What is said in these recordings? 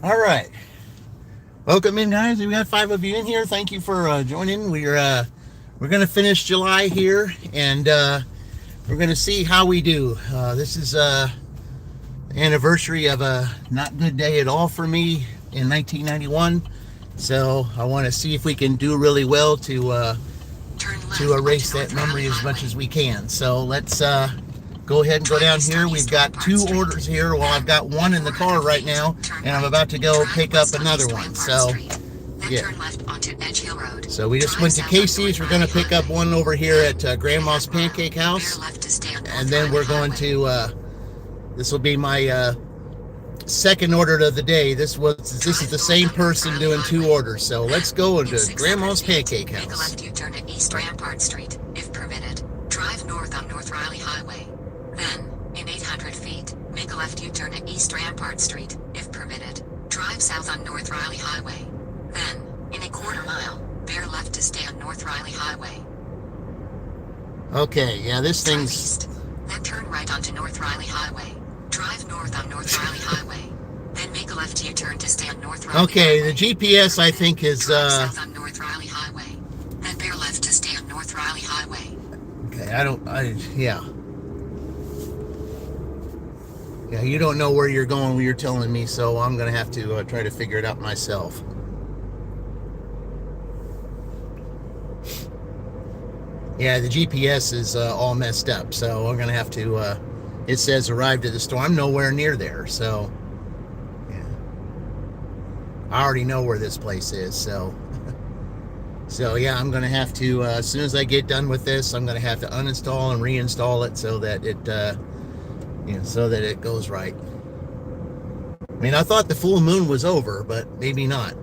All right. Welcome in, guys. We got 5 of you in here. Thank you for joining. We're gonna finish July here, and we're gonna see how we do. This is anniversary of a not good day at all for me in 1991. So I want to see if we can do really well to erase that memory as much as we can. So let's go ahead and go down here. We've got 2 orders here. Well, I've got one in the car right now, and I'm about to go pick up another one. So, yeah. So we just went to Casey's. We're going to pick up one over here at Grandma's Pancake House, and then we're going to. This will be my second order of the day. This is the same person doing 2 orders. So let's go into Grandma's Pancake House. Make a left U-turn at East Rampart Street, if permitted. Drive north on North Riley Highway. Then, in 800 feet, make a left U-turn at East Rampart Street, if permitted. Drive south on North Riley Highway. Then, in a quarter mile, bear left to stay on North Riley Highway. Okay, yeah, this Drive thing's... east, then turn right onto North Riley Highway. Drive north on North Riley Highway. Then make a left U-turn to stay on North Riley Okay, Highway. the GPS, I think, is... Drive south on North Riley Highway. Then bear left to stay on North Riley Highway. Okay, yeah. Yeah, you don't know where you're going when you're telling me, so I'm going to have to try to figure it out myself. Yeah, the GPS is all messed up, so I'm going to have to... it says arrived at the store. I'm nowhere near there, so... Yeah. I already know where this place is, so... So yeah, I'm going to have to, as soon as I get done with this, I'm going to have to uninstall and reinstall it so that it goes right. I mean, I thought the full moon was over, but maybe not.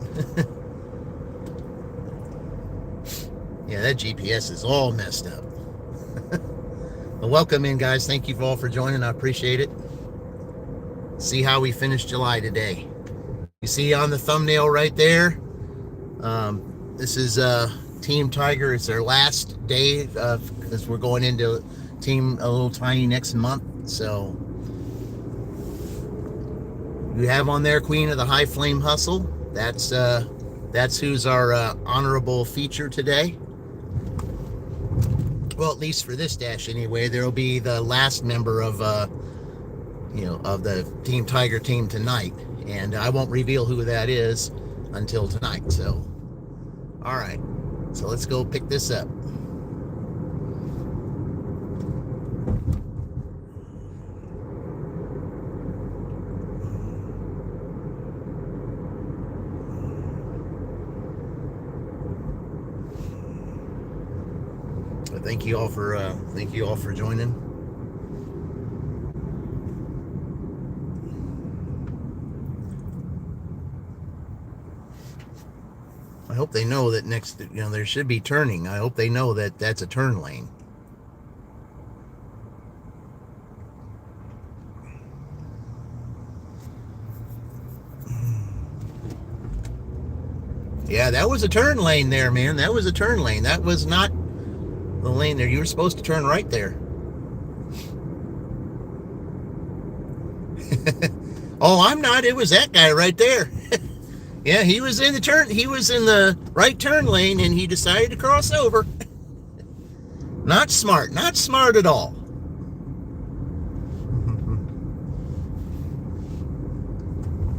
Yeah, that GPS is all messed up. Well, welcome in, guys. Thank you all for joining. I appreciate it. See how we finished July today. You see on the thumbnail right there, this is Team Tiger. It's their last day because we're going into Team a little tiny next month. So you have on there Queen of the High Flame Hustle. That's who's our honorable feature today. Well, at least for this dash anyway. There'll be the last member of of the Team Tiger team tonight, and I won't reveal who that is until tonight. So, all right. So let's go pick this up. Thank you all for joining. I hope they know that next, there should be turning. I hope they know that that's a turn lane. Yeah, that was a turn lane there, man. That was a turn lane. That was not the lane there. You were supposed to turn right there. Oh, I'm not. It was that guy right there. Yeah, he was in the right turn lane, and he decided to cross over. Not smart at all.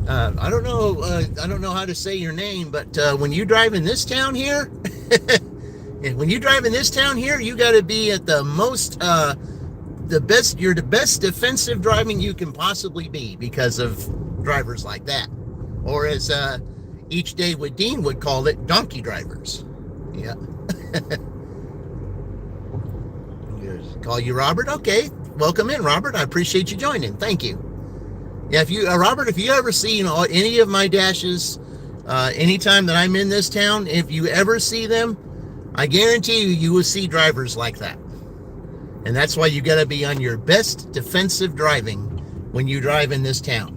I don't know how to say your name, but when you drive in this town here, you got to be at you're the best defensive driving you can possibly be because of drivers like that. Or as Each Day with Dean would call it, donkey drivers. Yeah. Call you Robert? Okay. Welcome in, Robert. I appreciate you joining. Thank you. Yeah, Robert, if you ever see any of my dashes, anytime that I'm in this town, if you ever see them, I guarantee you will see drivers like that. And that's why you got to be on your best defensive driving when you drive in this town.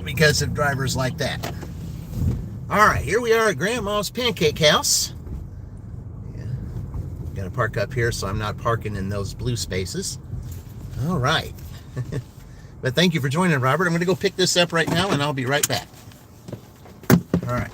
Because of drivers like that. All right, here we are at Grandma's Pancake House. Yeah. Got to park up here so I'm not parking in those blue spaces. All right. But thank you for joining, Robert. I'm going to go pick this up right now, and I'll be right back. All right.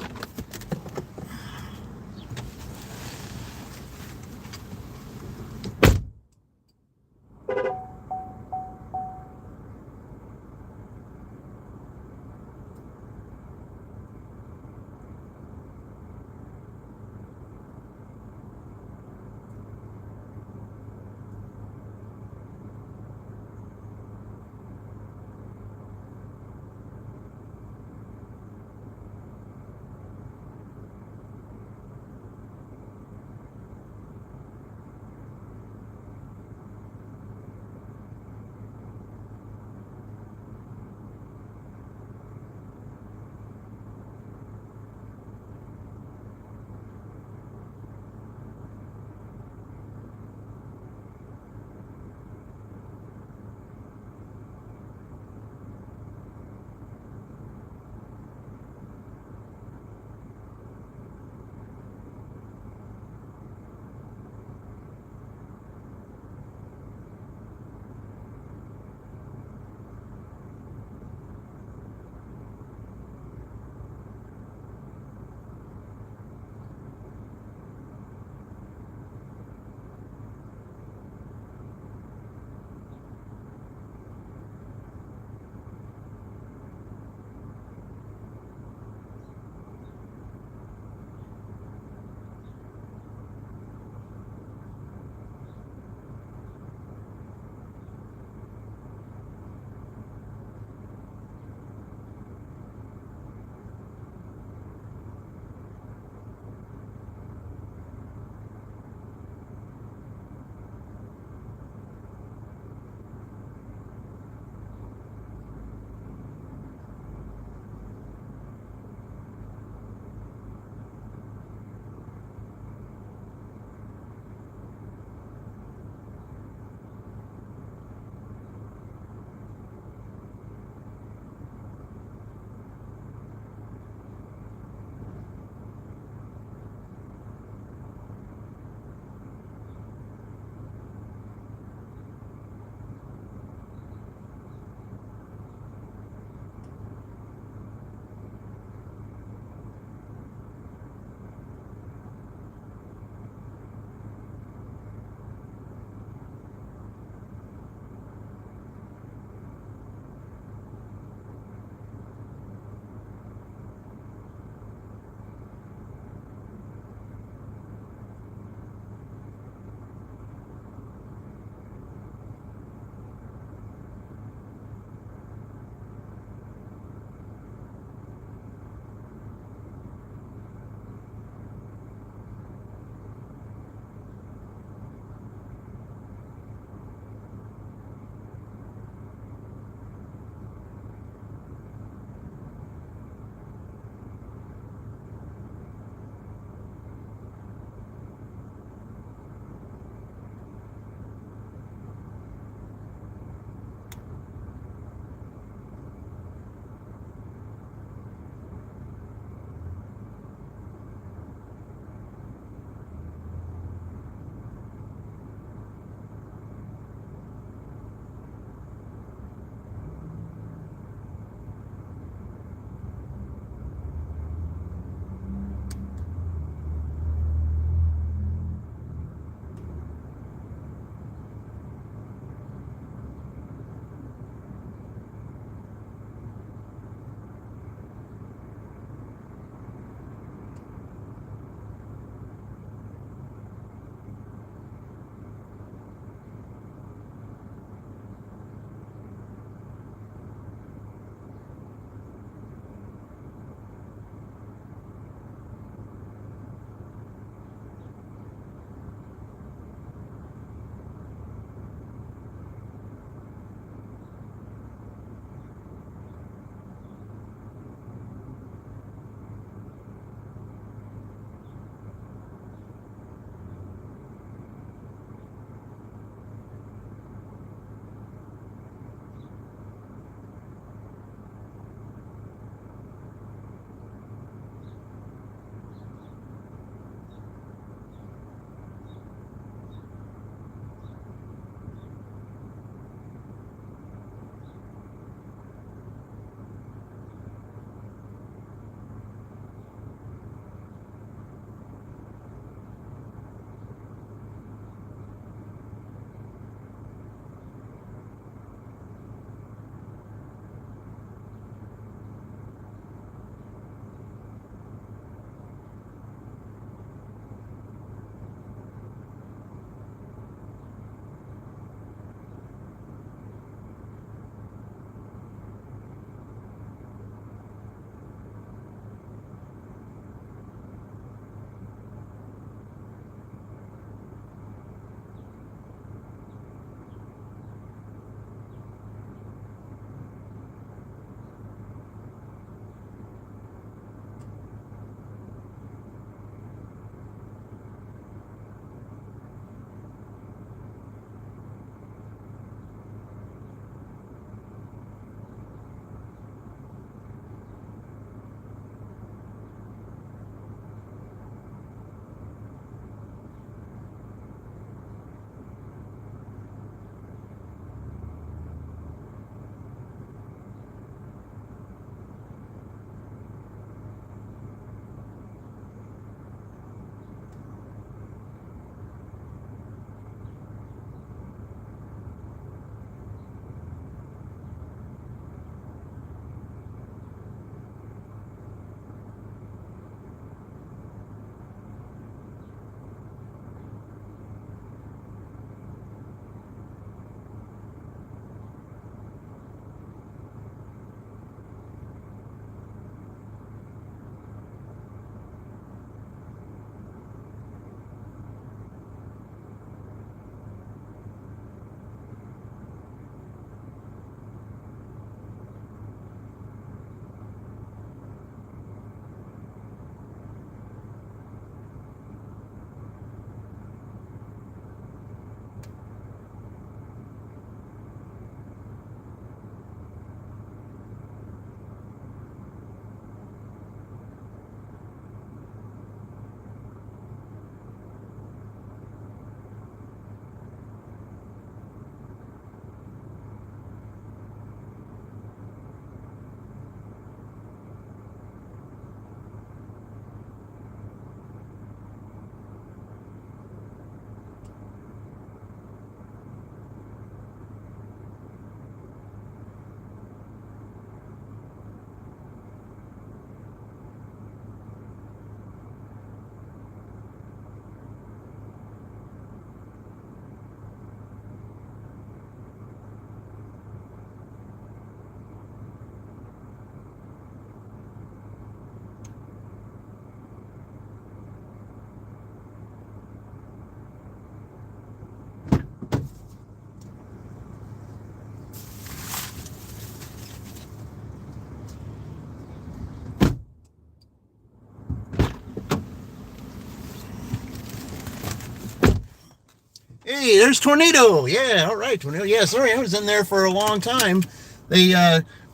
Hey, there's Tornado. Yeah, all right, Tornado. Yeah, sorry, I was in there for a long time. They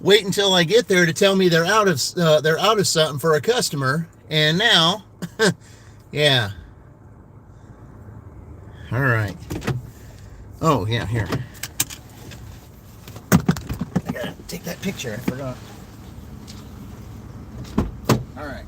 wait until I get there to tell me they're out of something for a customer, and now, yeah. All right. Oh yeah, here. I gotta take that picture. I forgot. All right.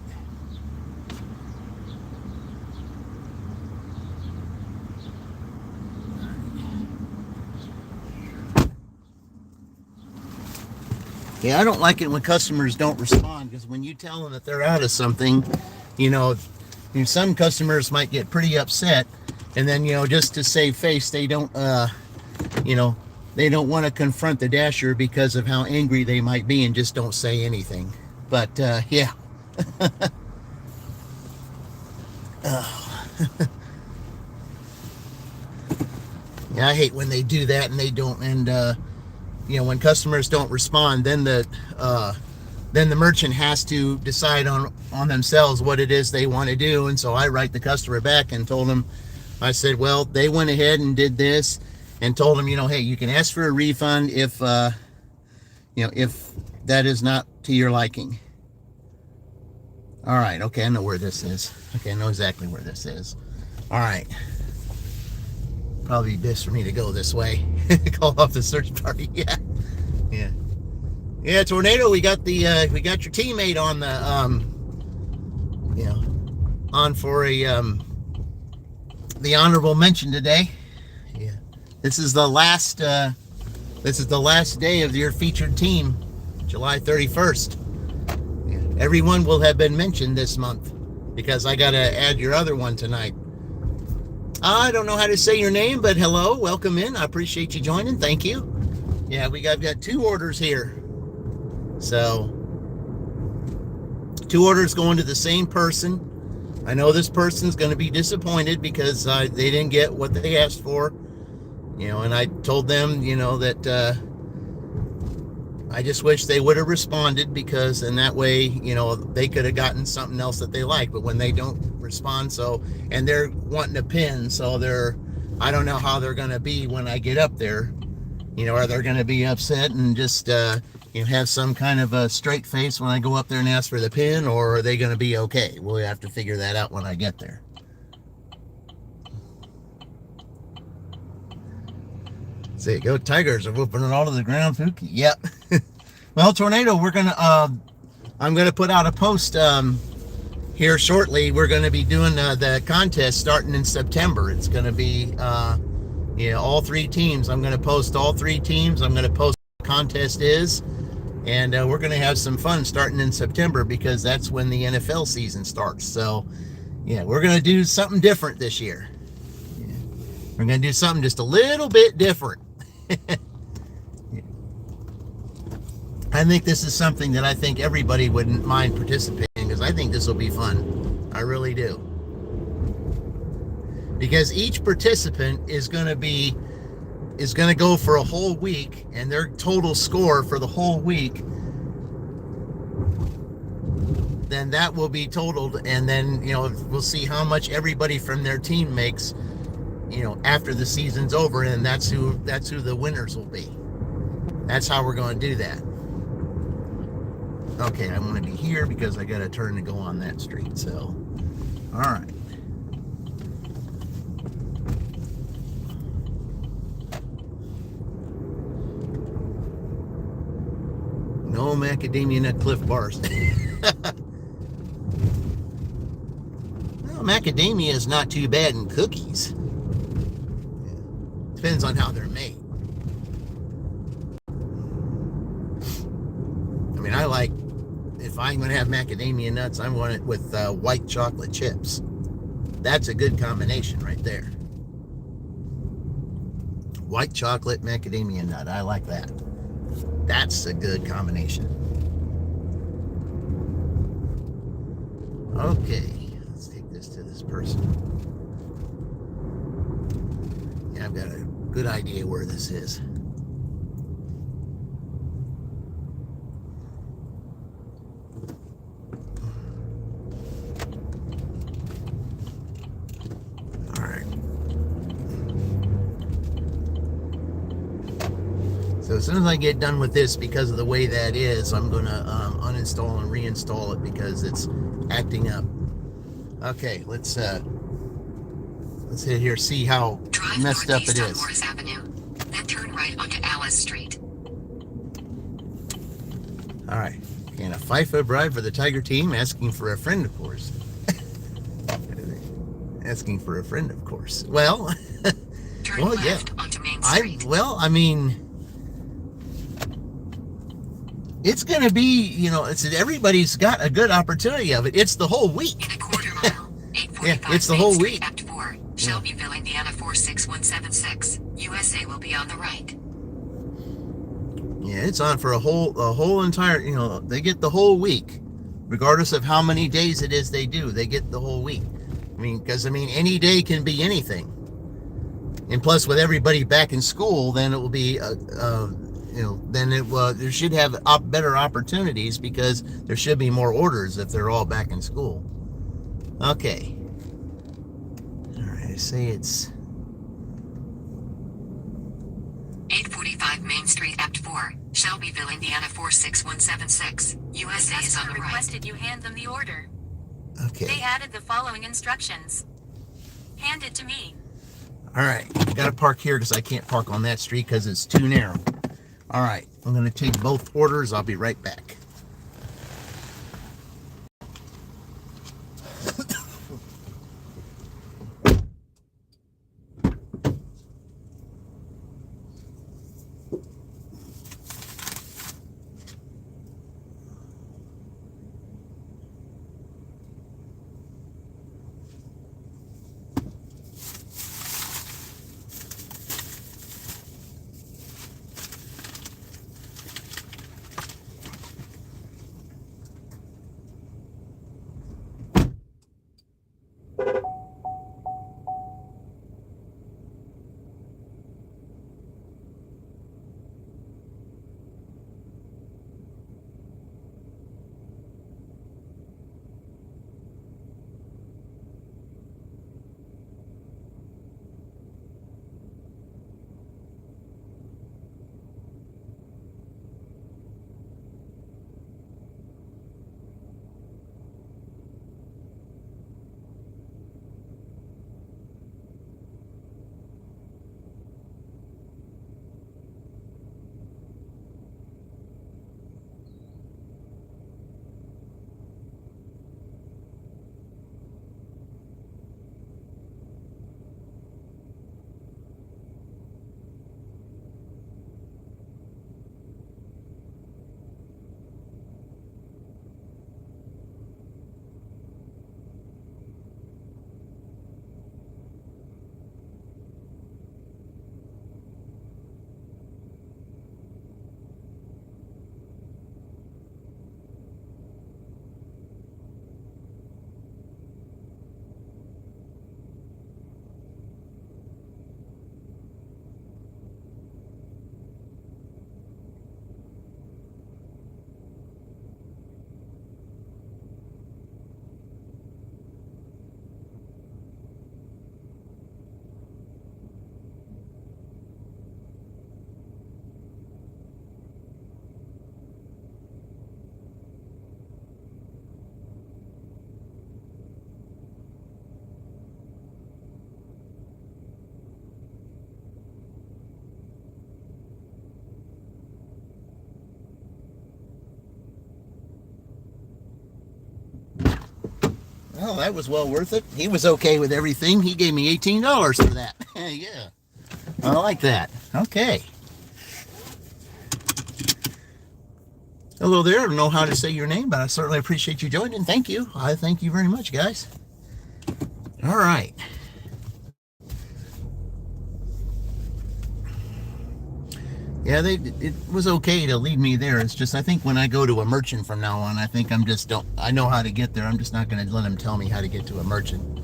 Yeah, I don't like it when customers don't respond, because when you tell them that they're out of something, you know, some customers might get pretty upset, and then, just to save face, they don't, they don't want to confront the dasher because of how angry they might be, and just don't say anything. But, yeah. Yeah, I hate when they do that and they don't, and, when customers don't respond, then the merchant has to decide on themselves what it is they want to do. And so I write the customer back and told them, I said, well, they went ahead and did this, and told them, hey, you can ask for a refund if if that is not to your liking. All right, okay, I know where this is. Okay, I know exactly where this is. All right. Probably best for me to go this way. Call off the search party. Yeah, Tornado, we got your teammate on the on for the honorable mention today. Yeah. This is the last day of your featured team, July 31st. Yeah. Everyone will have been mentioned this month, because I got to add your other one tonight. I don't know how to say your name, but hello, welcome in. I appreciate you joining. Thank you. Yeah, we got 2 orders here. So, 2 orders going to the same person. I know this person's going to be disappointed because they didn't get what they asked for. And I told them, that I just wish they would have responded, because in that way, they could have gotten something else that they like. But when they don't respond, and they're wanting a pin, so I don't know how they're going to be when I get up there. Are they going to be upset and just have some kind of a straight face when I go up there and ask for the pin, or are they going to be okay? We'll have to figure that out when I get there. There you go. Tigers are whooping it all to the ground, Pookie. Yep. Well, Tornado, I'm gonna put out a post here shortly. We're gonna be doing the contest starting in September. It's gonna be all 3 teams. I'm gonna post all 3 teams. I'm gonna post what the contest is, and we're gonna have some fun starting in September, because that's when the NFL season starts. So, yeah, we're gonna do something different this year. Yeah. We're gonna do something just a little bit different. I think this is something that I think everybody wouldn't mind participating, because I think this will be fun. I really do. Because each participant is going to go for a whole week, and their total score for the whole week, then that will be totaled, and then we'll see how much everybody from their team makes after the season's over, and that's who the winners will be. That's how we're going to do that. Okay, I want to be here because I got to turn to go on that street. So, all right. No macadamia nut Cliff bars. Well, macadamia is not too bad in cookies. Depends on how they're made. I mean, if I'm going to have macadamia nuts, I want it with white chocolate chips. That's a good combination right there. White chocolate, macadamia nut. I like that. That's a good combination. Okay, let's take this to this person. Yeah, I've got a good idea where this is. All right. as soon as I get done with this, because of the way that is, I'm going to uninstall and reinstall it because it's acting up. Okay, let's hit here, see how Drive messed up it northeast on is. Morris Avenue, then turn right onto Alice Street. All right, and a $5 bribe for the Tiger team, asking for a friend, of course. Asking for a friend, of course. Well, Turn well, left yeah. onto Main Street. I mean, it's going to be, you know, everybody's got a good opportunity of it. It's the whole week. In a quarter mile, 845 Yeah, it's the Main whole Street, week. Act 4, Shelbyville, Indiana 46176. USA will be on the right. Yeah, it's on for a whole entire, you know, they get the whole week, regardless of how many days it is they do. They get the whole week. I mean, because any day can be anything. And plus, with everybody back in school, then it will be, you know, then there should have better opportunities because there should be more orders if they're all back in school. Okay. All right, I say it's 845 Main Street, Act 4, Shelbyville, Indiana 46176. USA is on the right. Requested you hand them the order. okay. They added the following instructions. Hand it to me. All right, I got to park here because I can't park on that street because it's too narrow. All right, I'm going to take both orders. I'll be right back. Well, that was well worth it. He was okay with everything. He gave me $18 for that. Yeah. I like that. Okay. Hello there. I don't know how to say your name, but I certainly appreciate you joining. Thank you. I thank you very much, guys. All right. Yeah, it was okay to lead me there. It's just, I think when I go to a merchant from now on, I think I know how to get there. I'm just not going to let them tell me how to get to a merchant.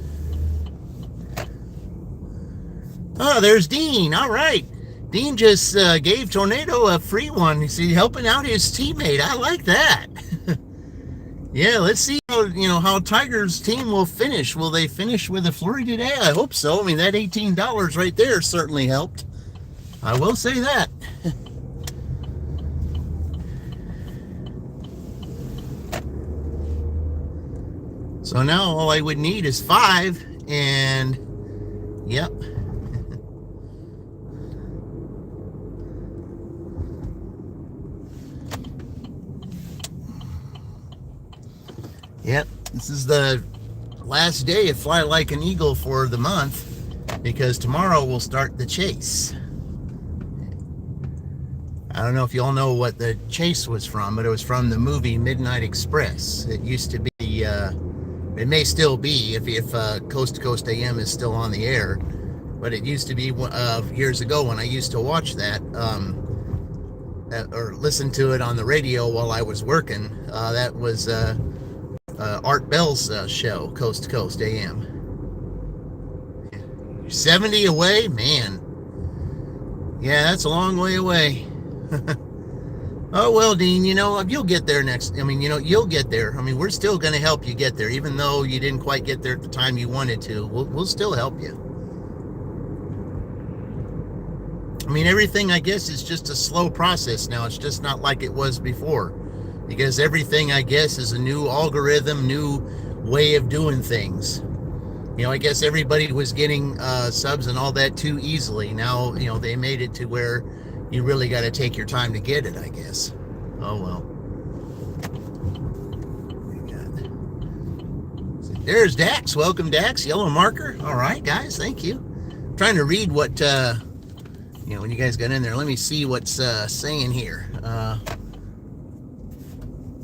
Oh, there's Dean. All right. Dean just gave Tornado a free one. You see, helping out his teammate. I like that. Yeah, let's see how Tiger's team will finish. Will they finish with a flurry today? I hope so. I mean, that $18 right there certainly helped. I will say that. So now all I would need is 5, and yep. Yep, this is the last day of Fly Like an Eagle for the month, because tomorrow we'll start the chase. I don't know if you all know what the chase was from, but it was from the movie Midnight Express. It used to be, it may still be if Coast to Coast AM is still on the air, but it used to be years ago when I used to watch that, or listen to it on the radio while I was working. That was Art Bell's show, Coast to Coast AM. 70 away? Man. Yeah, that's a long way away. Oh, well, Dean, you'll get there you'll get there. I mean, we're still going to help you get there, even though you didn't quite get there at the time you wanted to. We'll still help you. I mean, everything, I guess, is just a slow process now. It's just not like it was before, because everything, I guess, is a new algorithm, new way of doing things. I guess everybody was getting subs and all that too easily. Now, they made it to where you really got to take your time to get it, I guess. Oh, well. There's Dax. Welcome, Dax. Yellow marker. All right, guys. Thank you. I'm trying to read what, when you guys got in there. Let me see what's saying here.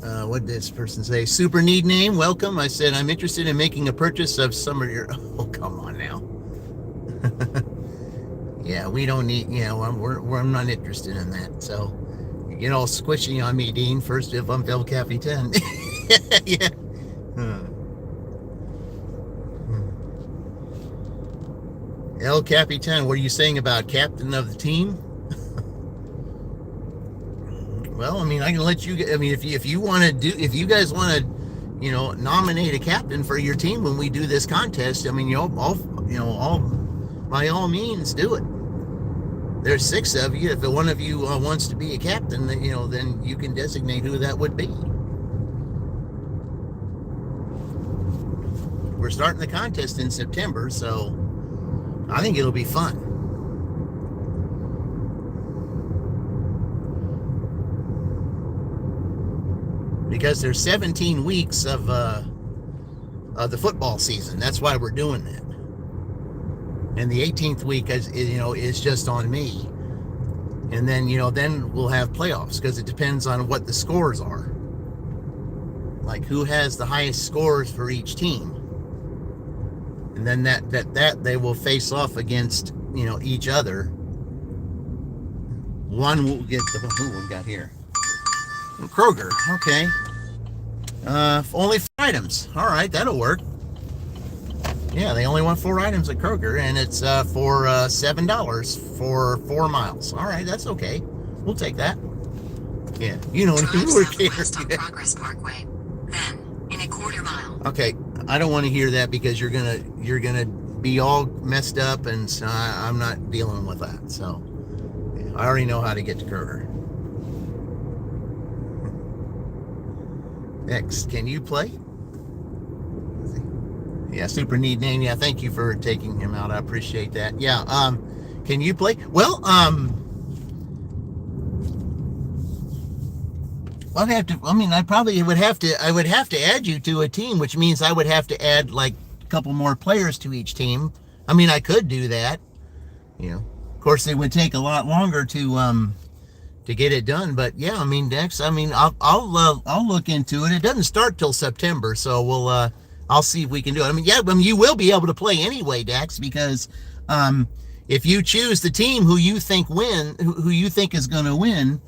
What did this person say? Super need name. Welcome. I said, I'm interested in making a purchase of some of your... Oh, come on now. Yeah, we don't need, I'm not interested in that. So, you get all squishy on me, Dean. First, if I'm El Capitan. Yeah. El Capitan, what are you saying about captain of the team? Well, I mean, I can let you, if you want to do, if you guys want to, nominate a captain for your team when we do this contest, I mean, by all means, do it. There's 6 of you. If one of you wants to be a captain, then you can designate who that would be. We're starting the contest in September, so I think it'll be fun. Because there's 17 weeks of the football season. That's why we're doing that. And the 18th week is just on me. And then, then we'll have playoffs, because it depends on what the scores are. Like who has the highest scores for each team. And then that they will face off against, each other. One will get who we got here? Kroger, okay. Only 4 items. All right, that'll work. Yeah, they only want 4 items at Kroger, and it's for $7 for 4 miles. All right, that's okay. We'll take that. Yeah, who are southwest on Progress Parkway, then in a quarter mile. Okay, I don't want to hear that, because you're gonna be all messed up, and so I'm not dealing with that. So yeah, I already know how to get to Kroger. Next, can you play? Yeah, super neat name. Yeah, thank you for taking him out. I appreciate that. Yeah, can you play? Well, I would have to add you to a team, which means I would have to add like a couple more players to each team. I mean, I could do that. Of course, it would take a lot longer to get it done. But yeah, I mean, Dex, I'll look into it. It doesn't start till September, so I'll see if we can do it. I mean, you will be able to play anyway, Dex, because if you choose the team who you think is going to win,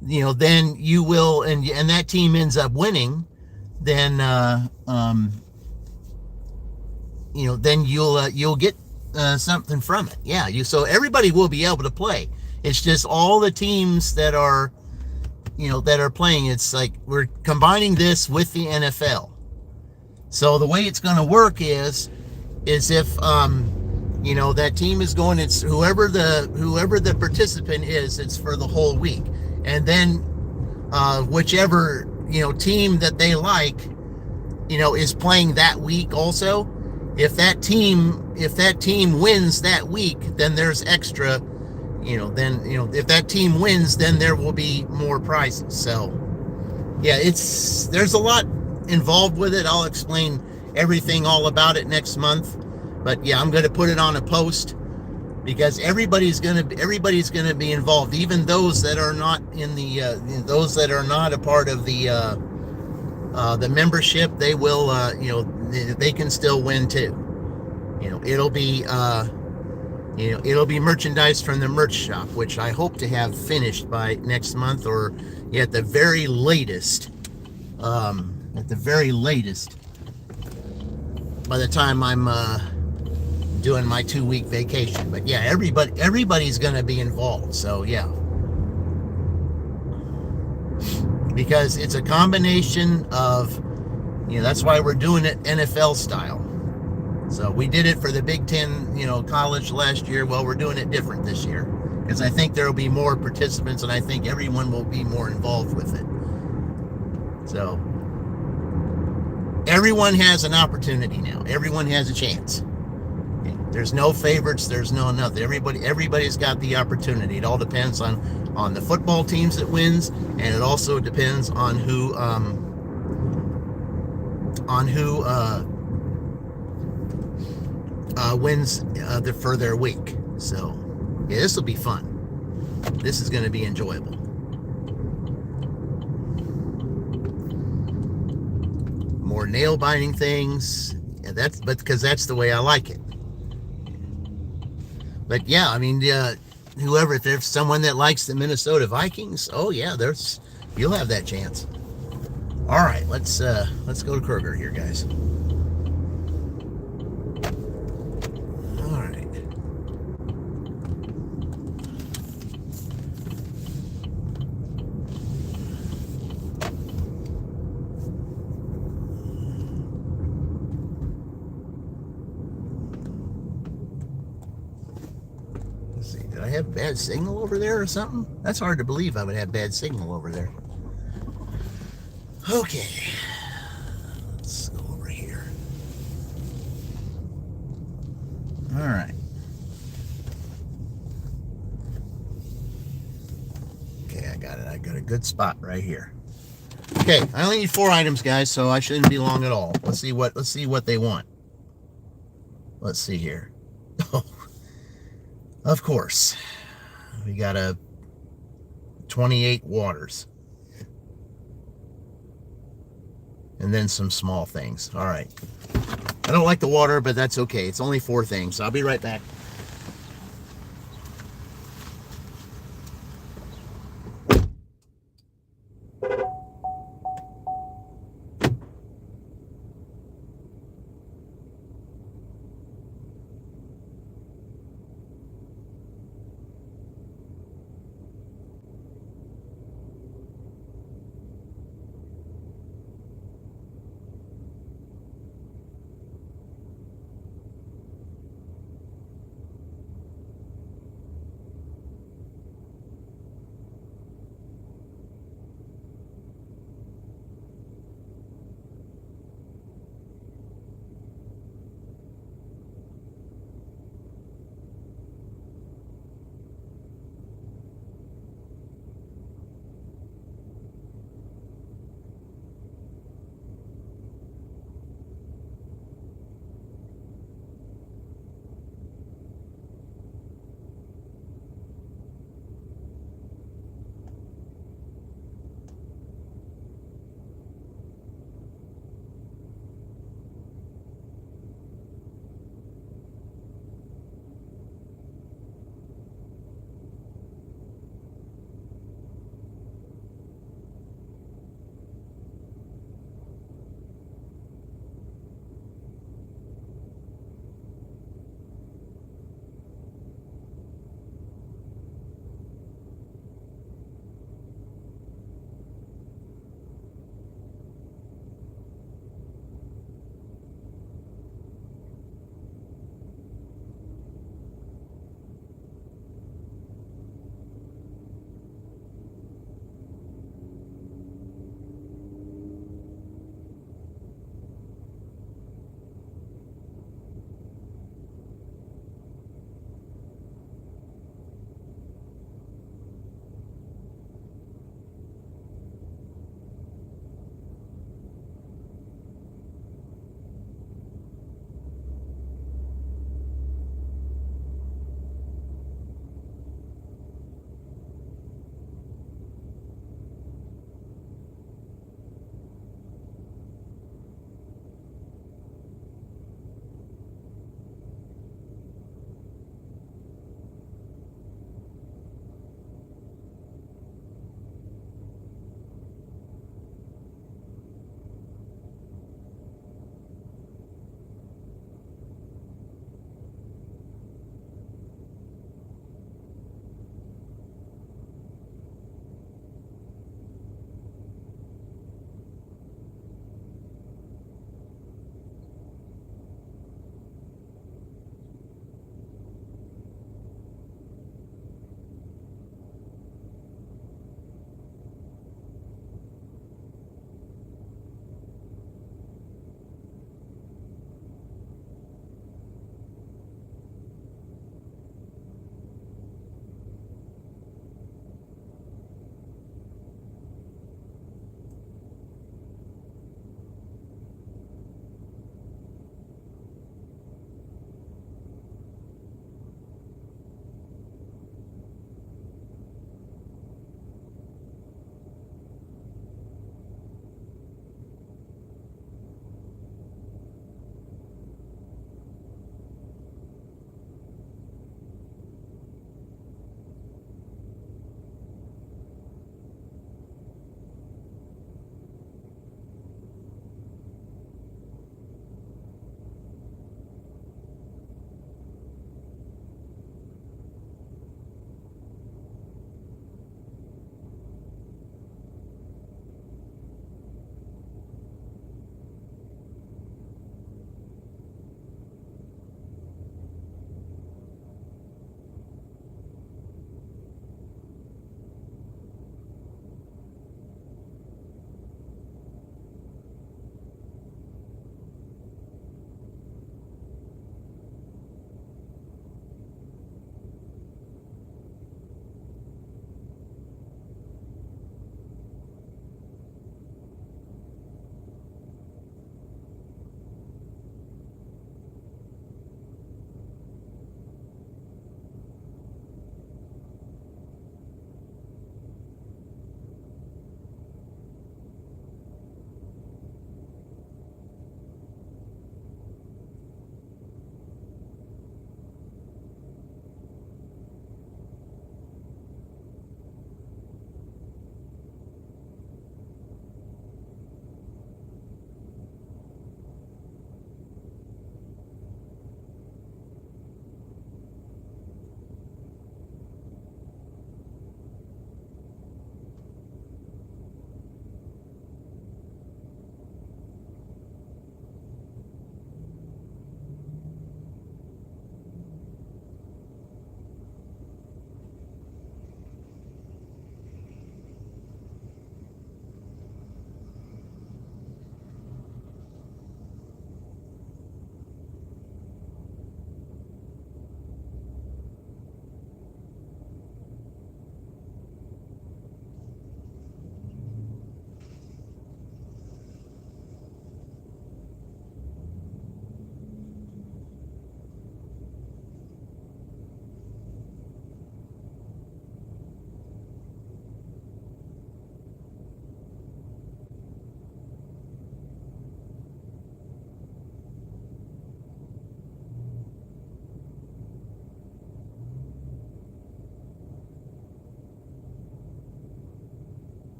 then you will, and that team ends up winning, then then you'll get something from it. Yeah, so everybody will be able to play. It's just all the teams that are playing. It's like we're combining this with the NFL. So the way it's going to work is if that team is going, it's whoever the participant is, it's for the whole week, and then whichever team that they like, is playing that week also. If that team wins that week, then there's extra, if that team wins, then there will be more prizes. So yeah, there's a lot involved with it. I'll explain everything all about it next month. But yeah, I'm going to put it on a post because everybody's going to be involved, even those that are not in those that are not a part of the membership. They will, they can still win too. It'll be merchandise from the merch shop, which I hope to have finished by next month, or at the very latest, by the time I'm doing my 2-week vacation. But yeah, everybody's going to be involved. So yeah, because it's a combination of, that's why we're doing it NFL style. So we did it for the Big Ten, college last year. Well, we're doing it different this year because I think there will be more participants, and I think everyone will be more involved with it. So everyone has an opportunity now. Everyone has a chance. There's no favorites. There's no nothing. Everybody's got the opportunity. It all depends on the football teams that wins, and it also depends on who wins for their week. So yeah, this will be fun. This is going to be enjoyable. More nail biting things. Yeah, because that's the way I like it. But yeah, I mean, whoever, if there's someone that likes the Minnesota Vikings, oh yeah, you'll have that chance. All right, let's go to Kroger here, guys. All right. Let's see, did I have bad signal over there or something? That's hard to believe I would have bad signal over there. Okay, let's go over here. All right. Okay, I got it. I got a good spot right here. Okay, I only need 4 items, guys, so I shouldn't be long at all. Let's see what they want. Let's see here. Oh, of course, we got a 28 waters. And then some small things. All right. I don't like the water, but that's okay. It's only 4 things. I'll be right back.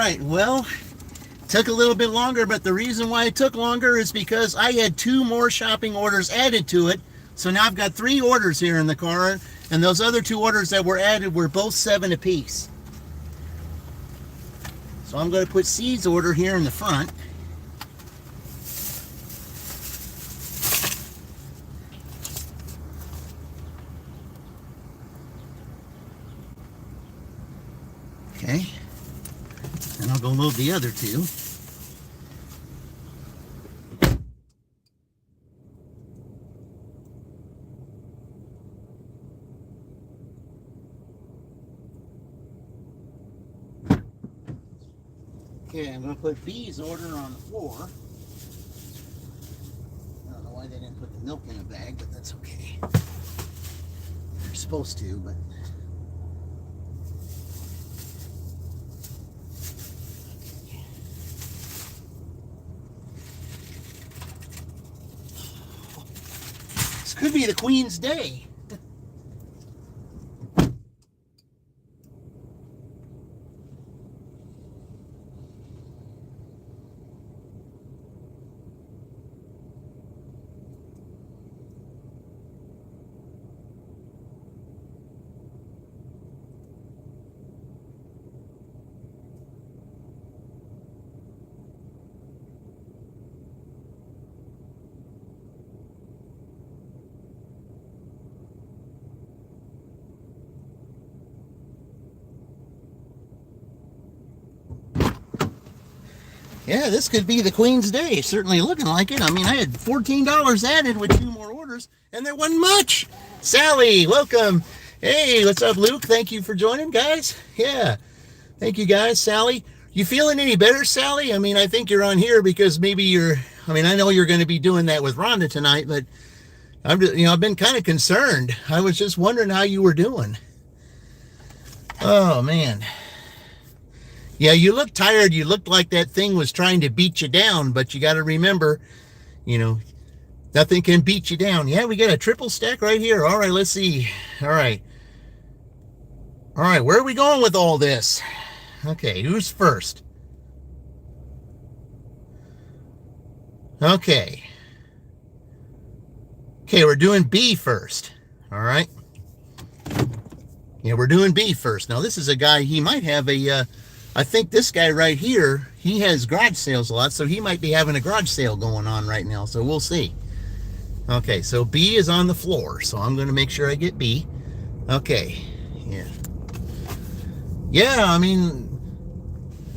right, well, took a little bit longer, but the reason why it took longer is because I had 2 more shopping orders added to it. So now I've got 3 orders here in the car, and those other 2 orders that were added were both 7 apiece. So I'm going to put C's order here in the front. Okay, and I'll go load the other 2. Okay, I'm going to put B's order on the floor. I don't know why they didn't put the milk in a bag, but that's okay. They're supposed to, but... This could be the Queen's Day. Yeah, this could be the Queen's Day. Certainly looking like it. I mean, I had $14 added with 2 more orders, and there wasn't much. Sally, welcome. Hey, what's up, Luke? Thank you for joining, guys. Yeah, thank you, guys. Sally, you feeling any better, Sally? I mean, I think you're on here because maybe I know you're going to be doing that with Rhonda tonight, but I've been kind of concerned. I was just wondering how you were doing. Oh, man. Yeah, you look tired. You looked like that thing was trying to beat you down, but you got to remember, nothing can beat you down. Yeah, we got a triple stack right here. All right, let's see. All right, where are we going with all this? Okay, who's first? Okay, we're doing B first. All right. Yeah, we're doing B first. Now, this is a guy, he might have I think this guy right here, he has garage sales a lot, so he might be having a garage sale going on right now, so we'll see. Okay, so B is on the floor, so I'm going to make sure I get B. Okay, yeah. Yeah, I mean,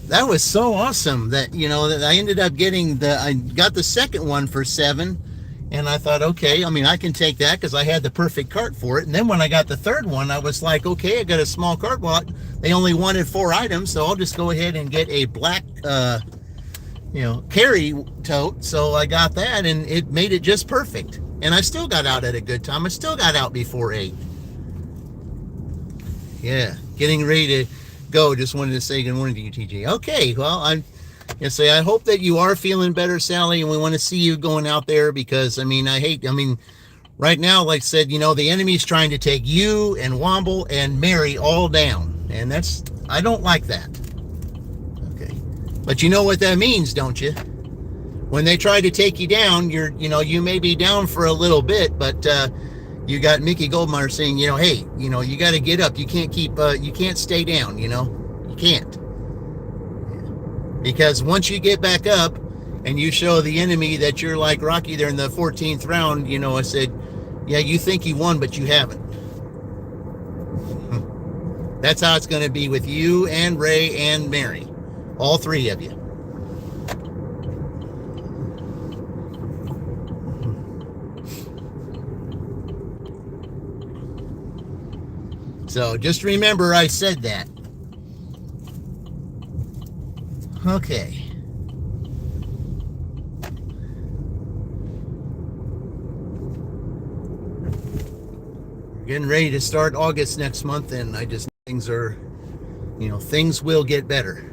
that was so awesome that, that I ended up getting I got the second one for 7, and I thought, okay, I mean, I can take that because I had the perfect cart for it. And then when I got the third one, I was like, okay, I got a small cart. Well, they only wanted 4 items, so I'll just go ahead and get a black, carry tote. So I got that, and it made it just perfect. And I still got out at a good time. I still got out before 8. Yeah, getting ready to go. Just wanted to say good morning to you, TJ. Okay, well, I hope that you are feeling better, Sally, and we want to see you going out there because, right now, like I said, the enemy's trying to take you and Womble and Mary all down. And I don't like that. Okay. But you know what that means, don't you? When they try to take you down, you may be down for a little bit, but you got Mickey Goldmeyer saying, hey, you got to get up. You can't you can't stay down, you can't. Because once you get back up and you show the enemy that you're like Rocky there in the 14th round, I said, yeah, you think you won, but you haven't. That's how it's going to be with you and Ray and Mary. All 3 of you. So just remember I said that. Okay. We're getting ready to start August next month, and things will get better.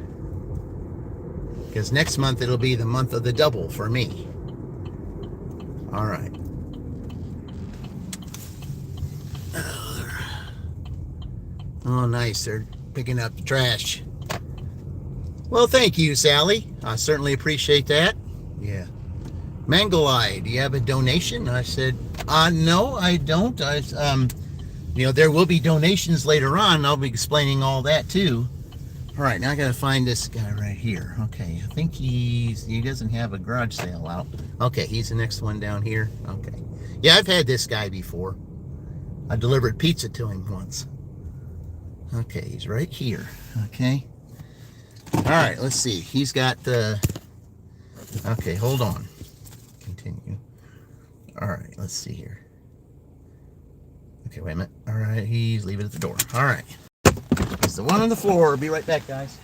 Because next month it'll be the month of the double for me. All right. Oh, nice. They're picking up the trash. Well, thank you, Sally. I certainly appreciate that. Yeah. Mangalai, do you have a donation? I said, no, I don't. There will be donations later on. I'll be explaining all that too. All right, now I gotta find this guy right here. Okay, I think he doesn't have a garage sale out. Okay, he's the next one down here. Okay. Yeah, I've had this guy before. I delivered pizza to him once. Okay, he's right here. Okay. All right, let's see. He's got the... Okay, hold on. Continue. All right, let's see here. Okay, wait a minute. All right, he's leaving it at the door. All right. It's the one on the floor. I'll be right back, guys.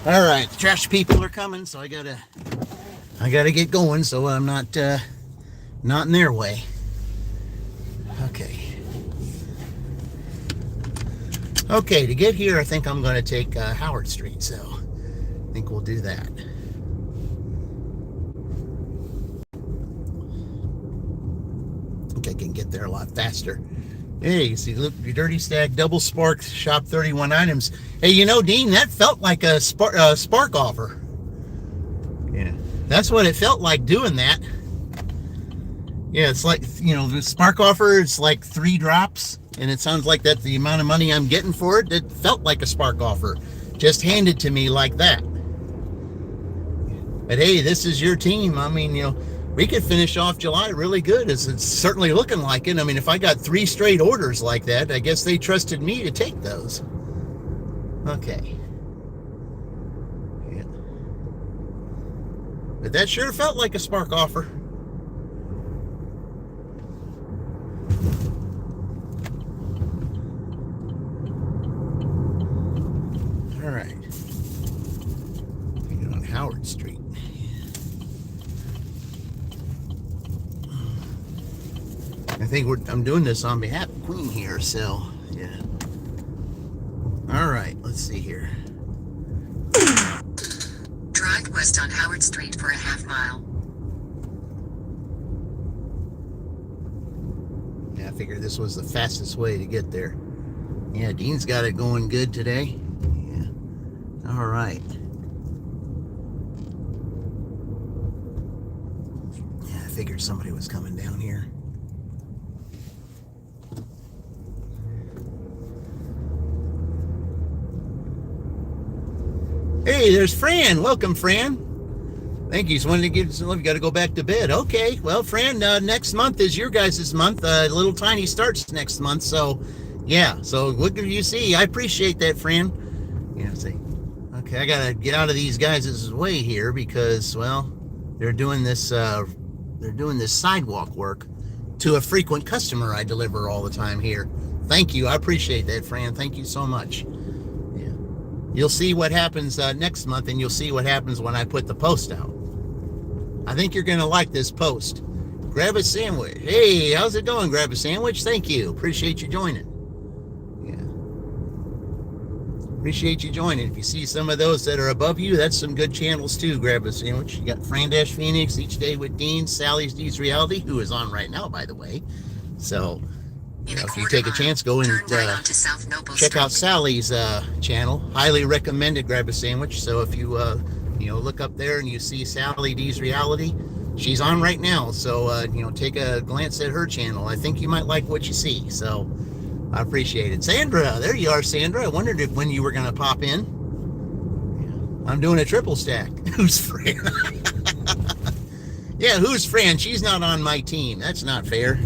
All right, the trash people are coming, so I gotta get going, so I'm not in their way. Okay. Okay, to get here, I think I'm going to take Howard Street, so I think we'll do that. I think I can get there a lot faster. Hey, you see, look, your dirty stack, double spark, shop 31 items. Hey, you know, Dean, that felt like a spark offer. Yeah, that's what it felt like doing that. Yeah, it's like, the spark offer, it's like 3 drops, and it sounds like that's the amount of money I'm getting for it. It felt like a spark offer, just handed to me like that. But hey, this is your team. I mean, we could finish off July really good. It's certainly looking like it. I mean, if I got 3 straight orders like that, I guess they trusted me to take those. Okay. Yeah. But that sure felt like a spark offer. All right. We get on Howard Street. I think I'm doing this on behalf of Queen here, so yeah. All right, let's see here. Drive west on Howard Street for a half mile. Yeah, I figured this was the fastest way to get there. Yeah, Dean's got it going good today. Yeah. All right. Yeah, I figured somebody was coming down here. Hey, there's Fran. Welcome, Fran. Thank you. Just wanted to get some love. You got to go back to bed. Okay. Well, Fran, next month is your guys' month. Little Tiny starts next month. So, yeah. So, what do you see? I appreciate that, Fran. Yeah, see. Okay, I got to get out of these guys' way here because, well, they're doing this sidewalk work to a frequent customer I deliver all the time here. Thank you. I appreciate that, Fran. Thank you so much. You'll see what happens next month, and you'll see what happens when I put the post out. I think you're going to like this post. Grab a sandwich. Hey, how's it going, Grab a Sandwich? Thank you. Appreciate you joining. Yeah. Appreciate you joining. If you see some of those that are above you, that's some good channels too, Grab a Sandwich. You got Fran Dash Phoenix, Each Day with Dean, Sally's Dee's Reality, who is on right now, by the way. So... if you take a chance, go and check out Sally's channel. Highly recommended. Grab a Sandwich. So if you look up there and you see Sally D's Reality, she's on right now. So, take a glance at her channel. I think you might like what you see. So I appreciate it. Sandra, there you are, Sandra. I wondered when you were going to pop in. I'm doing a triple stack. Who's Fran? Yeah, who's Fran? She's not on my team. That's not fair.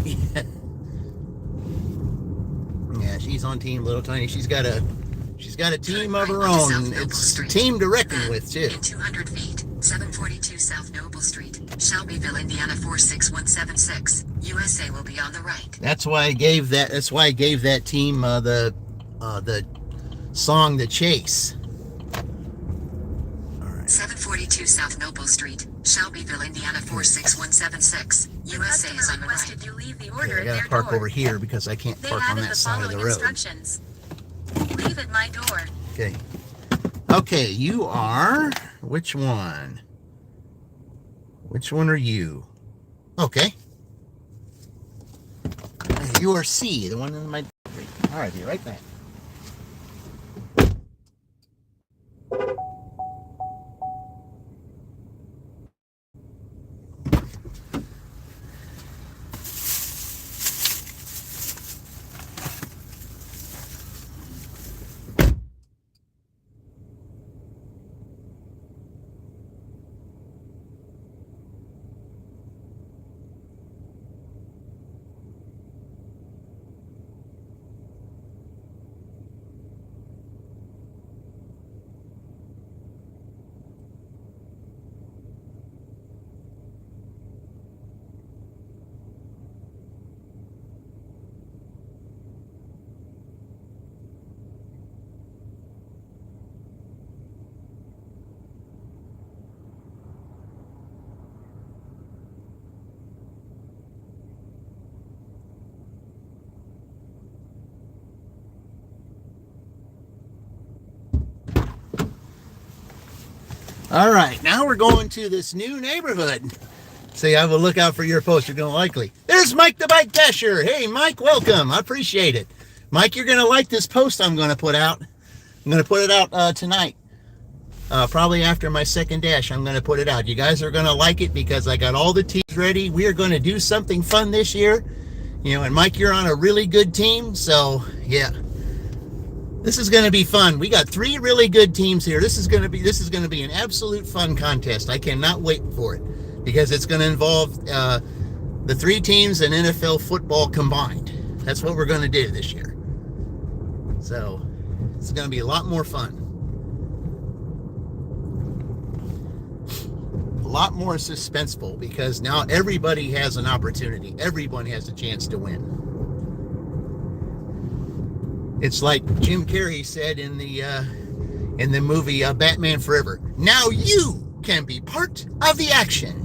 Yeah, she's on Team Little Tiny. She's got a team of her own. It's a team to reckon with, too. In 200 feet, 742 South Noble Street, Shelbyville, Indiana 46176. USA will be on the right. That's why I gave that team the song "The Chase." 742 South Noble Street, Shelbyville, Indiana 46176. USA is on the right. You leave the Okay, order I at gotta their park door. over here because I can't They park on added that the side of the following road. instructions. Leave at my door. Okay. Okay, you are which one? Which one are you? Okay. You are C, the one in my. All right, be right back. All right, now we're going to this new neighborhood. Say, I will look out for your post. You're going to likely. There's Mike the Bike Dasher. Hey, Mike, welcome. I appreciate it. Mike, you're going to like this post I'm going to put out. I'm going to put it out tonight. Probably after my second dash, I'm going to put it out. You guys are going to like it because I got all the teams ready. We are going to do something fun this year. And Mike, you're on a really good team. So, yeah. This is going to be fun. We got 3 really good teams here. This is going to be an absolute fun contest. I cannot wait for it because it's going to involve the 3 teams and NFL football combined. That's what we're going to do this year. So it's going to be a lot more fun. A lot more suspenseful because now everybody has an opportunity. Everyone has a chance to win. It's like Jim Carrey said in the movie Batman Forever. Now you can be part of the action.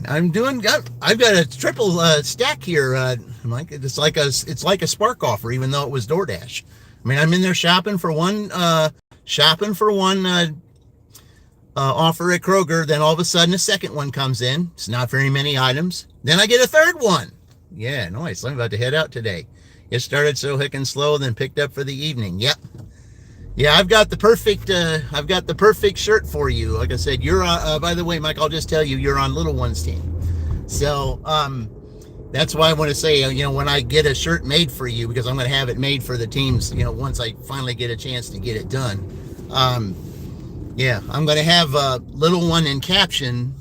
I'm doing. I've got a triple stack here, Mike. It's like a spark offer, even though it was DoorDash. I mean, I'm in there shopping for one offer at Kroger, then all of a sudden a second one comes in. It's not very many items. Then I get a third one. Yeah, nice. I'm about to head out today. It started so hick and slow, then picked up for the evening. Yep. Yeah, I've got the perfect shirt for you. Like I said, you're by the way, Mike, I'll just tell you, you're on Little One's team. So that's why I want to say, when I get a shirt made for you, because I'm going to have it made for the teams, once I finally get a chance to get it done. Yeah, I'm going to have Little One in caption,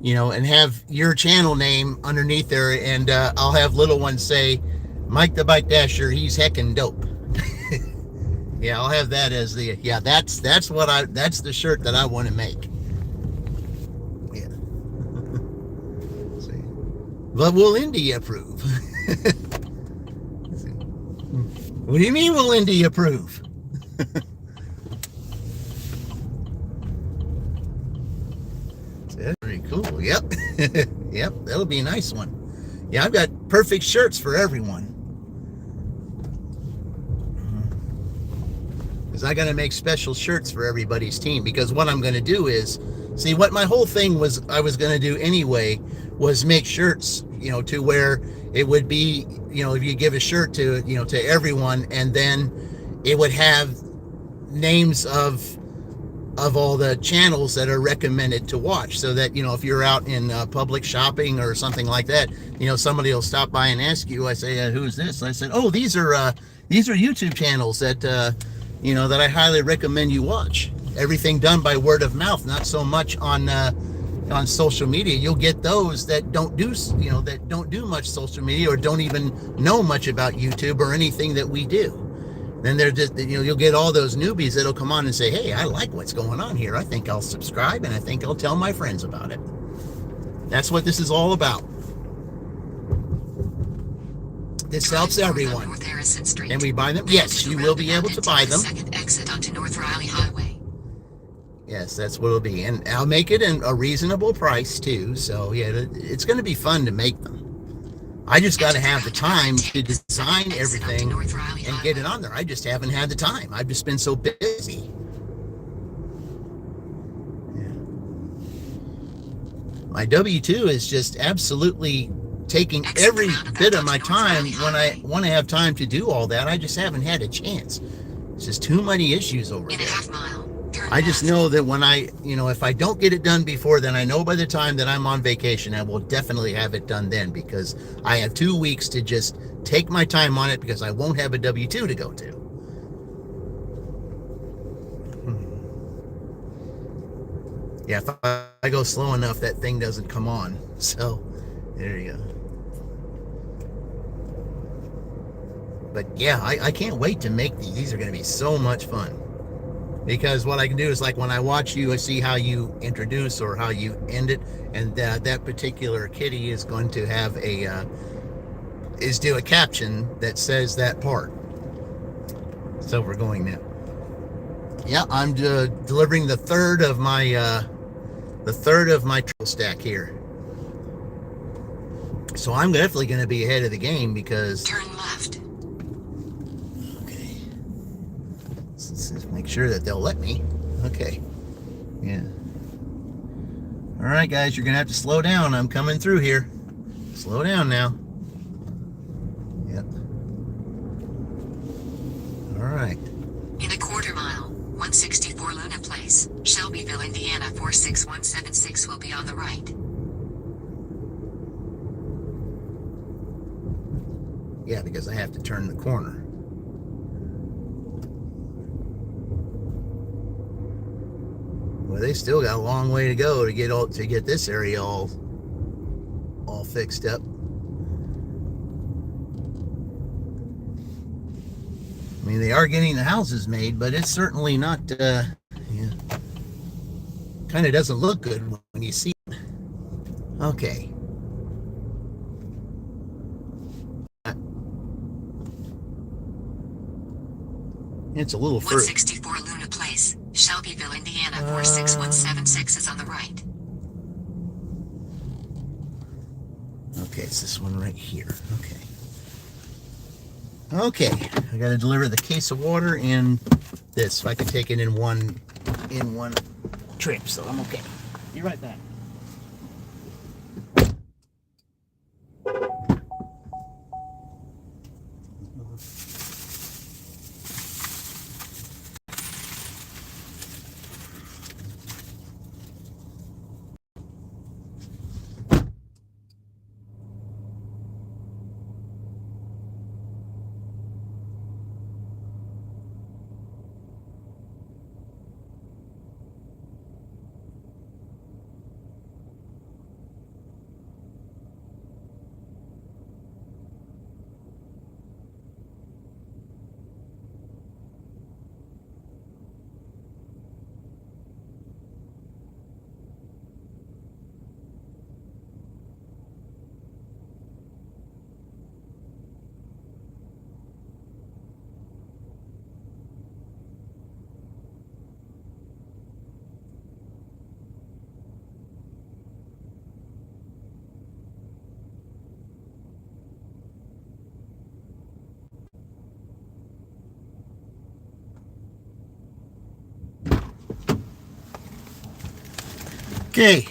and have your channel name underneath there, and I'll have Little One say, Mike the Bike Dasher, he's heckin' dope. Yeah, I'll have that as the, that's the shirt that I want to make. Yeah. See. But will Indy approve? What do you mean, will Indy approve? Very cool. Yep. Yep, that'll be a nice one. Yeah, I've got perfect shirts for everyone. Because I got to make special shirts for everybody's team. Because what I'm going to do is, see, what my whole thing was, I was going to do anyway, was make shirts, to where it would be, if you give a shirt to, to everyone, and then it would have names of all the channels that are recommended to watch, so that, you know, if you're out in public shopping or something like that, you know, somebody will stop by and ask you. I say, who's this? I said, oh, these are YouTube channels that you know, that I highly recommend you watch. Everything done by word of mouth, not so much on social media. You'll get those that don't do, you know, that don't do much social media or don't even know much about YouTube or anything that we do. Then they're just, you know, you'll get all those newbies that'll come on and say, hey, I like what's going on here. I think I'll subscribe, and I think I'll tell my friends about it. That's what this is all about. This helps everyone. North Harrison Street. And we buy them? Yes, you will be able to buy them. Second exit onto North Riley Highway. Yes, that's what it'll be. And I'll make it in a reasonable price too. So yeah, it's going to be fun to make them. I just got to have the time to design everything and get it on there. I just haven't had the time. I've just been so busy. Yeah. My W-2 is just absolutely taking every bit of my time when I want to have time to do all that. I just haven't had a chance. It's just too many issues over there. I just know that when if I don't get it done before, then I know by the time that I'm on vacation, I will definitely have it done then, because I have 2 weeks to just take my time on it, because I won't have a W-2 to go to. Yeah, if I go slow enough, that thing doesn't come on. So, there you go. But yeah, I can't wait to make these. These are going to be so much fun. Because what I can do is, like, when I watch you, I see how you introduce or how you end it, and that particular kitty is going to have do a caption that says that part. So we're going now. Yeah, I'm delivering the third of my triple stack here. So I'm definitely going to be ahead of the game, because turn left. Make sure that they'll let me. Okay. Yeah. All right, guys, you're gonna have to slow down. I'm coming through here. Slow down now. Yep. All right. In a quarter mile, 164 Luna Place, Shelbyville, Indiana 46176 will be on the right. Yeah, because I have to turn the corner. Well, they still got a long way to go to get this area all fixed up. I mean, they are getting the houses made, but it's certainly not. Kind of doesn't look good when you see it. Okay. It's a little further. 164 Luna Place, Shelbyville, Indiana 46176 is on the right. Okay, it's this one right here. Okay, I got to deliver the case of water and this, so I can take it in one trip. So I'm okay. Be right back. Okay,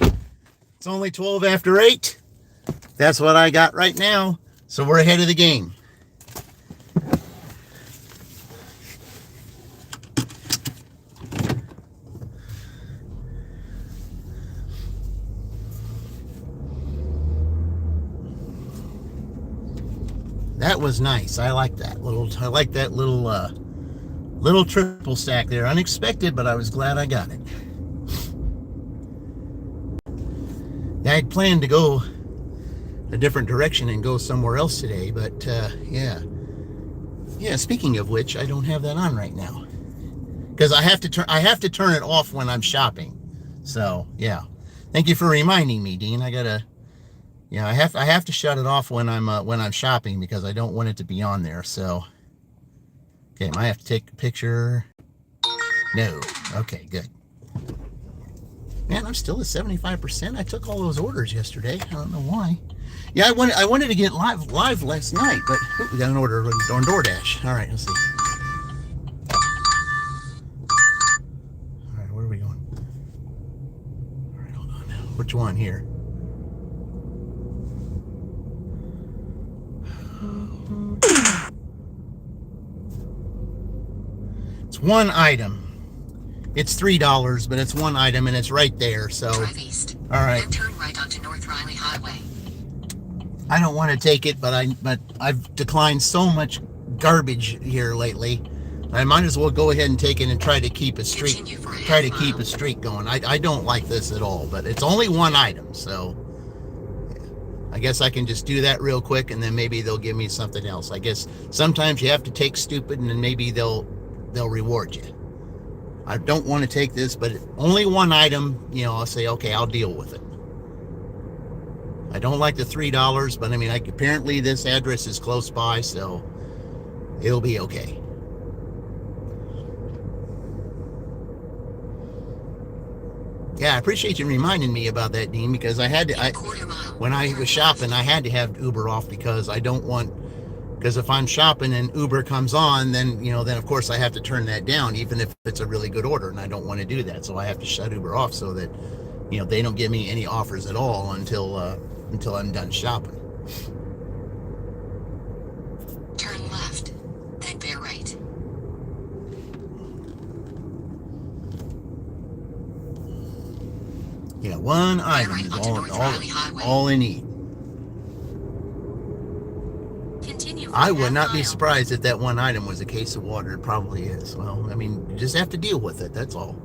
it's only 12 after 8. That's what I got right now. So we're ahead of the game. That was nice. I like that little. I like that little little triple stack there. Unexpected, but I was glad I got it. I had planned to go a different direction and go somewhere else today, but yeah. Speaking of which, I don't have that on right now because I have to turn it off when I'm shopping. So yeah, thank you for reminding me, Dean. I gotta. Yeah, I have to shut it off when I'm shopping because I don't want it to be on there. So, okay, I have to take a picture. No, okay, good. Man, I'm still at 75%. I took all those orders yesterday. I don't know why. Yeah, I wanted to get live last night, but we got an order on DoorDash. All right, let's see. All right, where are we going? All right, hold on now. Which one here? It's one item. It's $3, but it's one item and it's right there. So, Drive east. All right. And turn right onto North Riley Highway. I don't want to take it, but I've declined so much garbage here lately. I might as well go ahead and take it and try to keep a streak. Keep a streak going. I don't like this at all, but it's only one item, so I guess I can just do that real quick, and then maybe they'll give me something else. I guess sometimes you have to take stupid, and then maybe they'll reward you. I don't want to take this, but only one item, I'll say, okay, I'll deal with it. I don't like the $3, but I mean, apparently this address is close by, so it'll be okay. Yeah, I appreciate you reminding me about that, Dean, because when I was shopping, I had to have Uber off because because if I'm shopping and Uber comes on, then of course I have to turn that down, even if it's a really good order, and I don't want to do that. So I have to shut Uber off so that, they don't give me any offers at all until I'm done shopping. Turn left, then bear right. Yeah, one item right is onto North Riley Highway. all I need. Continue. I would not be surprised if that one item was a case of water. It probably is. Well, I mean, you just have to deal with it. That's all.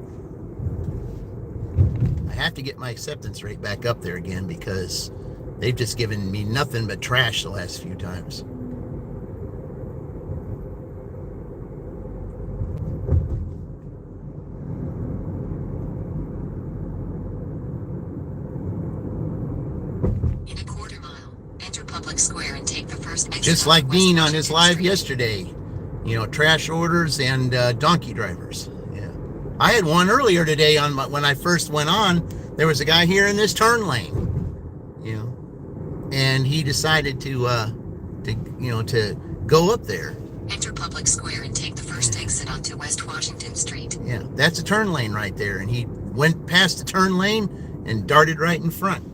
I have to get my acceptance rate back up there again because they've just given me nothing but trash the last few times. In a quarter mile, enter Public Square and take the first exit. Just like Dean on his live yesterday. Trash orders and donkey drivers. Yeah. I had one earlier today when I first went on. There was a guy here in this turn lane, and he decided to go up there. Enter Public Square and take the first exit onto West Washington Street. Yeah, that's a turn lane right there, and he went past the turn lane and darted right in front.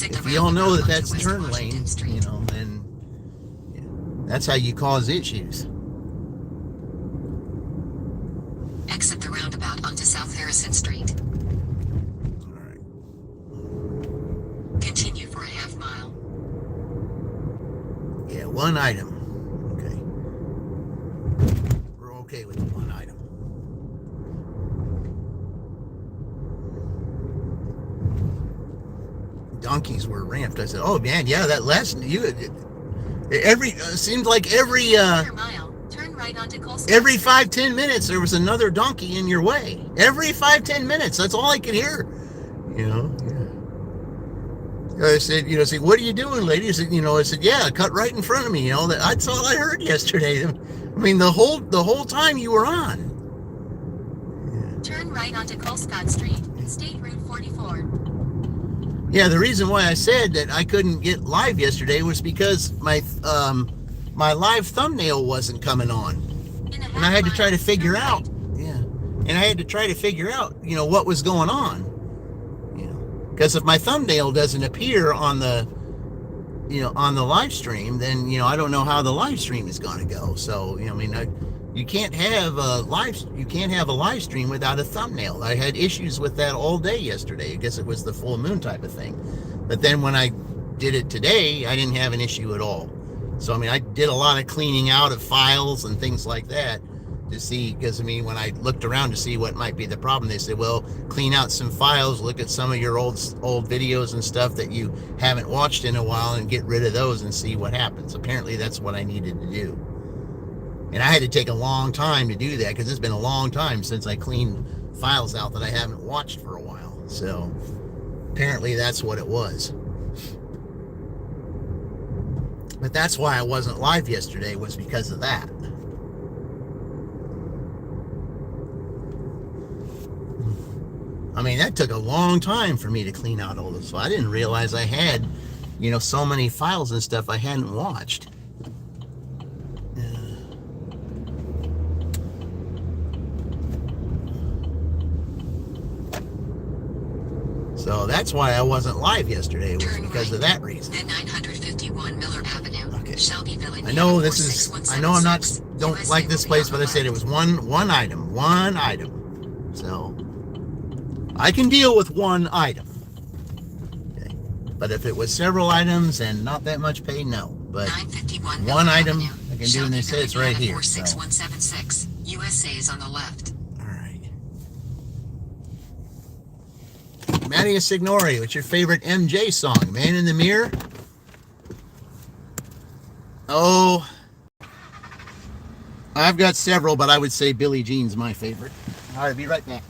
If you all know that that's the turn lane, then that's how you cause issues. Exit the roundabout onto South Harrison Street. All right. Continue for a half mile. Yeah, one item. Okay. We're okay with the one item. Donkeys were ramped. I said, "Oh man, yeah, that last seemed like every mile. Turn right onto Colescott every Street. 5-10 minutes there was another donkey in your way. Every 5-10 minutes, that's all I could hear. Yeah. I said, what are you doing, lady? I said, yeah, cut right in front of me. That's all I heard yesterday. I mean, the whole time you were on. Turn right onto Colescott Street, State Route 44. Yeah, the reason why I said that I couldn't get live yesterday was because my live thumbnail wasn't coming on, and I had to try to figure out. Yeah, and I had to try to figure out, what was going on. Because if my thumbnail doesn't appear on the live stream, then I don't know how the live stream is going to go. So you can't have a live stream without a thumbnail. I had issues with that all day yesterday. I guess it was the full moon type of thing. But then when I did it today, I didn't have an issue at all. So I mean, I did a lot of cleaning out of files and things like that to see, because I mean, when I looked around to see what might be the problem, they said, well, clean out some files, look at some of your old videos and stuff that you haven't watched in a while, and get rid of those and see what happens. Apparently that's what I needed to do. And I had to take a long time to do that, because it's been a long time since I cleaned files out that I haven't watched for a while. So apparently that's what it was. But that's why I wasn't live yesterday, was because of that. I mean, that took a long time for me to clean out all this. I didn't realize I had, so many files and stuff I hadn't watched. So that's why I wasn't live yesterday, was because of that reason. At 951 Miller Avenue, Okay. Shelbyville, Indiana, I know I'm not, don't USA like this will be place, on but the I said it left. was one item. So I can deal with one item. Okay. But if it was several items and not that much pay, no. But 951 one Miller item Avenue, I can do, and they say it's right here. So. 46176. USA is on the left. All right. Mattia Signori, what's your favorite MJ song? Man in the Mirror? Oh, I've got several, but I would say Billie Jean's my favorite. All right, be right back.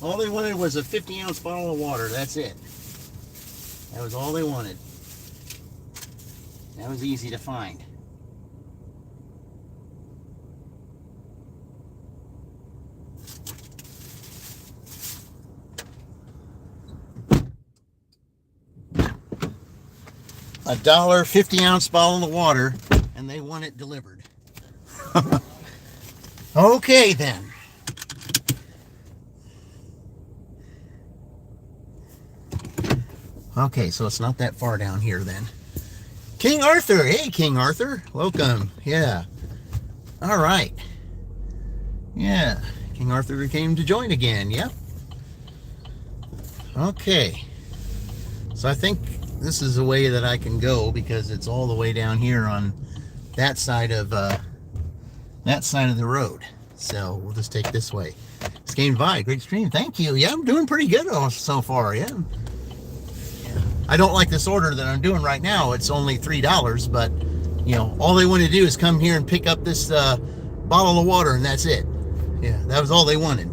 All they wanted was a 50-ounce bottle of water. That's it. That was all they wanted. That was easy to find. $1 50-ounce bottle of water, and they want it delivered. Okay then. Okay, so it's not that far down here then. King Arthur. Hey, King Arthur. Welcome. Yeah. All right. Yeah. King Arthur came to join again. Yep. Okay. So I think this is a way that I can go because it's all the way down here on that side of the road. So we'll just take this way. Scan by. Great stream. Thank you. Yeah, I'm doing pretty good so far. Yeah. I don't like this order that I'm doing right now. It's only $3, but you know, all they want to do is come here and pick up this bottle of water, and that's it. Yeah, that was all they wanted.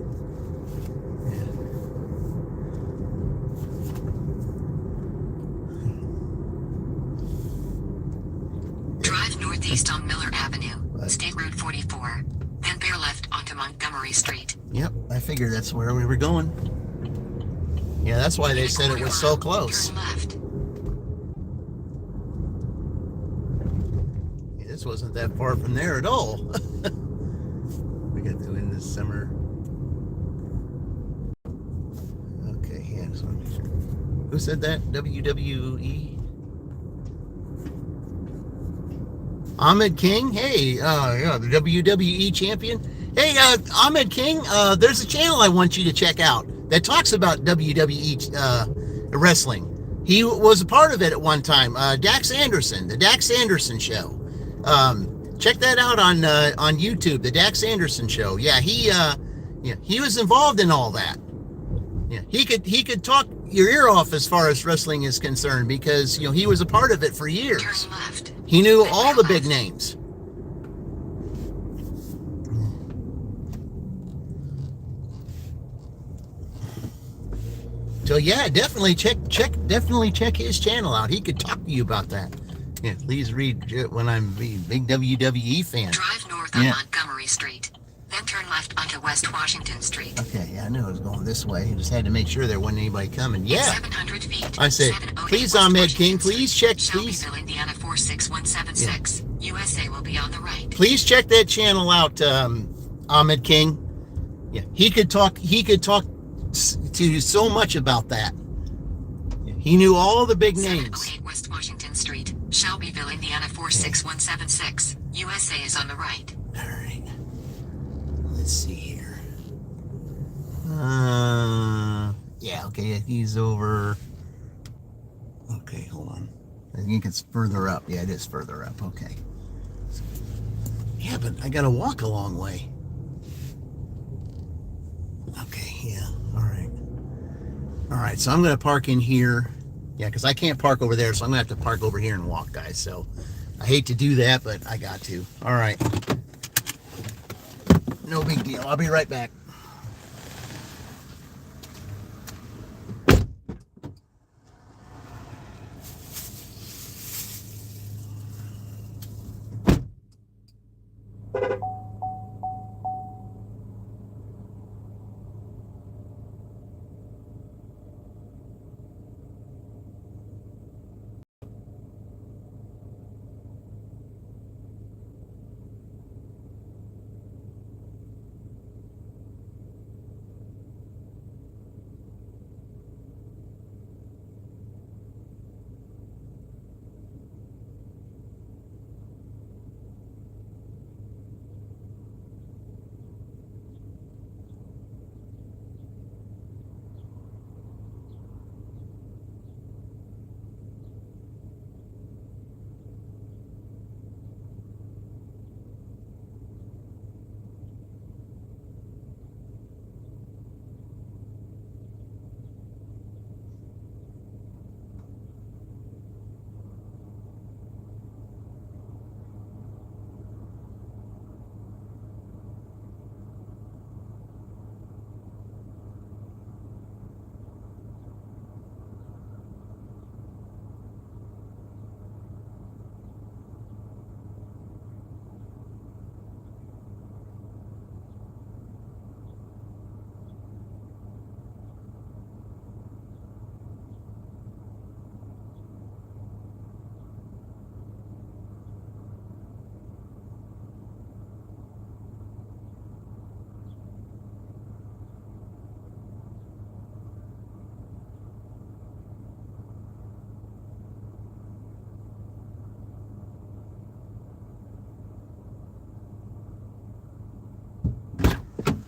Drive northeast on Miller Avenue, State Route 44, then bear left onto Montgomery Street. Yep, I figured that's where we were going. Yeah, that's why they said it was so close. Turn left. Yeah, this wasn't that far from there at all. We got to end this summer. Okay, yeah, just want to make sure. Who said that? WWE? Ahmed King? Hey, yeah, the WWE champion. Hey, Ahmed King, there's a channel I want you to check out that talks about WWE wrestling. He was a part of it at one time. Dax Anderson, the Dax Anderson Show. Check that out on YouTube, the Dax Anderson Show. Yeah, he was involved in all that. Yeah, he could talk your ear off as far as wrestling is concerned because you know he was a part of it for years. Turn left. He knew all the big names. So yeah, definitely check his channel out. He could talk to you about that. Yeah, please read when I'm a big WWE fan. Drive north on Montgomery Street, then turn left onto West Washington Street. Okay, yeah, I knew I was going this way. I just had to make sure there wasn't anybody coming. Yeah. 700 feet. I said, 708 please, West Ahmed Washington King, please Street, check, please. Shelbyville, Indiana 46176. USA will be on the right. Please check that channel out, Ahmed King. Yeah, he could talk to you so much about that. He knew all the big names. 708 West Washington Street, Shelbyville, Indiana 46176. USA is on the right. All right. Let's see here. Yeah, okay, he's over. Okay, hold on. I think it's further up. Yeah, it is further up. Okay. Yeah, but I gotta walk a long way. Okay, yeah, all right. All right, so I'm gonna park in here. Yeah, because I can't park over there, so I'm gonna have to park over here and walk, guys. So I hate to do that, but I got to. All right. No big deal. I'll be right back.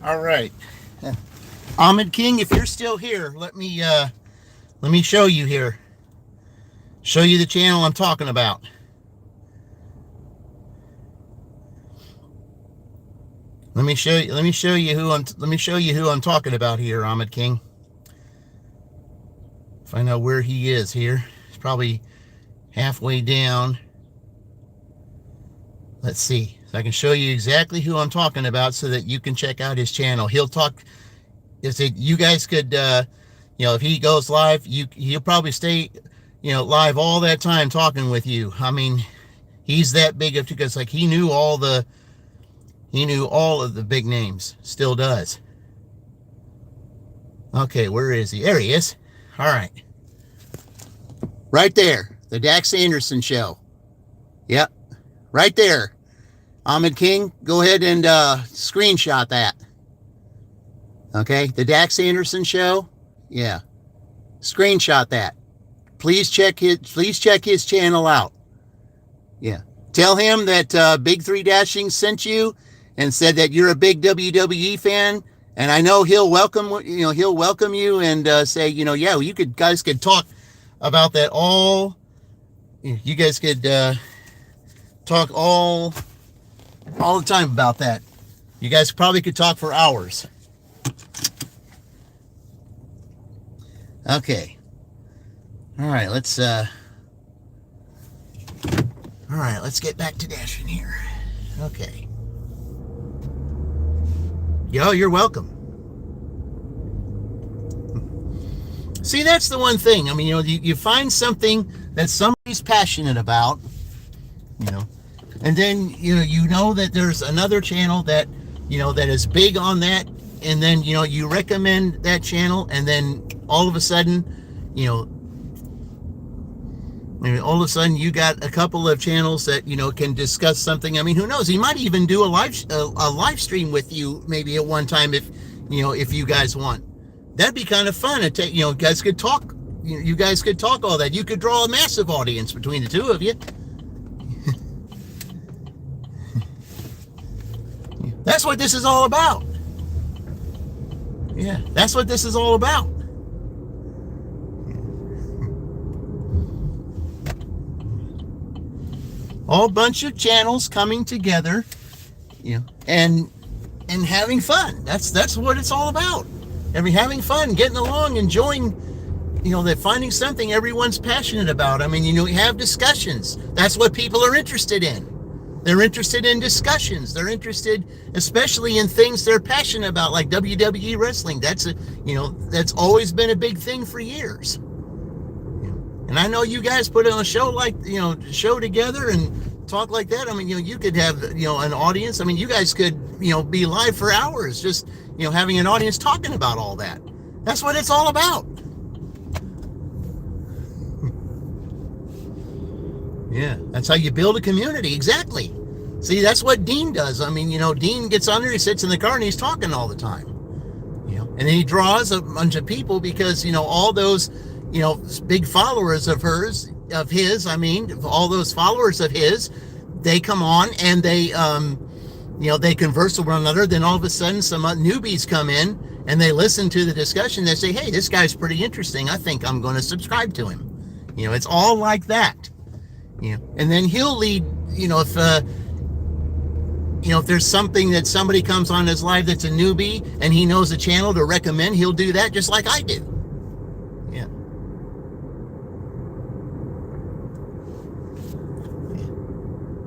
All right. Ahmed King, if you're still here, let me show you here. Show you the channel I'm talking about. Let me show you who I'm talking about here, Ahmed King. Find out where he is here. He's probably halfway down. Let's see. So I can show you exactly who I'm talking about so that you can check out his channel. He'll talk. You guys could, if he goes live, he'll probably stay, live all that time talking with you. I mean, he's that big of, because like he knew all of the big names. Still does. Okay, where is he? There he is. All right. Right there. The Dax Anderson Show. Yep. Right there. Ahmed King, go ahead and screenshot that. Okay, the Dax Anderson Show. Yeah. Screenshot that. Please check his channel out. Yeah. Tell him that Big 3 Dashing sent you and said that you're a big WWE fan, and I know he'll welcome you and say, yeah, guys could talk about that all. You guys could talk all the time about that. You guys probably could talk for hours. Okay. All right, let's get back to dashing here. Okay. Yo, you're welcome. See, that's the one thing. I mean, you find something that somebody's passionate about, and then you know that there's another channel that that is big on that, and then you recommend that channel, and then all of a sudden all of a sudden you got a couple of channels that can discuss something. I mean, who knows, he might even do a live stream with you maybe at one time if you guys want. That'd be kind of fun. Guys could talk. You guys could talk all that. You could draw a massive audience between the two of you. That's what this is all about. Yeah, that's what this is all about. All bunch of channels coming together, and having fun. That's what it's all about. Having fun, getting along, enjoying, that finding something everyone's passionate about. I mean, we have discussions. That's what people are interested in. They're interested in discussions. They're interested, especially in things they're passionate about, like WWE wrestling. That's always been a big thing for years. And I know you guys put on a show show together and talk like that. I mean, you could have, an audience. I mean, you guys could, be live for hours, just, having an audience talking about all that. That's what it's all about. Yeah, that's how you build a community. Exactly. See, that's what Dean does. I mean, Dean gets on there, he sits in the car and he's talking all the time. And then he draws a bunch of people because, all those, big followers of his, all those followers of his, they come on and they, they converse with one another. Then all of a sudden some newbies come in and they listen to the discussion. They say, hey, this guy's pretty interesting. I think I'm going to subscribe to him. It's all like that. And then he'll lead, if there's something that somebody comes on his live that's a newbie and he knows a channel to recommend, he'll do that just like I do. Yeah.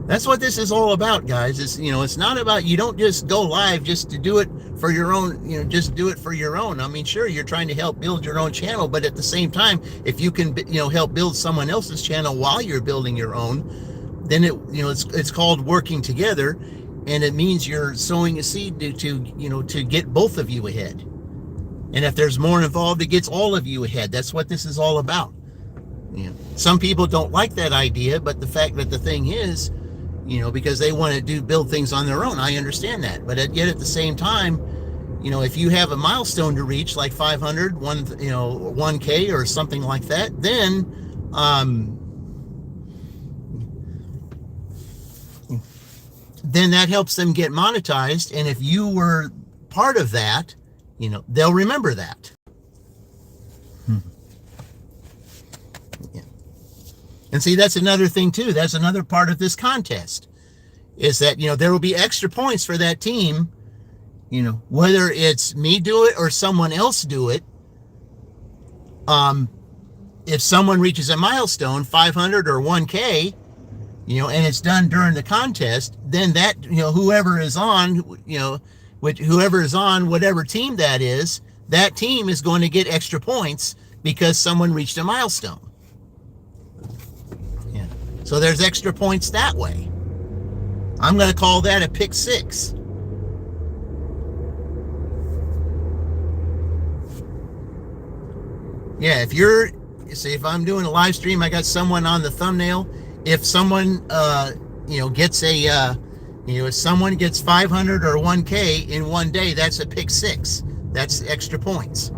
That's what this is all about, guys. It's not about, you don't just go live just to do it for your own, just do it for your own. I mean, sure, you're trying to help build your own channel, but at the same time, if you can, help build someone else's channel while you're building your own, then it's called working together, and it means you're sowing a seed to get both of you ahead. And if there's more involved, it gets all of you ahead. That's what this is all about. Some people don't like that idea, but the fact that the thing is, because they want to build things on their own. I understand that. But yet at the same time, if you have a milestone to reach, like 500, 1K or something like that, then that helps them get monetized. And if you were part of that, they'll remember that. Yeah. And see, that's another thing too. That's another part of this contest, is that, there will be extra points for that team, whether it's me do it or someone else do it. If someone reaches a milestone, 500 or 1K, and it's done during the contest, then that, whoever is on, whoever is on whatever team that team is going to get extra points because someone reached a milestone. Yeah. So there's extra points that way. I'm going to call that a pick six. Yeah, if I'm doing a live stream, I got someone on the thumbnail. If someone, gets if someone gets 500 or 1K in one day, that's a pick six. That's extra points.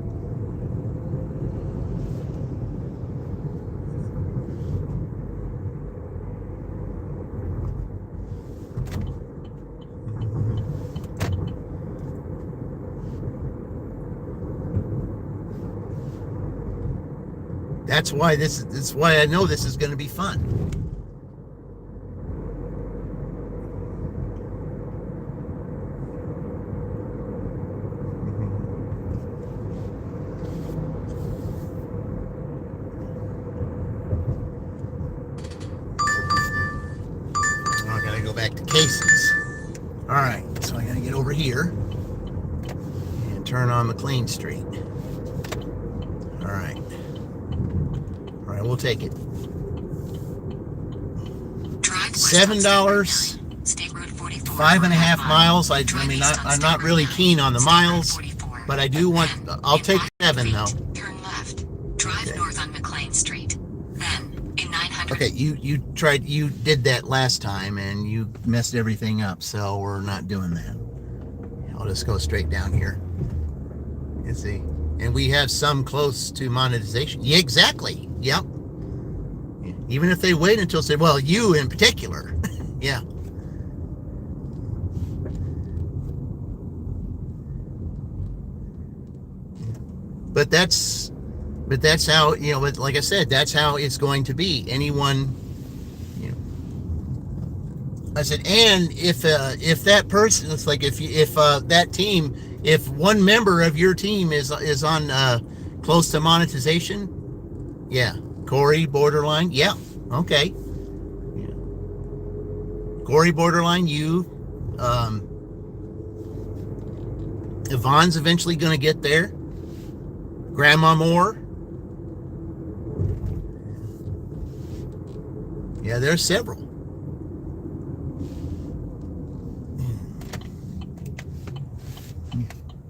That's why I know this is going to be fun. I gotta go back to cases. All right, so I gotta get over here and turn on McLean Street. All right. All right, we'll take it. $7, 5.5 miles. I'm not really keen on the miles, but I do want. I'll take 7 though. Turn left. Drive north on McLean Street. Then in 900. Okay, you did that last time and you messed everything up, so we're not doing that. I'll just go straight down here. You see. And we have some close to monetization. Yeah, exactly. Yep. Even if they wait until say, well, you in particular. Yeah. But that's how, like I said, that's how it's going to be. Anyone, I said, and if that person, it's like if that team, if one member of your team is on close to monetization, yeah, Corey borderline, yeah, okay, yeah. Corey borderline, you, Yvonne's eventually going to get there. Grandma Moore, yeah, there's several.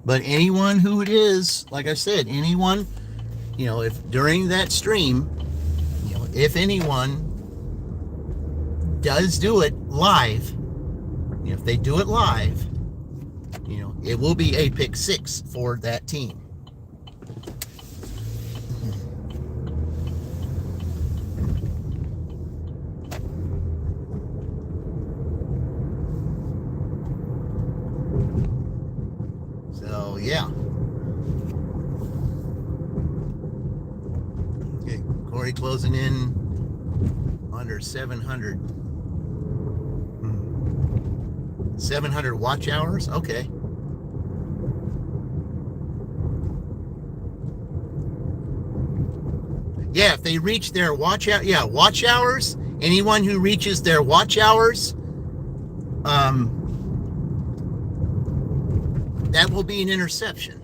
But anyone who it is, like I said, anyone, if during that stream, if anyone does do it live, if they do it live, it will be a pick six for that team. So, yeah. Okay, Corey closing in under 700. 700 watch hours? Okay. Yeah, if they reach their watch hours, anyone who reaches their watch hours, that will be an interception.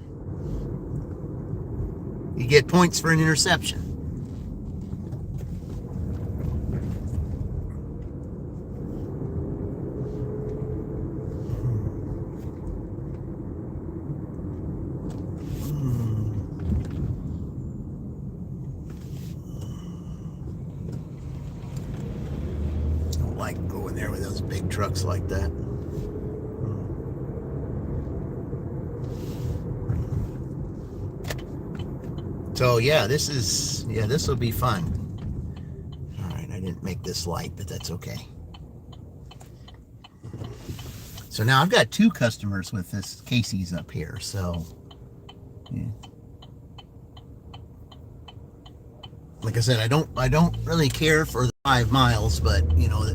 You get points for an interception. Don't like going there with those big trucks like that. So yeah, this will be fun. All right, I didn't make this light, but that's okay. So now I've got 2 customers with this Casey's up here. So, yeah. Like I said, I don't really care for the 5 miles, but you know,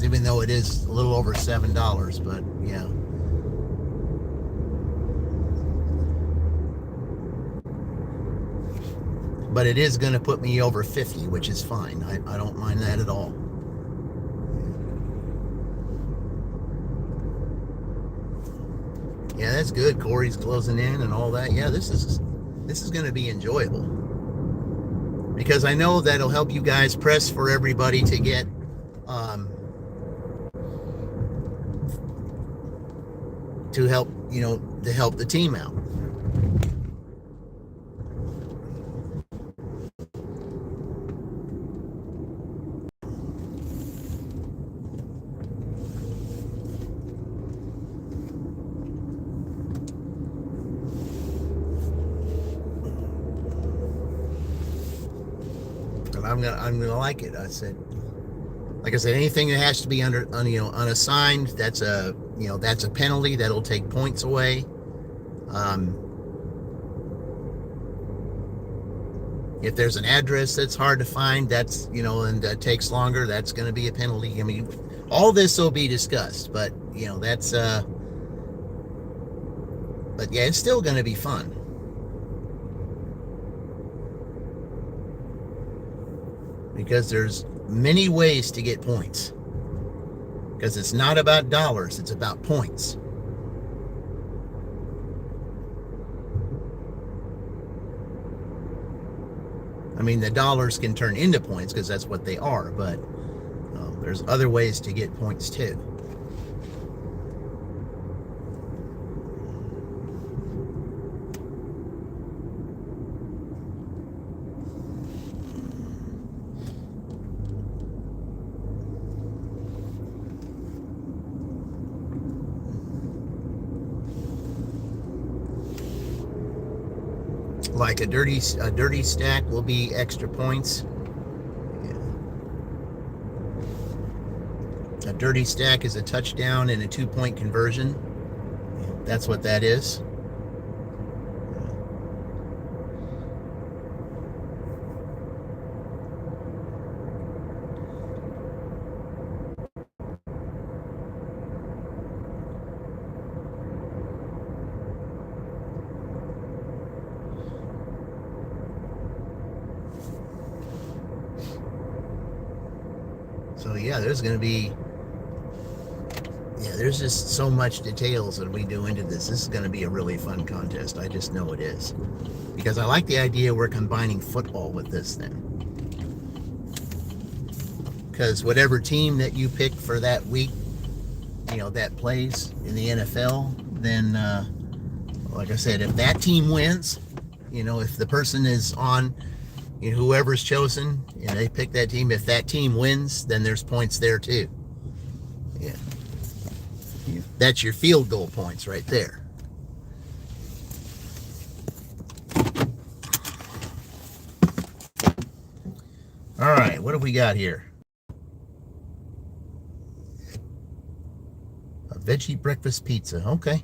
even though it is a little over $7, but yeah. But it is going to put me over 50, which is fine. I don't mind that at all. Yeah, that's good. Corey's closing in and all that. Yeah, this is going to be enjoyable, because I know that'll help you guys press for everybody to get to help, you know, to help the team out. And I'm gonna like it. Like I said, anything that has to be unassigned, that's a penalty that'll take points away. If there's an address that's hard to find, that's, and that takes longer, that's going to be a penalty. I mean, all this will be discussed, but that's but yeah, it's still going to be fun. Because there's many ways to get points. Because it's not about dollars, it's about points. I mean, the dollars can turn into points because that's what they are, but there's other ways to get points too. Like a dirty stack will be extra points. Yeah. A dirty stack is a touchdown and a 2-point conversion. That's what that is. So yeah, there's just so much details that we do into this. This is going to be a really fun contest. I just know it is. Because I like the idea we're combining football with this thing. Because whatever team that you pick for that week, that plays in the NFL, then, like I said, if that team wins, if the person is on, whoever's chosen, and they pick that team, if that team wins, then there's points there too. Yeah. That's your field goal points right there. All right, what have we got here? A veggie breakfast pizza. Okay.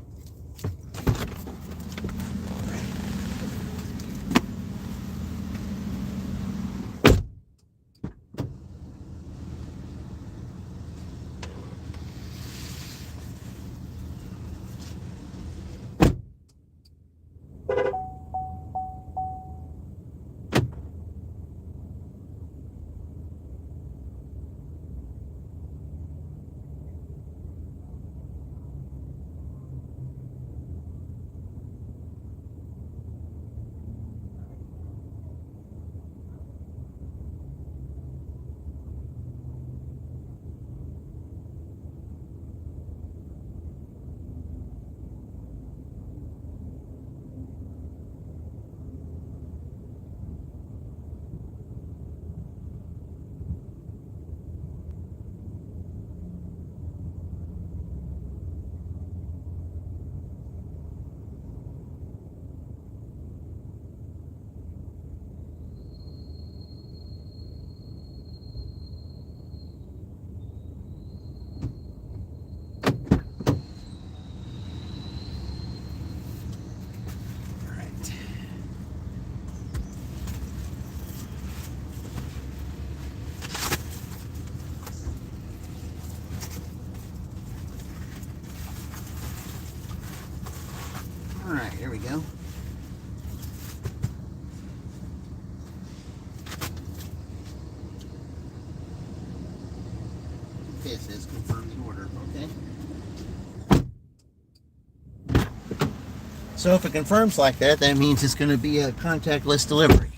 So if it confirms like that, that means it's going to be a contactless delivery.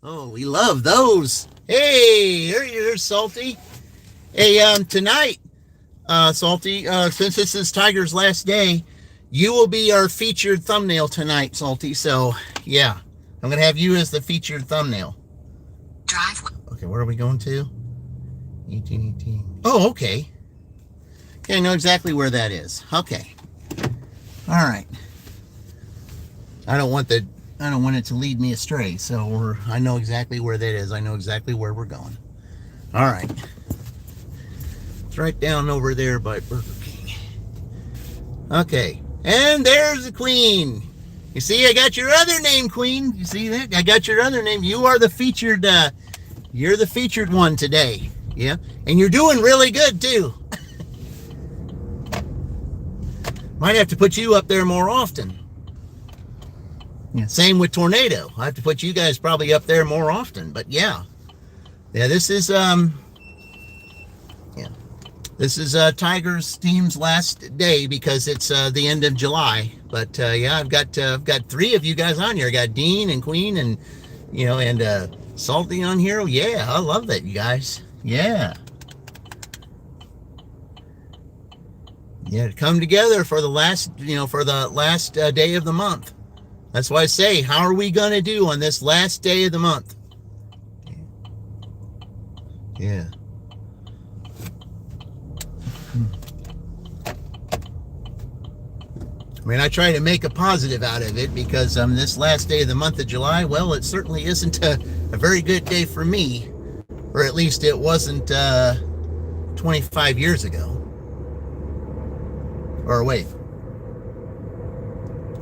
Oh, we love those. Hey, there's Salty. Hey, tonight, Salty, since this is Tiger's last day, you will be our featured thumbnail tonight, Salty. So, yeah, I'm going to have you as the featured thumbnail. Drive. Okay, where are we going to? 1818. Oh, okay. Okay, I know exactly where that is. Okay. All right. I don't want it to lead me astray, so I know exactly where that is. I know exactly where we're going. All right. It's right down over there by Burger King. Okay. And there's the Queen. You see, I got your other name, Queen. You see that? I got your other name. You are the featured, you're the featured one today. Yeah. And you're doing really good, too. Might have to put you up there more often. Yeah, same with Tornado. I have to put you guys probably up there more often. But yeah. Yeah, this is Tiger's team's last day because it's the end of July. But yeah, I've got 3 of you guys on here. I got Dean and Queen and and Salty on here. Oh, yeah, I love that, you guys. Yeah. Yeah, to come together for the last day of the month. That's why I say, how are we going to do on this last day of the month? Yeah. I mean, I try to make a positive out of it because this last day of the month of July, well, it certainly isn't a very good day for me. Or at least it wasn't 25 years ago. Or wait,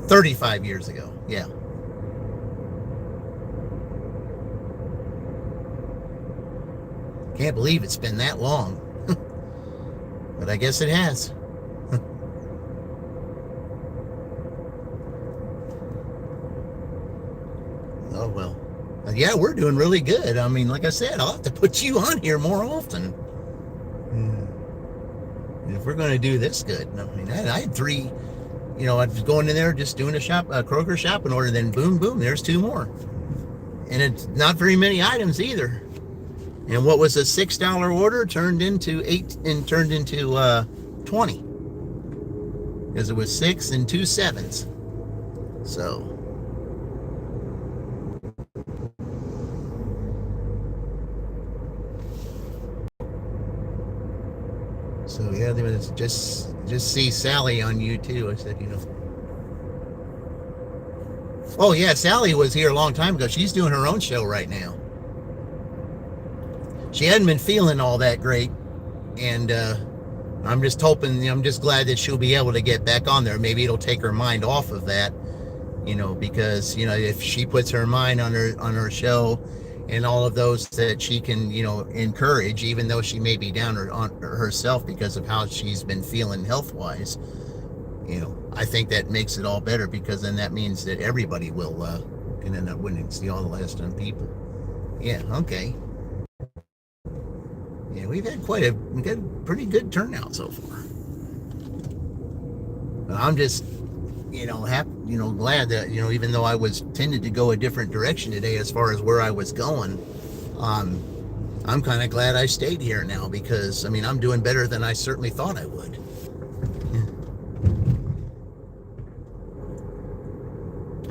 35 years ago. Yeah. Can't believe it's been that long. But I guess it has. Oh, well. Yeah, we're doing really good. I mean, like I said, I'll have to put you on here more often. If we're going to do this good. I mean, I had 3, I was going in there just doing a Kroger shopping order, then boom, boom, there's 2 more. And it's not very many items either. And what was a $6 order turned into 8 and turned into 20. Because it was 6 and 2 7s. So yeah, they was just see Sally on you too. I said, Oh yeah, Sally was here a long time ago. She's doing her own show right now. She hadn't been feeling all that great, and I'm just hoping, I'm just glad that she'll be able to get back on there. Maybe it'll take her mind off of that, because if she puts her mind on her show and all of those that she can encourage, even though she may be down on herself because of how she's been feeling health wise, I think that makes it all better, because then that means that everybody will can end up winning. See all the last time people. Yeah, okay. Yeah, we got a pretty good turnout so far. But I'm just, happy, glad that, even though I was tended to go a different direction today as far as where I was going, I'm kind of glad I stayed here now, because, I mean, I'm doing better than I certainly thought I would. Yeah.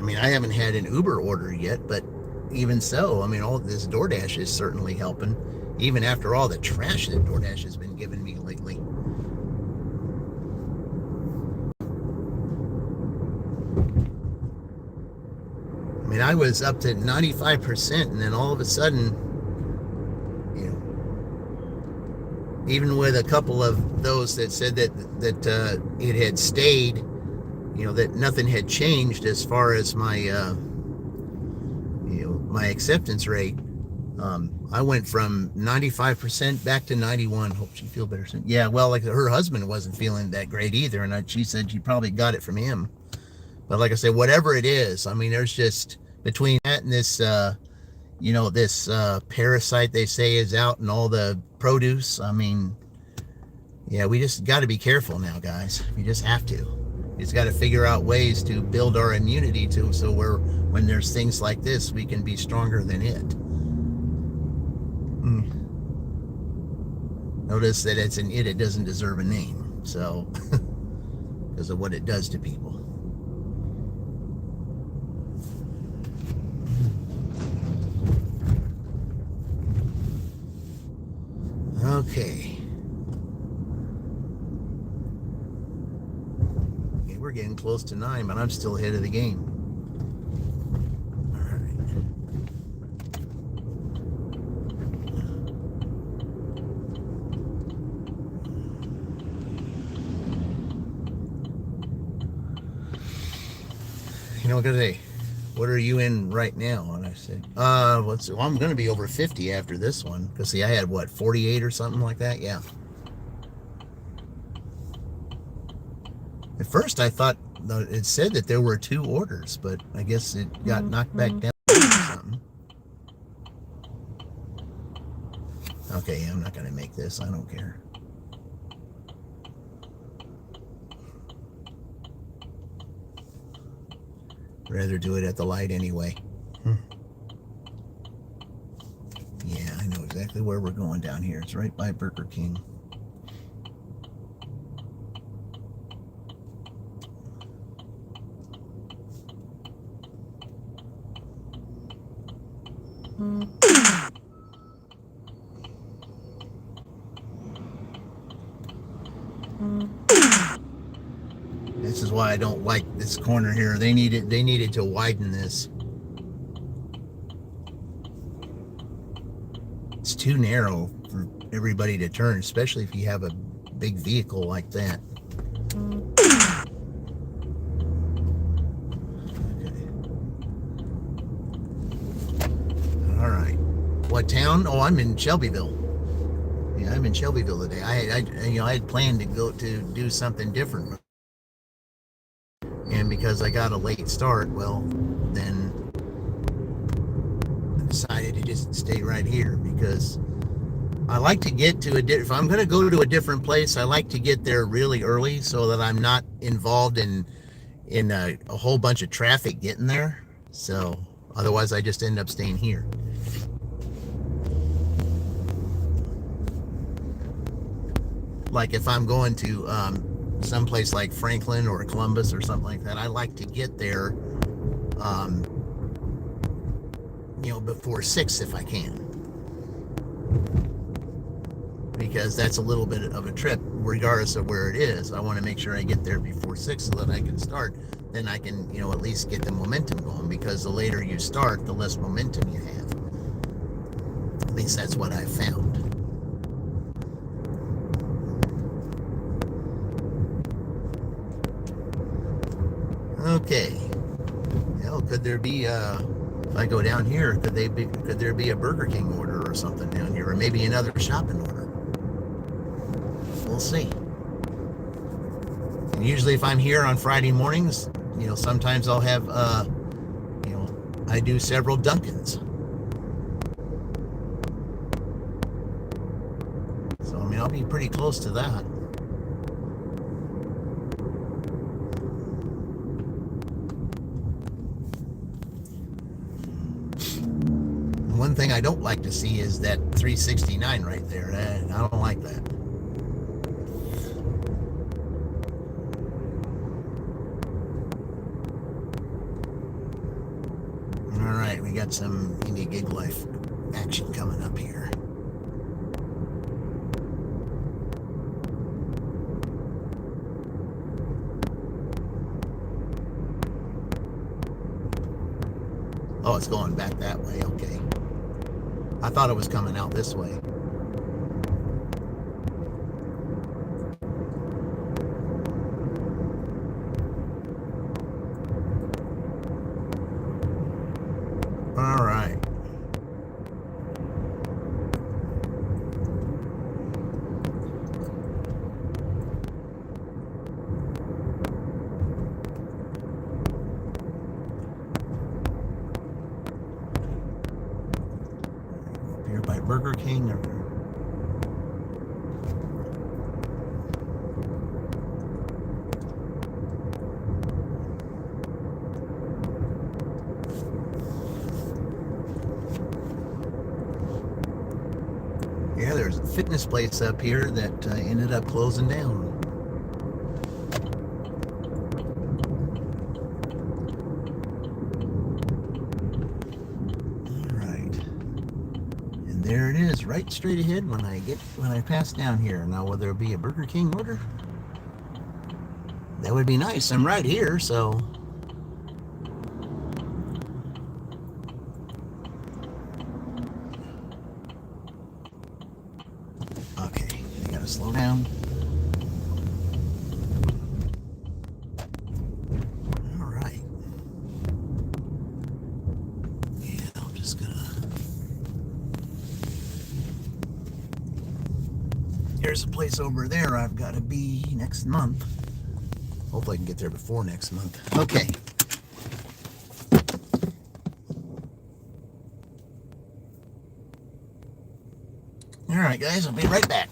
I mean, I haven't had an Uber order yet, but even so, I mean, all this DoorDash is certainly helping, even after all the trash that DoorDash has been giving me lately. I mean, I was up to 95%, and then all of a sudden, even with a couple of those that said that it had stayed, that nothing had changed as far as my my acceptance rate. I went from 95% back to 91. Hope she feel better soon. Yeah, well, like her husband wasn't feeling that great either, and she said she probably got it from him. But like I said, whatever it is, I mean, there's just between that and this, this parasite they say is out in all the produce. I mean, yeah, we just got to be careful now, guys. We just have to. Just got to figure out ways to build our immunity to, so when there's things like this, we can be stronger than it. Notice that it's an it. It doesn't deserve a name. So, because of what it does to people. Okay. We're getting close to 9, but I'm still ahead of the game. All right. You know, what are you in right now? And I said, I'm going to be over 50 after this one. Because, see, I had, 48 or something like that? Yeah. At first, I thought it said that there were 2 orders, but I guess it got knocked back down or something. Okay, I'm not going to make this. I don't care. Rather do it at the light anyway. Yeah, I know exactly where we're going down here. It's right by Burger King. This is why I don't like this corner here. They needed to widen this. It's too narrow for everybody to turn, especially if you have a big vehicle like that. Okay. All right. What town? Oh, I'm in Shelbyville. Yeah, I'm in Shelbyville today. I had planned to go to do something different. And because I got a late start, well, then I decided to just stay right here, because I like to get to if I'm going to go to a different place, I like to get there really early so that I'm not involved in a whole bunch of traffic getting there. So otherwise I just end up staying here. Like if I'm going to someplace like Franklin or Columbus or something like that, I like to get there, before 6 if I can, because that's a little bit of a trip regardless of where it is. I want to make sure I get there before 6 so that I can start. Then I can, at least get the momentum going, because the later you start, the less momentum you have. At least that's what I've found. Okay. Well, could there be if I go down here, could there be a Burger King order or something down here, or maybe another shopping order? We'll see. And usually if I'm here on Friday mornings, sometimes I'll have I do several Dunkins. So I'll be pretty close to that. One thing I don't like to see is that 369 right there. I don't like that. All right, we got some Indie Gig Life action coming up here. Oh, it's going back that way. Okay. I thought it was coming out this way. All right. By Burger King or there's a fitness place up here that ended up closing down. All right, and there it is, right straight ahead when I pass down here. Now, will there be a Burger King order? That would be nice. I'm right here, so. Okay, I gotta slow down. All right. Yeah, I'm just gonna. There's a place over there I've got to be next month. Hopefully I can get there before next month. Okay. All right, guys, I'll be right back.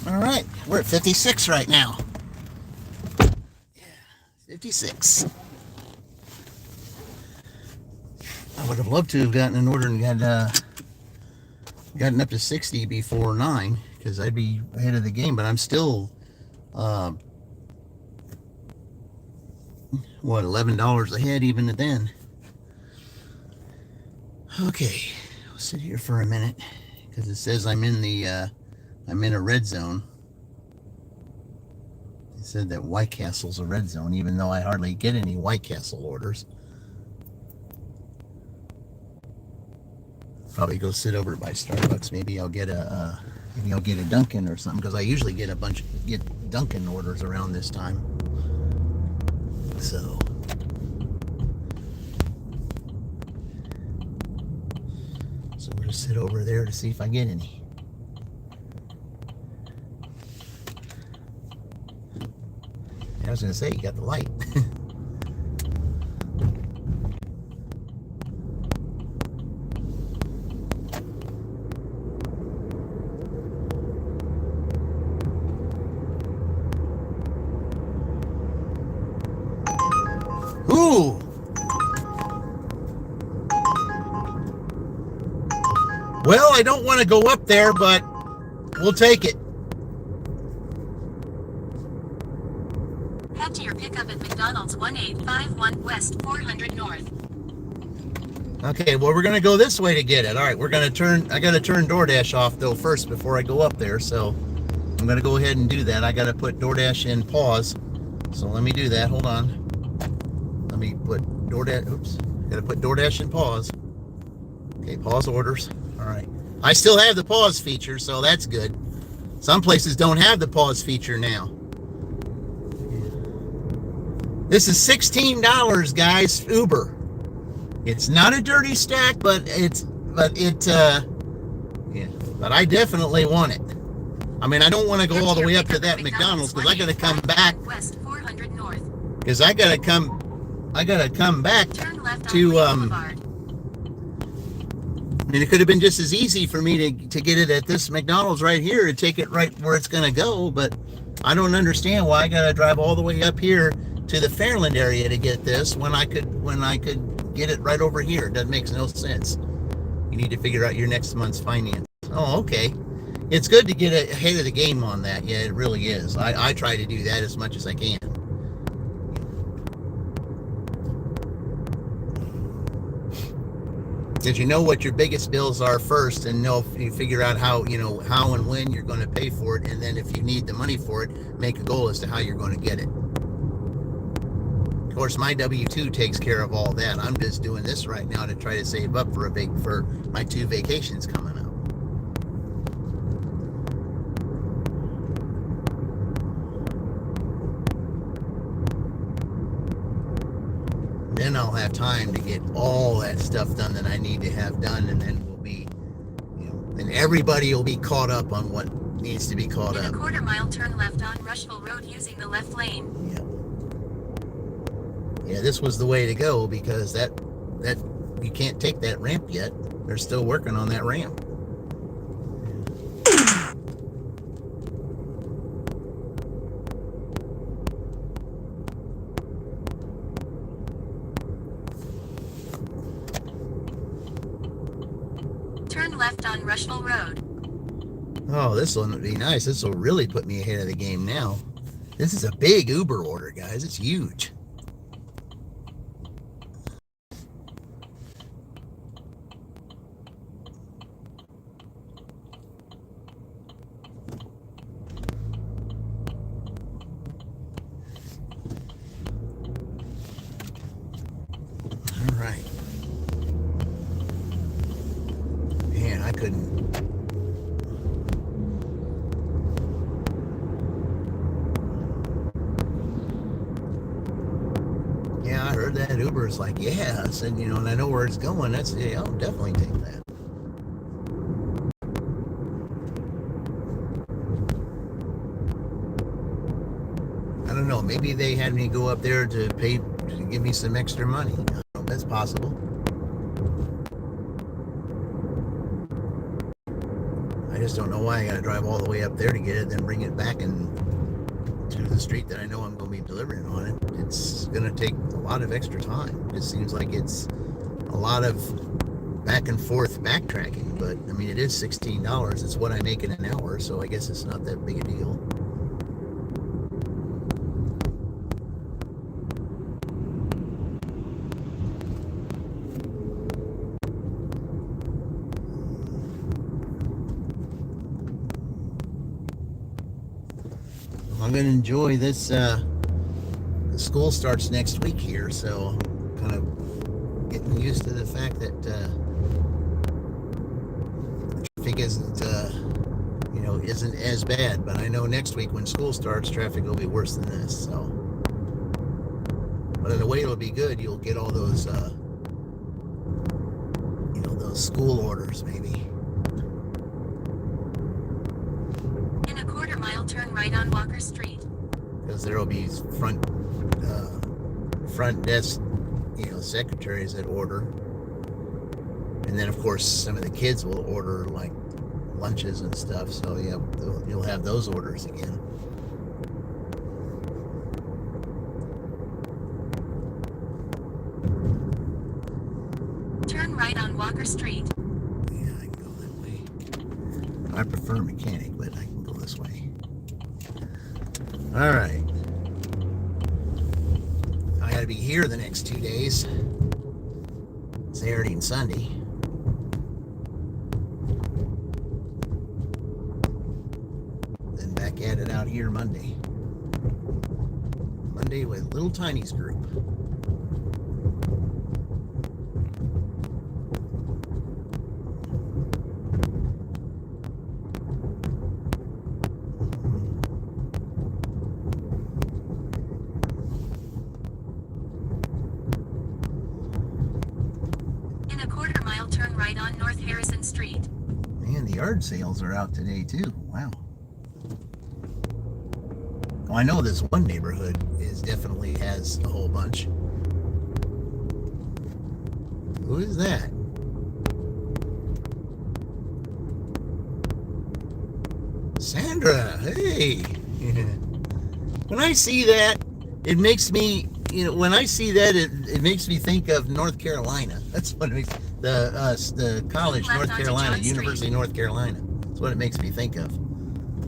All right, we're at 56 right now. Yeah, 56. I would have loved to have gotten an order and gotten up to 60 before 9, because I'd be ahead of the game, but I'm still, $11 ahead even then. Okay, I'll sit here for a minute, because it says I'm in a red zone. It said that White Castle's a red zone, even though I hardly get any White Castle orders. Probably go sit over by Starbucks. Maybe I'll get a Dunkin' or something, because I usually get Dunkin' orders around this time. So we'll just sit over there to see if I get any. I was going to say, you got the light. Ooh. Well, I don't want to go up there, but we'll take it. Head to your pickup at McDonald's 1851 West 400 North. Okay, well, we're going to go this way to get it. All right, I got to turn DoorDash off, though, first before I go up there. So I'm going to go ahead and do that. I got to put DoorDash in pause. So let me do that. Hold on. Let me put DoorDash. Oops. Got to put DoorDash in pause. Okay, pause orders. All right. I still have the pause feature, so that's good. Some places don't have the pause feature now. This is $16, guys. Uber. It's not a dirty stack, but I definitely want it. I mean, I don't want to go all the way up to that McDonald's because I got to come back. West 400 North. Because I got to come back Turn left to on Boulevard. I mean, it could have been just as easy for me to get it at this McDonald's right here and take it right where it's going to go, but I don't understand why I got to drive all the way up here to the Fairland area to get this when I could get it right over here. That makes no sense. You need to figure out your next month's finance. Oh, okay. It's good to get ahead of the game on that. Yeah, it really is. I try to do that as much as I can. Because you know what your biggest bills are first, and know if you figure out how and when you're going to pay for it, and then if you need the money for it, make a goal as to how you're going to get it. Of course, my W-2 takes care of all that. I'm just doing this right now to try to save up for my 2 vacations coming up. Then I'll have time to get all that stuff done that I need to have done, and then we'll be, then everybody will be caught up on what needs to be caught up. In a quarter-mile, turn left on Rushville Road using the left lane. Yeah, this was the way to go because that you can't take that ramp yet. They're still working on that ramp. Turn left on Rushville Road. Oh, this will be nice. This will really put me ahead of the game now. This is a big Uber order, guys. It's huge. All right. Man, I couldn't. Yeah, I heard that Uber is like, yeah. I said, and I know where it's going. I'll definitely take that. I don't know. Maybe they had me go up there to give me some extra money. I don't know, that's possible. I just don't know why I got to drive all the way up there to get it, then bring it back to the street that I know I'm going to be delivering on it. It's going to take a lot of extra time. It seems like it's a lot of back and forth backtracking, but I mean, it is $16. It's what I make in an hour, so I guess it's not that big a deal. I'm going to enjoy this. The school starts next week here, so I'm kind of getting used to the fact that traffic isn't as bad. But I know next week when school starts, traffic will be worse than this. So, but in a way, it'll be good. You'll get all those, those school orders maybe. Turn right on Walker Street. Because there will be front desk, secretaries that order, and then of course some of the kids will order like lunches and stuff. So yeah, you'll have those orders again. Walker Street. Yeah, I can go that way. I prefer mechanic, but I can go this way. All right. I got to be here the next 2 days. Saturday and Sunday. Then back at it out here Monday. Monday with Little Tiny's group. In a quarter-mile, turn right on North Harrison Street. Man, the yard sales are out today too. Wow. Well, I know this one neighborhood definitely has a whole bunch. Who is that? Sandra, hey. When I see that, it makes me, when I see that, it makes me think of North Carolina. That's what it makes, the college, North Carolina, University of North Carolina. That's what it makes me think of.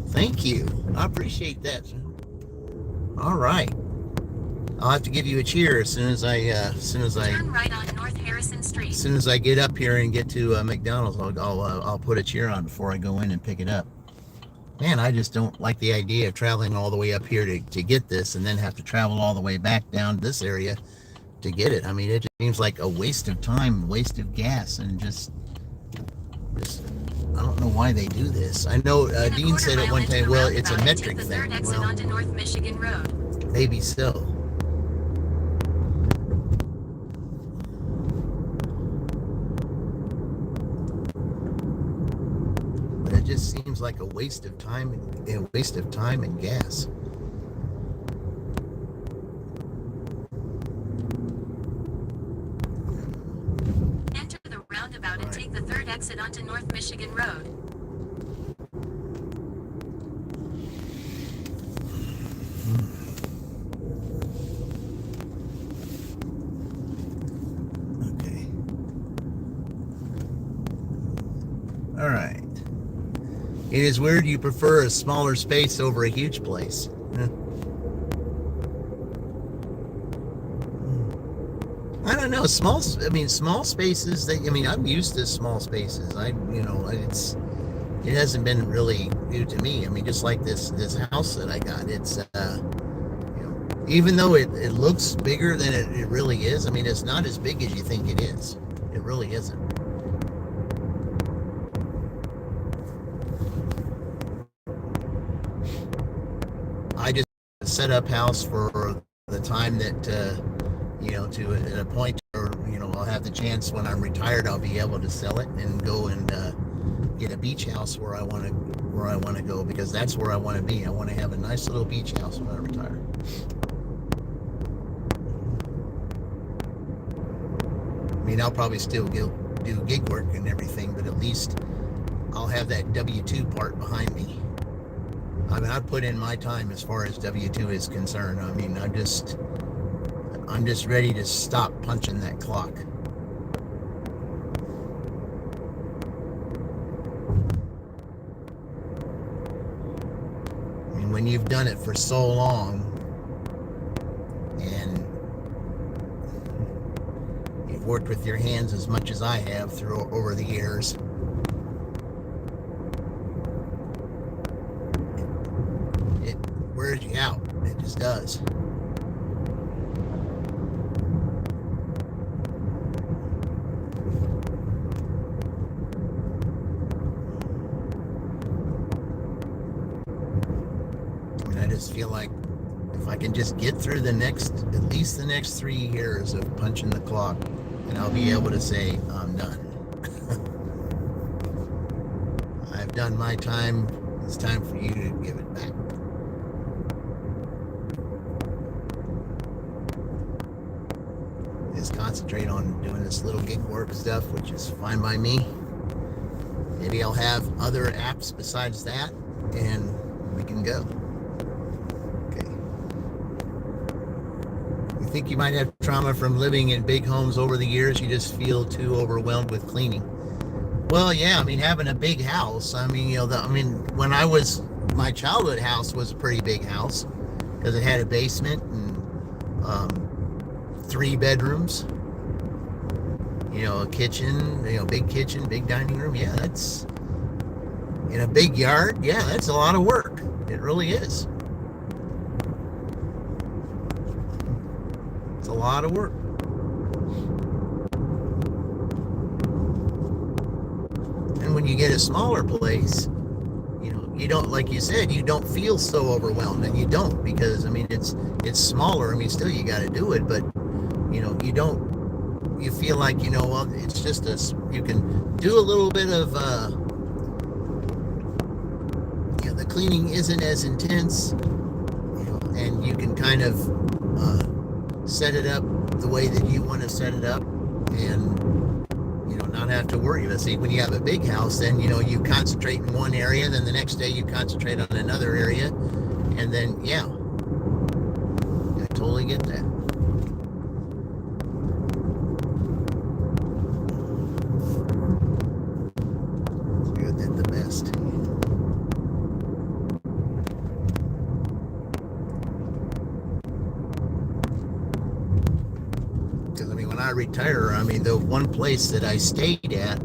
Thank you. I appreciate that. All right. I'll have to give you a cheer as soon as I Turn right on North Harrison Street. as soon as I get up here and get to McDonald's. I'll put a cheer on before I go in and pick it up. Man, I just don't like the idea of traveling all the way up here to get this and then have to travel all the way back down to this area to get it. I mean, it just seems like a waste of time, waste of gas, and just I don't know why they do this. I know Dean said at one time, well, it's a metric thing. Third exit Well, onto North Michigan Road. maybe so. But it just seems like a waste of time and gas. Enter the roundabout and take the third exit onto North Michigan Road. Okay. All right. It is weird you prefer a smaller space over a huge place. I don't know. Small spaces. I'm used to small spaces. It hasn't been really new to me. I mean, just like this house that I got. It's even though it looks bigger than it really is. I mean, it's not as big as you think it is. It really isn't. I just set up house for the time that to at a point where I'll have the chance when I'm retired, I'll be able to sell it and go and get a beach house where I want to go, because that's where I want to be. I want to have a nice little beach house when I retire. I mean, I'll probably still do gig work and everything, but at least I'll have that W-2 part behind me. I mean, I put in my time as far as W-2 is concerned. I mean, I'm just ready to stop punching that clock. I mean, when you've done it for so long and you've worked with your hands as much as I have over the years, it wears you out. It just does. I just feel like if I can just get through at least the next 3 years of punching the clock, and I'll be able to say, I'm done. I've done my time. It's time for you to give it back. Just concentrate on doing this little gig work stuff, which is fine by me. Maybe I'll have other apps besides that, and we can go. Okay. You think you might have trauma from living in big homes over the years. You just feel too overwhelmed with cleaning. Well, yeah, I mean, having a big house. I mean, when my childhood house was a pretty big house because it had a basement and 3 bedrooms. A kitchen, big kitchen, big dining room. Yeah, that's in a big yard. Yeah, that's a lot of work. It really is. It's a lot of work. And when you get a smaller place, you don't, like you said, you don't feel so overwhelmed, and you don't, because it's smaller. Still you got to do it, but you don't. You feel like well, it's just you can do a little bit of the cleaning isn't as intense, and you can kind of set it up the way that you want to set it up, and not have to worry about. See, when you have a big house, then you concentrate in one area, then the next day you concentrate on another area, and then I totally get that. Good, that's the best. Because when I retire, the one place that I stayed at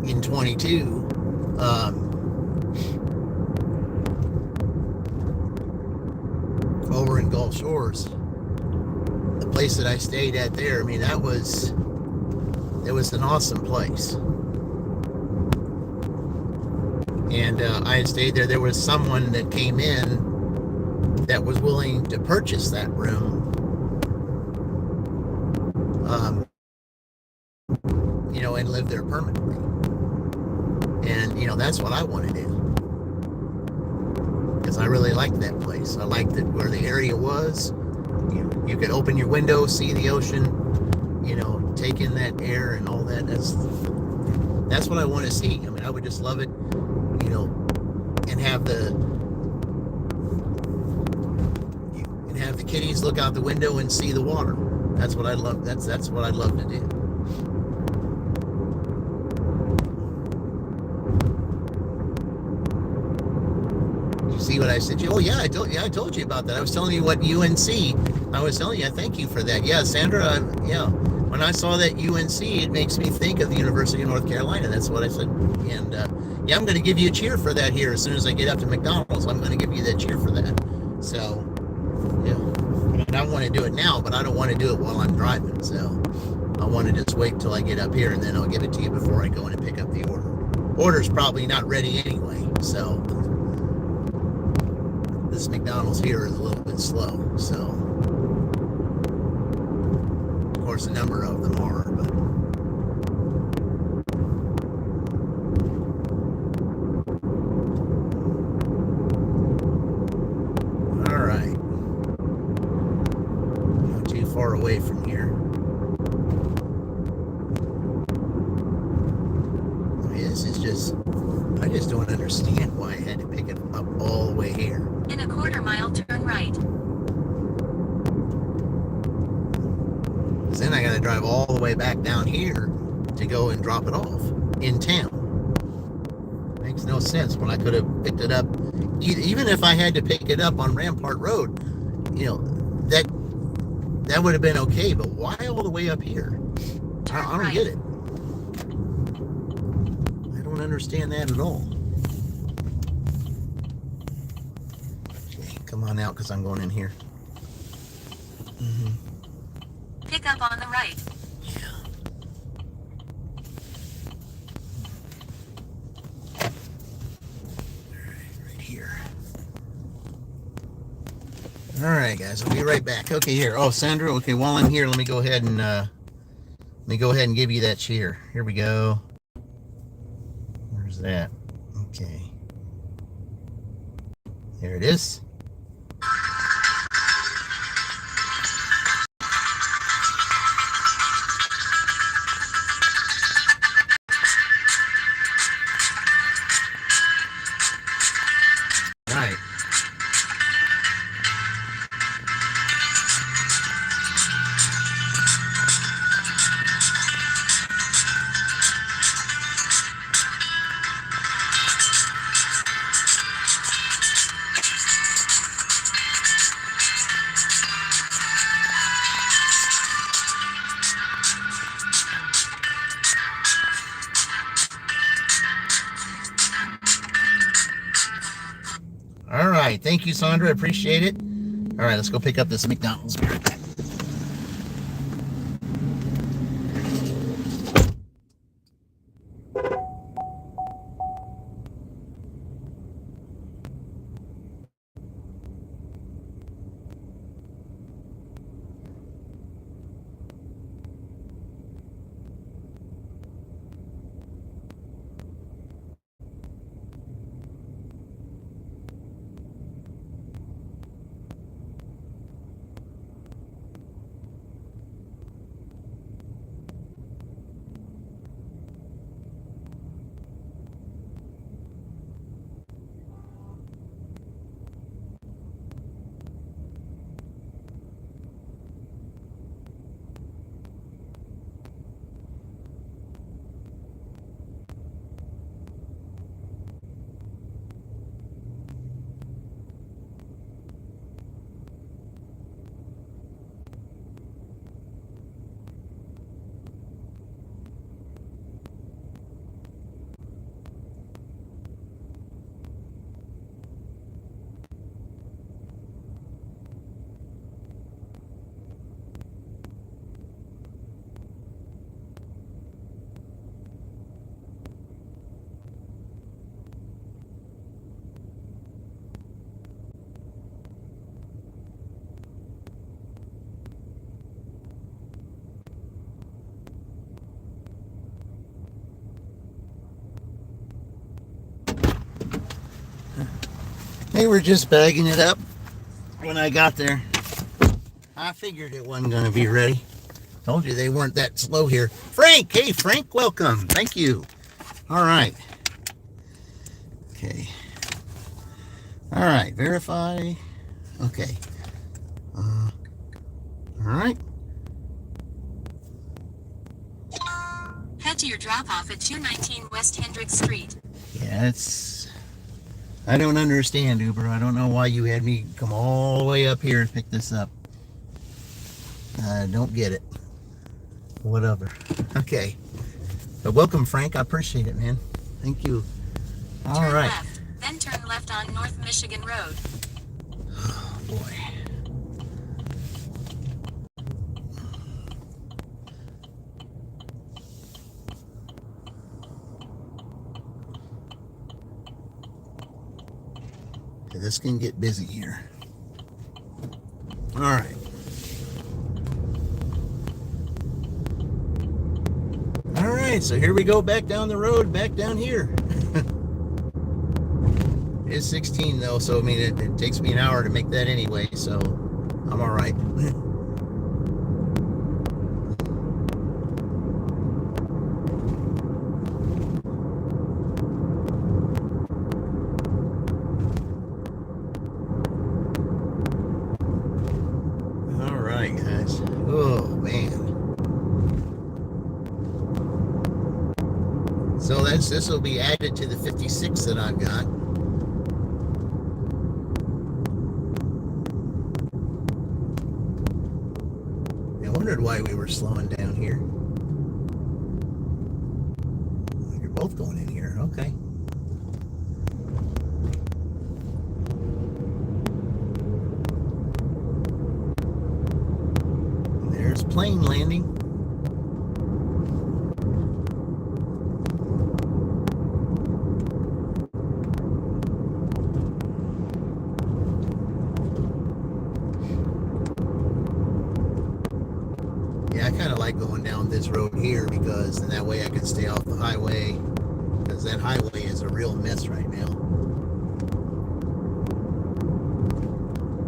in 22 over in Gulf Shores, the place that I stayed at there, it was an awesome place. And I had stayed there. There was someone that came in that was willing to purchase that room, and live there permanently. And that's what I want to do, because I really liked that place. I liked it where the area was. You could open your window, see the ocean, take in that air and all that. That's what I want to see. I would just love it, and have the kitties look out the window and see the water. That's what I'd love. That's what I'd love to do. See what I said? Oh yeah, I told you about that. I was telling you what UNC. I was telling you. Thank you for that. Yeah, Sandra. When I saw that UNC, it makes me think of the University of North Carolina. That's what I said. And I'm going to give you a cheer for that here as soon as I get up to McDonald's. I'm going to give you that cheer for that. So I want to do it now, but I don't want to do it while I'm driving. So I want to just wait till I get up here, and then I'll give it to you before I go in and pick up the order. Order's probably not ready anyway. So this McDonald's here is a little bit slow, so of course a number of them are, but all right, not too far away from here. This is just, I just don't understand why I had to pick it up all the way here. In a quarter-mile, turn right. Then I got to drive all the way back down here to go and drop it off in town. Makes no sense when I could have picked it up. Even if I had to pick it up on Rampart Road, that would have been okay. But why all the way up here? I don't get it. I don't understand that at all. Come on out, because I'm going in here. Pick up on the right. Yeah. Right here. All right, guys. I'll be right back. Okay, here. Oh, Sandra. Okay, while I'm here, let me go ahead and give you that cheer. Here we go. Where's that? Okay. There it is. right. Thank you, Sandra. Appreciate it. All right, let's go pick up this McDonald's. Be right back. They were just bagging it up when I got there. I figured it wasn't going to be ready. Told you they weren't that slow here. Frank! Hey, Frank, welcome. Thank you. All right. Okay. All right, verify. Okay. All right. Head to your drop-off at 219 West Hendricks Street. Yeah, I don't understand, Uber. I don't know why you had me come all the way up here and pick this up. I don't get it. Whatever. Okay. But welcome, Frank. I appreciate it, man. Thank you. All Turn right. left, then turn left on North Michigan Road. Oh, boy. This can get busy here. All right. All right, so here we go back down the road, back down here. It's 16 though, so I mean it takes me an hour to make that anyway, so I'm all right. Oh man. So this will be added to the 56 that I've got. I wondered why we were slowing down here. You're both going in here, okay. There's plane landing. Yeah, I kind of like going down this road here because then that way I can stay off the highway, because that highway is a real mess right now.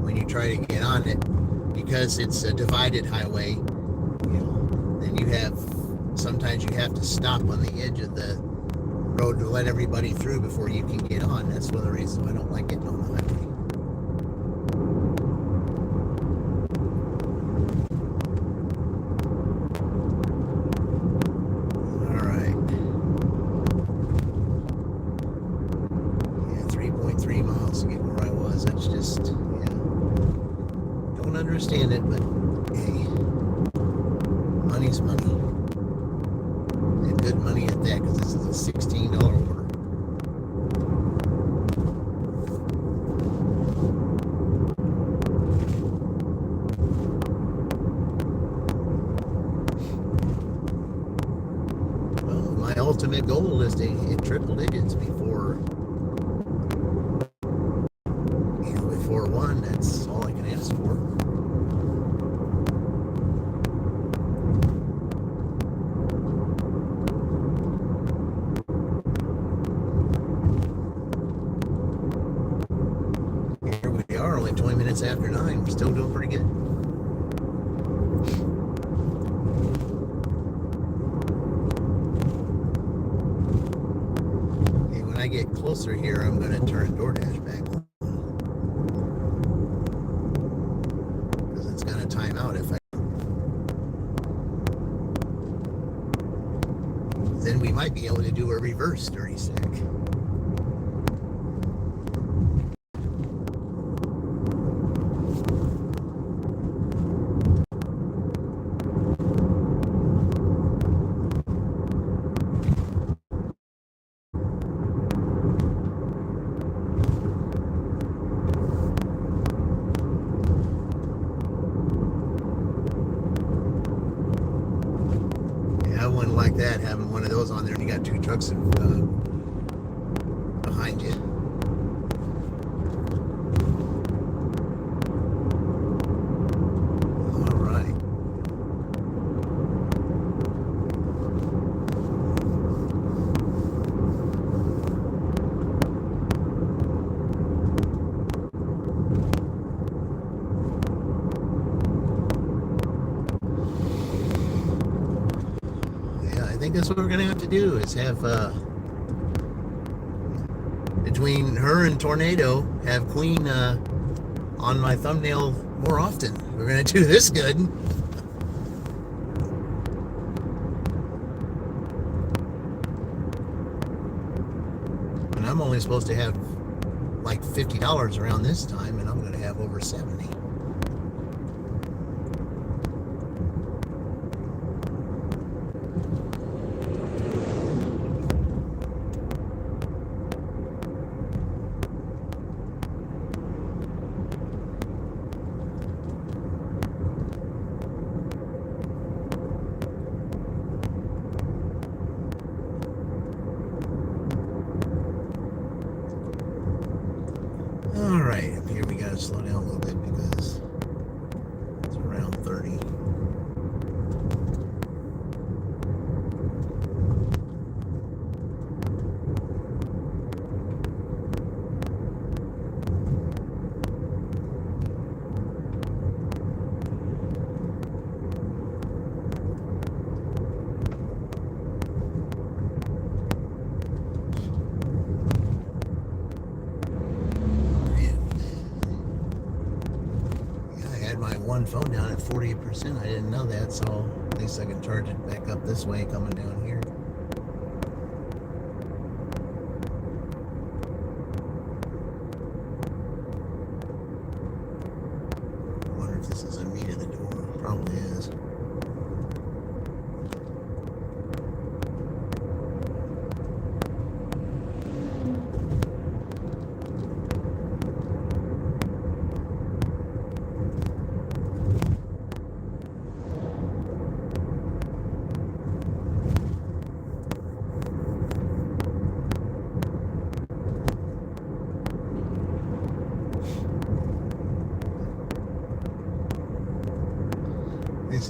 When you try to get on it, because it's a divided highway, then sometimes you have to stop on the edge of the road to let everybody through before you can get on. That's one of the reasons I don't like getting on the highway. All right. Yeah, 3.3 miles to get where I was. That's just, don't understand it, but hey, money's money. And good money at that, because this is a $16 order. us to hit triple digits before, before one. That's all I can ask for. Here we are, only 20 minutes after 9. We're still doing pretty good. Okay, when I get closer here, I'm going to turn DoorDash back on, because it's going to time out if I. Then we might be able to do a reverse dirty stack. I wouldn't like that, having one of those on there and you got 2 trucks behind you. All right. I think that's what we're gonna have to do, is have between her and Tornado, have Queen on my thumbnail more often. We're gonna do this good. And I'm only supposed to have like $50 around this time, and I'm gonna have over 70. All right, up here we gotta slow down a little bit because it's around 30. One phone down at 48%. I didn't know that, so at least I can charge it back up this way coming down here. I wonder if this is a meet of the door. Probably is.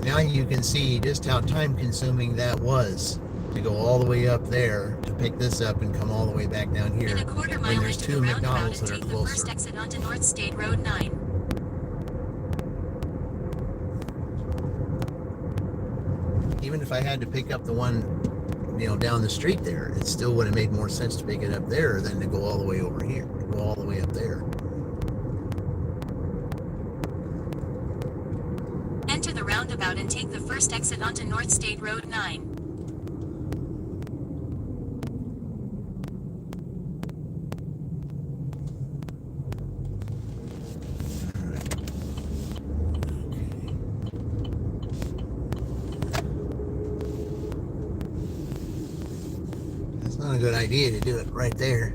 Now you can see just how time consuming that was to go all the way up there to pick this up and come all the way back down here. In a quarter when mile there's into 2 the roundabout McDonald's and that are take the first closer. exit onto North State Road 9. Even if I had to pick up the one, down the street there, it still would have made more sense to pick it up there than to go all the way over here, go all the way up there. Enter the roundabout and take the first exit onto North State Road 9. It's not a good idea to do it right there.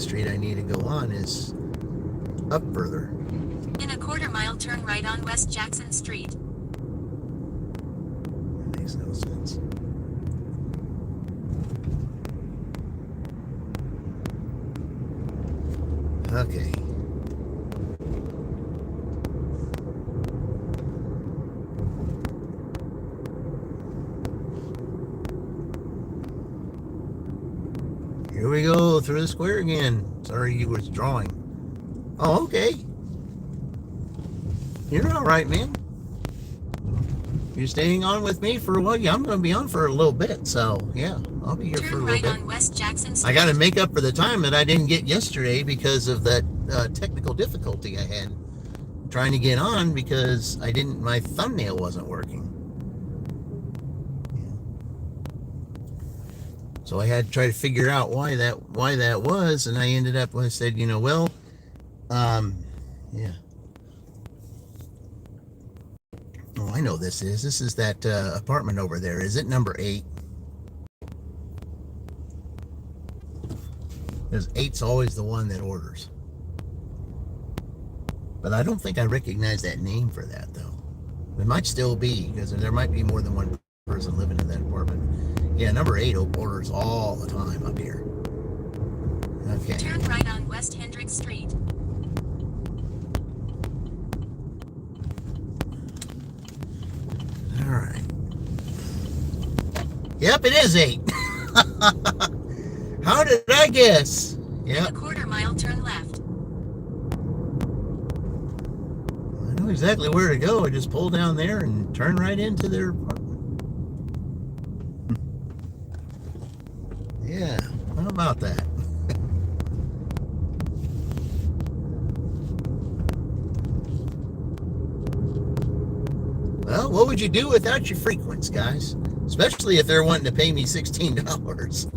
street I need to go on is up further. In a quarter-mile, turn right on West Jackson Street. That makes no sense. Okay. Here we go through the square again. Sorry you was drawing. Oh, okay. You're all right, man. You're staying on with me for a while. Yeah, I'm going to be on for a little bit. So, yeah, I'll be here for a Turn little right bit. on West Jackson Street. I got to make up for the time that I didn't get yesterday because of that technical difficulty I had trying to get on because my thumbnail wasn't working. So I had to try to figure out why that was, and I ended up when I said, yeah. Oh, I know this is that apartment over there. Is it number 8? Because 8's always the one that orders. But I don't think I recognize that name for that, though. It might still be, because there might be more than one person living in that apartment. Yeah, number 8 orders all the time up here. Okay. Turn right on West Hendricks Street. All right. Yep, it is 8. How did I guess? In Yep. a quarter-mile, turn left. I know exactly where to go. I just pull down there and turn right into their apartment. Yeah, how about that? Well, what would you do without your frequents, guys? Especially if they're wanting to pay me $16.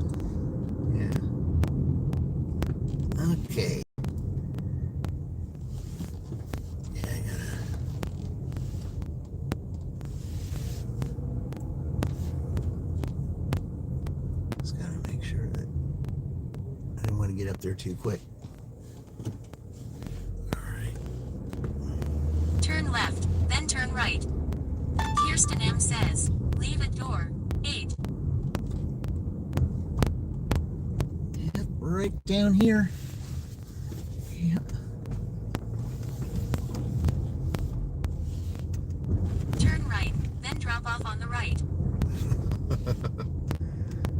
Yeah. Okay. Yeah, I just gotta make sure that I didn't want to get up there too quick. All right. Turn left, then turn right. Kirsten M. says, leave at door 8. Yep, right down here. Yep. Turn right, then drop off on the right. I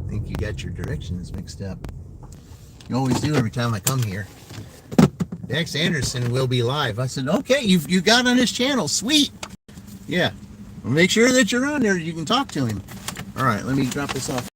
think you got your directions mixed up. You always do every time I come here. Dex Anderson will be live. I said, okay, you got on his channel. Sweet. Yeah. Well, make sure that you're on there. You can talk to him. All right, let me drop this off.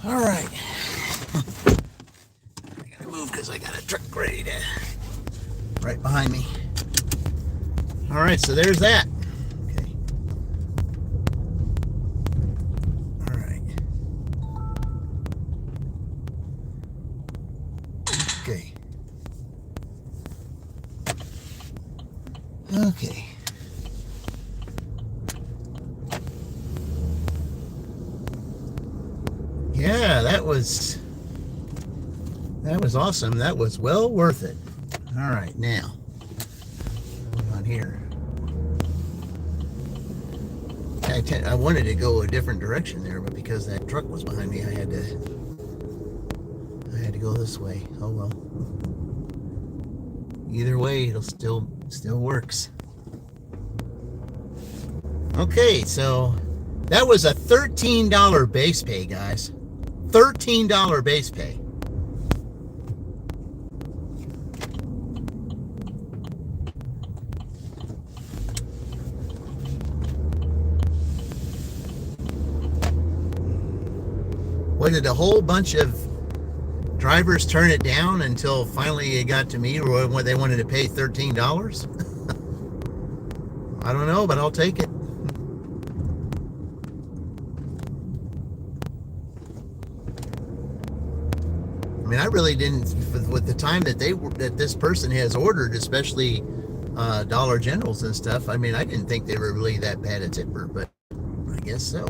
All right. I gotta move because I got a truck ready to right behind me. All right, so there's that. Okay. All right. Okay. Okay. Yeah, that was awesome. That was well worth it. All right, now on here. I wanted to go a different direction there, but because that truck was behind me, I had to go this way. Oh well. Either way, it'll still works. Okay, so that was a $13 base pay, guys. $13 base pay. what did a whole bunch of drivers turn it down until finally it got to me where they wanted to pay $13? I don't know, but I'll take it. I mean, I really didn't, with the time that this person has ordered, especially Dollar Generals and stuff. I mean, I didn't think they were really that bad a tipper, but I guess so.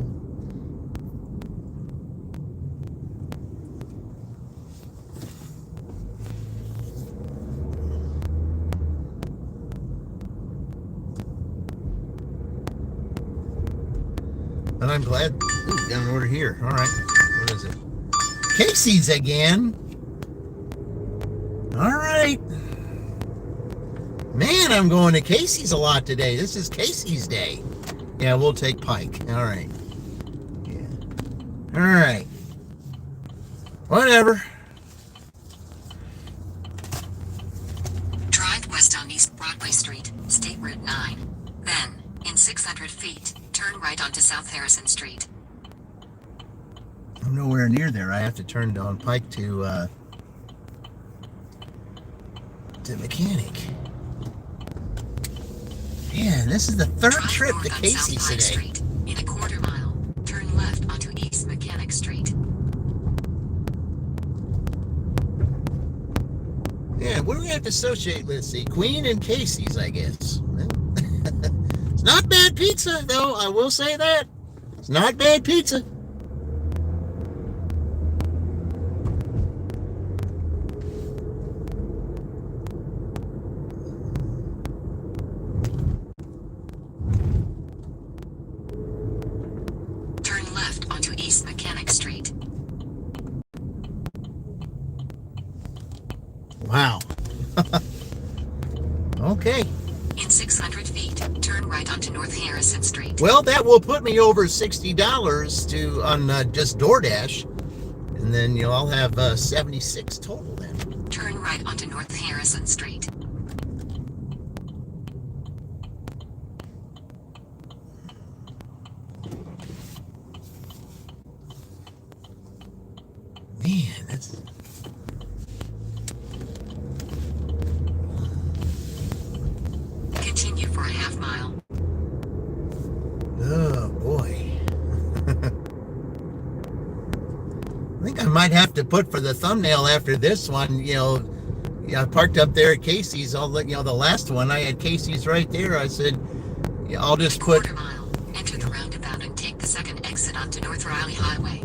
But I'm glad. Ooh, got an order here. All right. What is it? Casey's again. All right. Man, I'm going to Casey's a lot today. This is Casey's day. Yeah, we'll take Pike. All right. Yeah. All right. Whatever. Drive west on East Broadway Street, State Route 9. Then, in 600 feet, turn right onto South Harrison Street. I'm nowhere near there. I have to turn down Pike to mechanic. Man, this is the third Drive trip north to on Casey's South Pike today. Street. In a quarter mile, turn left onto East Mechanic Street. Yeah, what do we have to associate? Let's see, Queen and Casey's, I guess. It's not bad pizza, though. I will say that. It's not bad pizza. Turn left onto East Mechanic Street. Wow. Okay. In 600 feet, turn right onto North Harrison Street. Well, that will put me over $60 on just DoorDash, and then I'll have 76 total then. Turn right onto North Harrison Street. Man, that's. Continue for a half mile. Oh boy. I think I might have to put for the thumbnail after this one, I parked up there at Casey's. I'll let the last one, I had Casey's right there. I said, I'll just In a put. quarter mile, enter the roundabout and take the second exit onto North Riley Highway.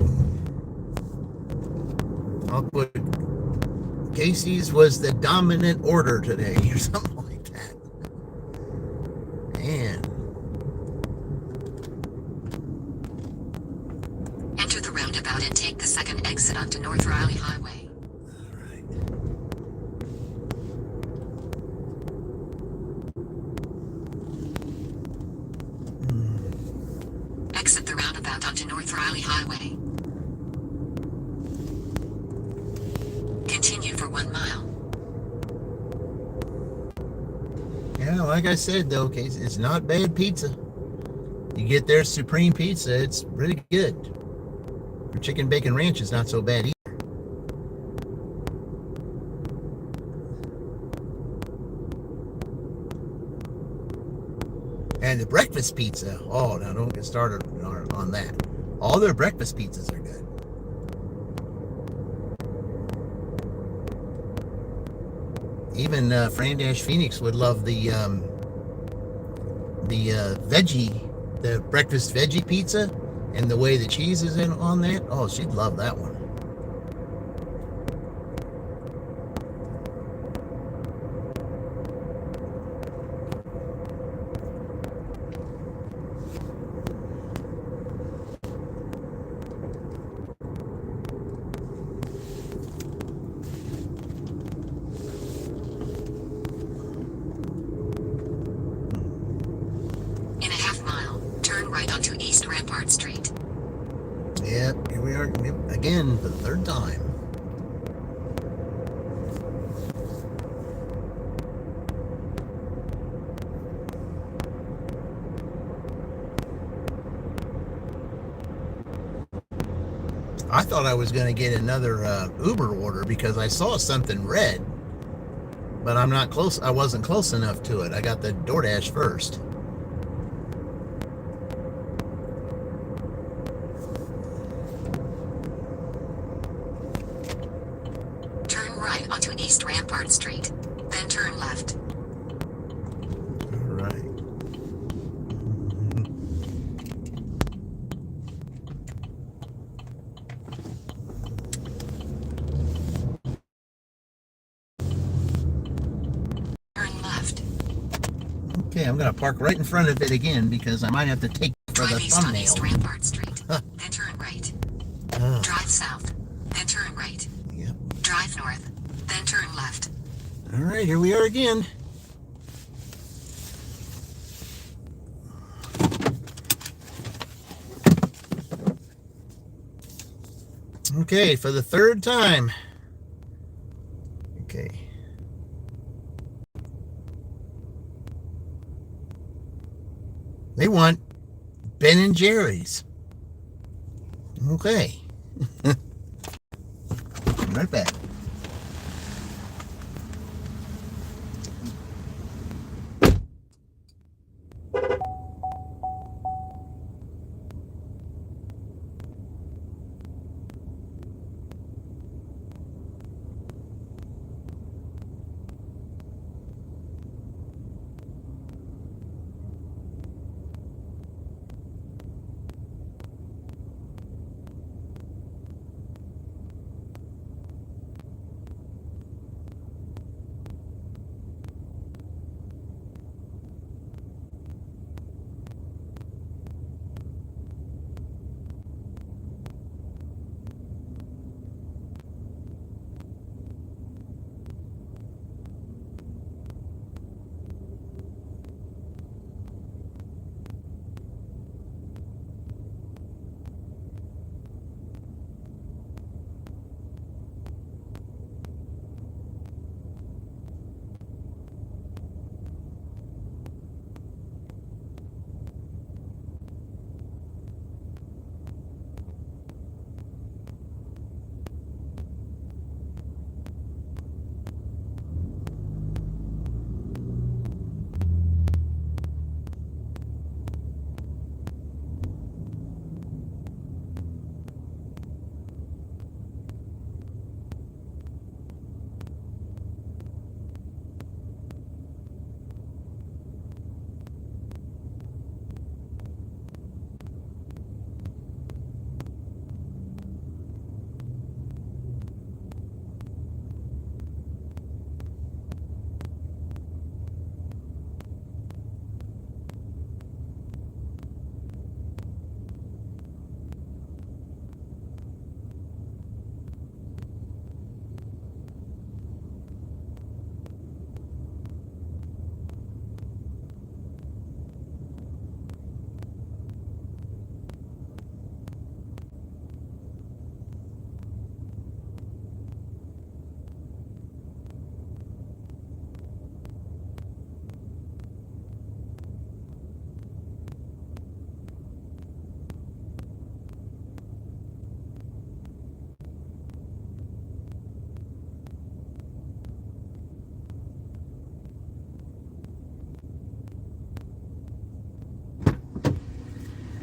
I'll put Casey's was the dominant order today or something like that. Man. Enter the roundabout and take the second exit onto North Riley Highway. All right. Exit the roundabout onto North Riley Highway. Continue for 1 mile. Yeah, like I said though, Casey, it's not bad pizza. You get their supreme pizza, it's really good. Their chicken bacon ranch is not so bad either. And the breakfast pizza, oh, now don't get started on that. All their breakfast pizzas are good. Even Fran Phoenix would love the breakfast veggie pizza, and the way the cheese is on that. Oh, she'd love that one. In a half mile, turn right onto East Rampart Street. Yep, here we are again for the third time. I thought I was going to get another Uber order because I saw something red, but I'm not close. I wasn't close enough to it. I got the DoorDash first. Turn right onto East Rampart Street, then turn left. All right. Turn left. Okay, I'm going to park right in front of it again because I might have to take for the Drive east on thumbnail. East Rampart Street, Huh. then turn right. Oh, Drive south, then turn right. yep. Drive north, then turn left. All right, here we are again. Okay, for the third time. Okay. They want Ben and Jerry's. Okay. Right back.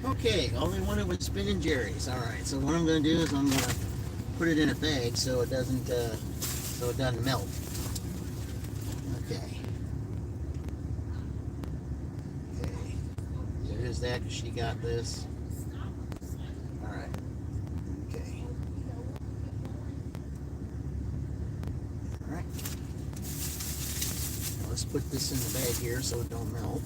Okay, all they wanted was Ben and Jerry's. All right, so what I'm going to do is I'm going to put it in a bag so it doesn't melt. Okay. Okay. There's that because she got this. All right. Okay. All right. Now let's put this in the bag here so it don't melt.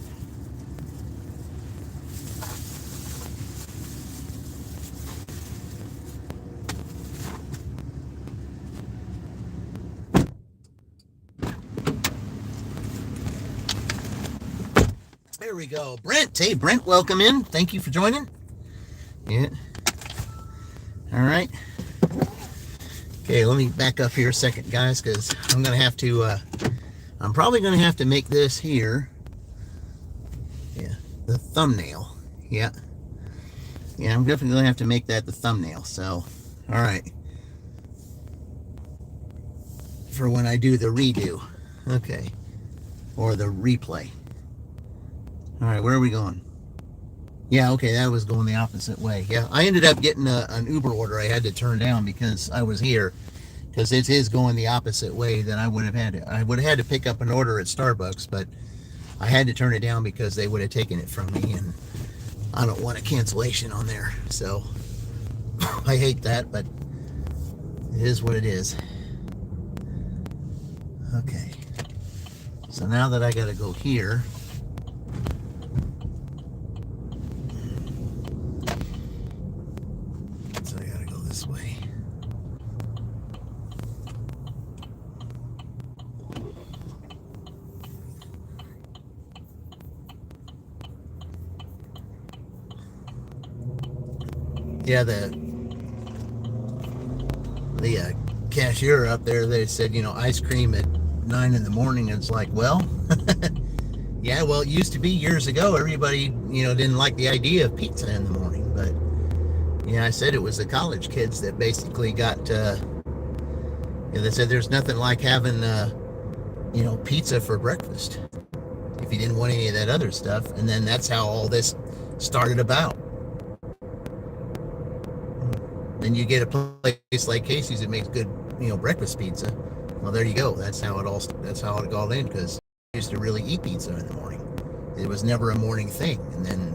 There we go. Brent. Hey, Brent, welcome in. Thank you for joining. Yeah. All right. Okay, let me back up here a second, guys, because I'm going to have to, I'm probably going to have to make this here. Yeah, the thumbnail. Yeah. Yeah, I'm definitely going to have to make that the thumbnail. So, All right. For when I do the redo. Okay. Or the replay. All right, where are we going? Yeah, okay, that was going the opposite way. Yeah, I ended up getting an Uber order I had to turn down because I was here. Because it is going the opposite way that I would have had to. I would have had to pick up an order at Starbucks, but I had to turn it down because they would have taken it from me, and I don't want a cancellation on there. So I hate that, but it is what it is. Okay. So now that I got to go here, so I got to go this way. Yeah, the cashier up there, they said, ice cream at 9 in the morning. It's like, well, yeah, well, it used to be years ago. Everybody, didn't like the idea of pizza in the morning. But, yeah, I said it was the college kids that basically got, they said there's nothing like having, pizza for breakfast if you didn't want any of that other stuff. And then that's how all this started about. Then you get a place like Casey's that makes good, breakfast pizza. Well, there you go. That's how it all in, because I used to really eat pizza in the morning. It was never a morning thing. And then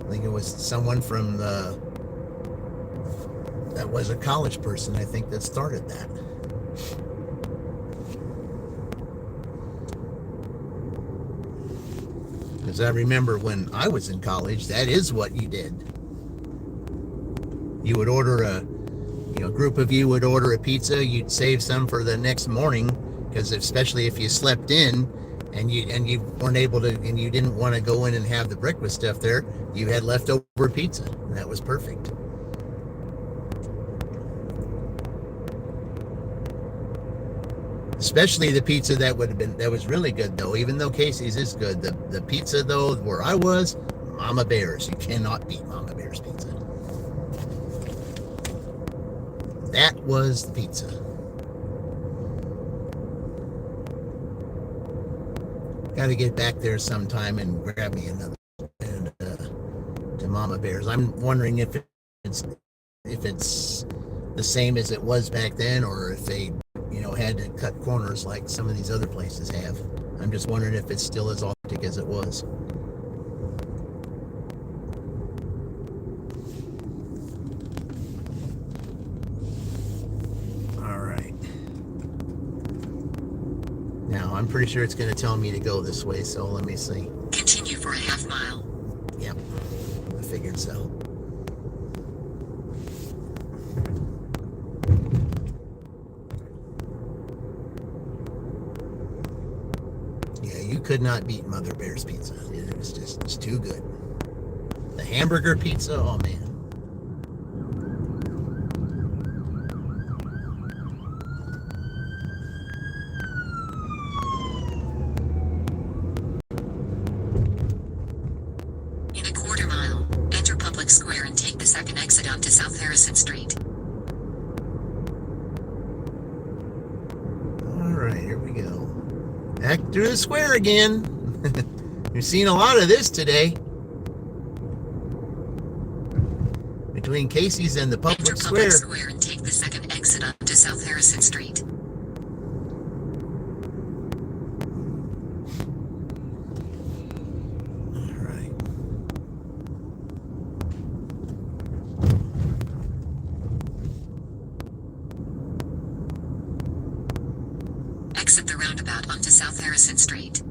I think it was someone from that was a college person, I think, that started that. Because I remember when I was in college, that is what you did. You would order a group of you would order a pizza. You'd save some for the next morning, because especially if you slept in and you weren't able to, and you didn't want to go in and have the breakfast stuff there, you had leftover pizza, and that was perfect. Especially the pizza that was really good, though. Even though Casey's is good, the pizza, though, where I was, Mama Bear's. You cannot beat Mama Bear's pizza. That was the pizza. Got to get back there sometime and grab me another to Mama Bear's. I'm wondering if it's the same as it was back then, or if they had to cut corners like some of these other places have. I'm just wondering if it's still as authentic as it was. All right. Now, I'm pretty sure it's going to tell me to go this way, so let me see. Continue for a half mile. Yep, I figured so. You could not beat Mother Bear's pizza. It's too good. The hamburger pizza, oh man. In a quarter mile, enter Public Square and take the second exit onto South Harrison Street. All right, here we go. Back through the square again. We've seen a lot of this today. Between Casey's and the Public Square. Enter Public Square and take the second exit onto South Harrison Street. All right. Exit the roundabout onto South Harrison Street.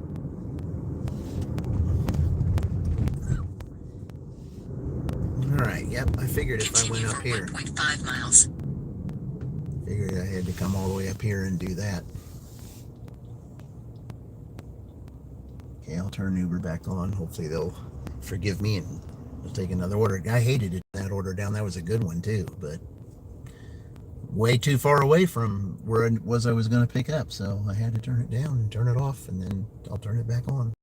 All right, yep, I figured if I went up here. 1.5 miles. Figured I had to come all the way up here and do that. Okay, I'll turn Uber back on. Hopefully they'll forgive me and we'll take another order. I hated it, that order down. That was a good one too, but way too far away from where it was I was going to pick up, so I had to turn it down and turn it off, and then I'll turn it back on.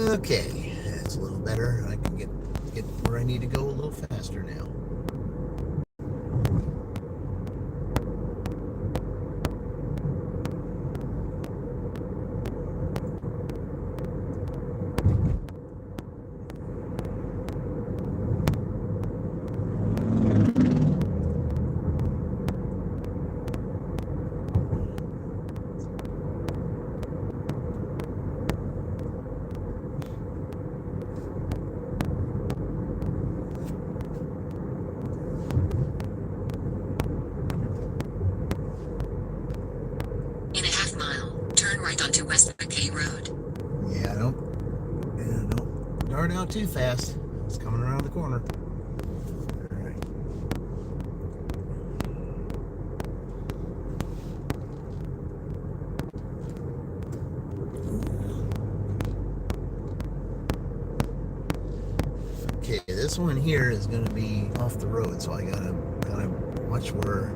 Okay, that's a little better. I can get where I need to go a little faster now. In a half mile, turn right onto West McKay Road. Yeah, don't dart out too fast. It's coming around the corner. All right. Okay, this one here is going to be off the road, so I gotta watch where.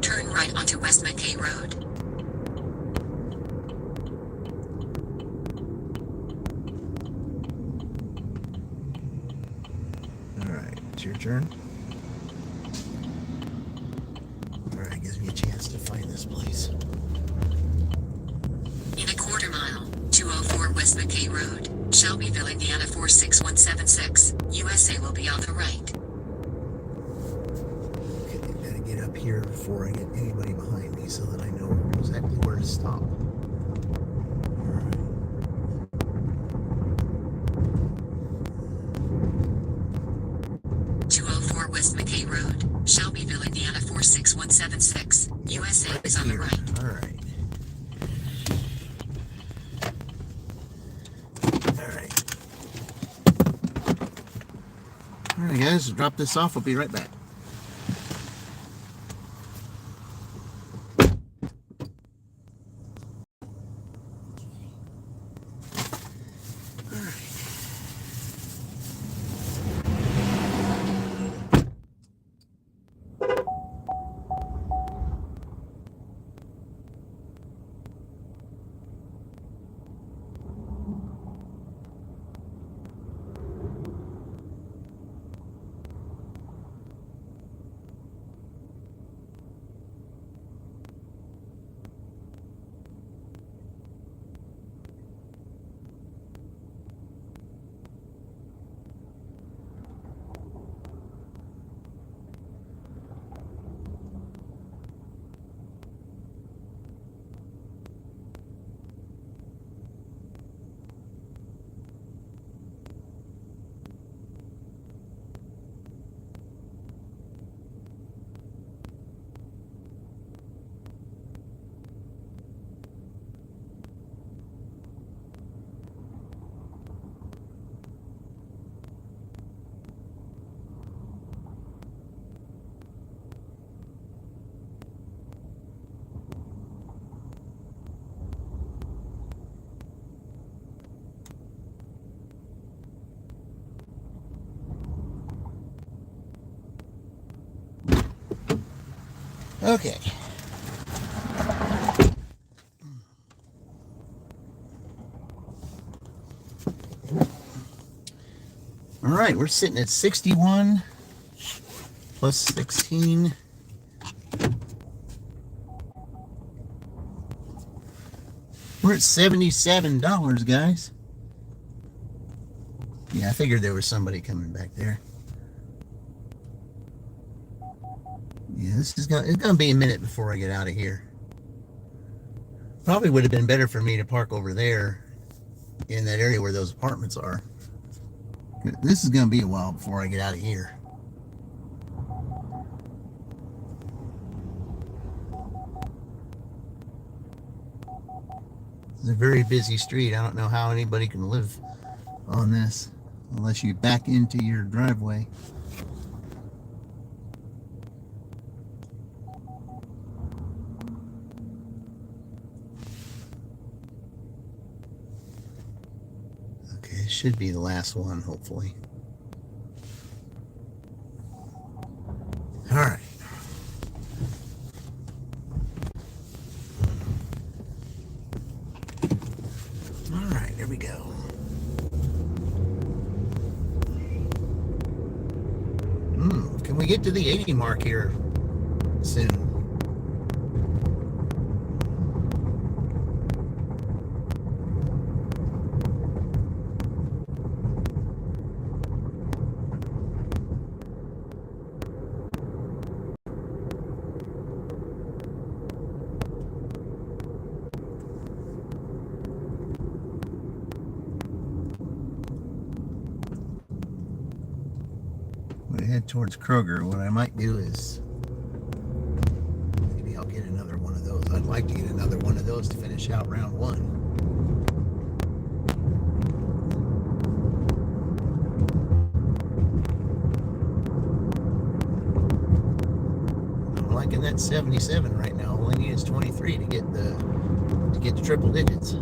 Turn right onto West McKay Road. All right, it's your turn. All right, gives me a chance to find this place. In a quarter mile, 204 West McKay Road, Shelbyville, Indiana 46176. USA will be on the right. Okay, gotta get up here before I get anybody behind me so that I know exactly where to stop. 204 West McKay Road, Shelbyville, Indiana 46176. USA is on the right. All right. All right, guys, drop this off. I'll be right back. Okay. All right, we're sitting at 61 plus 16. We're at $77, guys. Yeah, I figured there was somebody coming back there. Yeah, it's gonna be a minute before I get out of here. Probably would have been better for me to park over there in that area where those apartments are. This is gonna be a while before I get out of here. It's a very busy street. I don't know how anybody can live on this unless you back into your driveway. should be the last one, hopefully. All right. All right, there we go. Can we get to the 80 mark here soon? I'm gonna head towards Kroger. What I might do is maybe I'll get another one of those. I'd like to get another one of those to finish out round one. I'm liking that 77 right now. All I need is 23 to get the triple digits.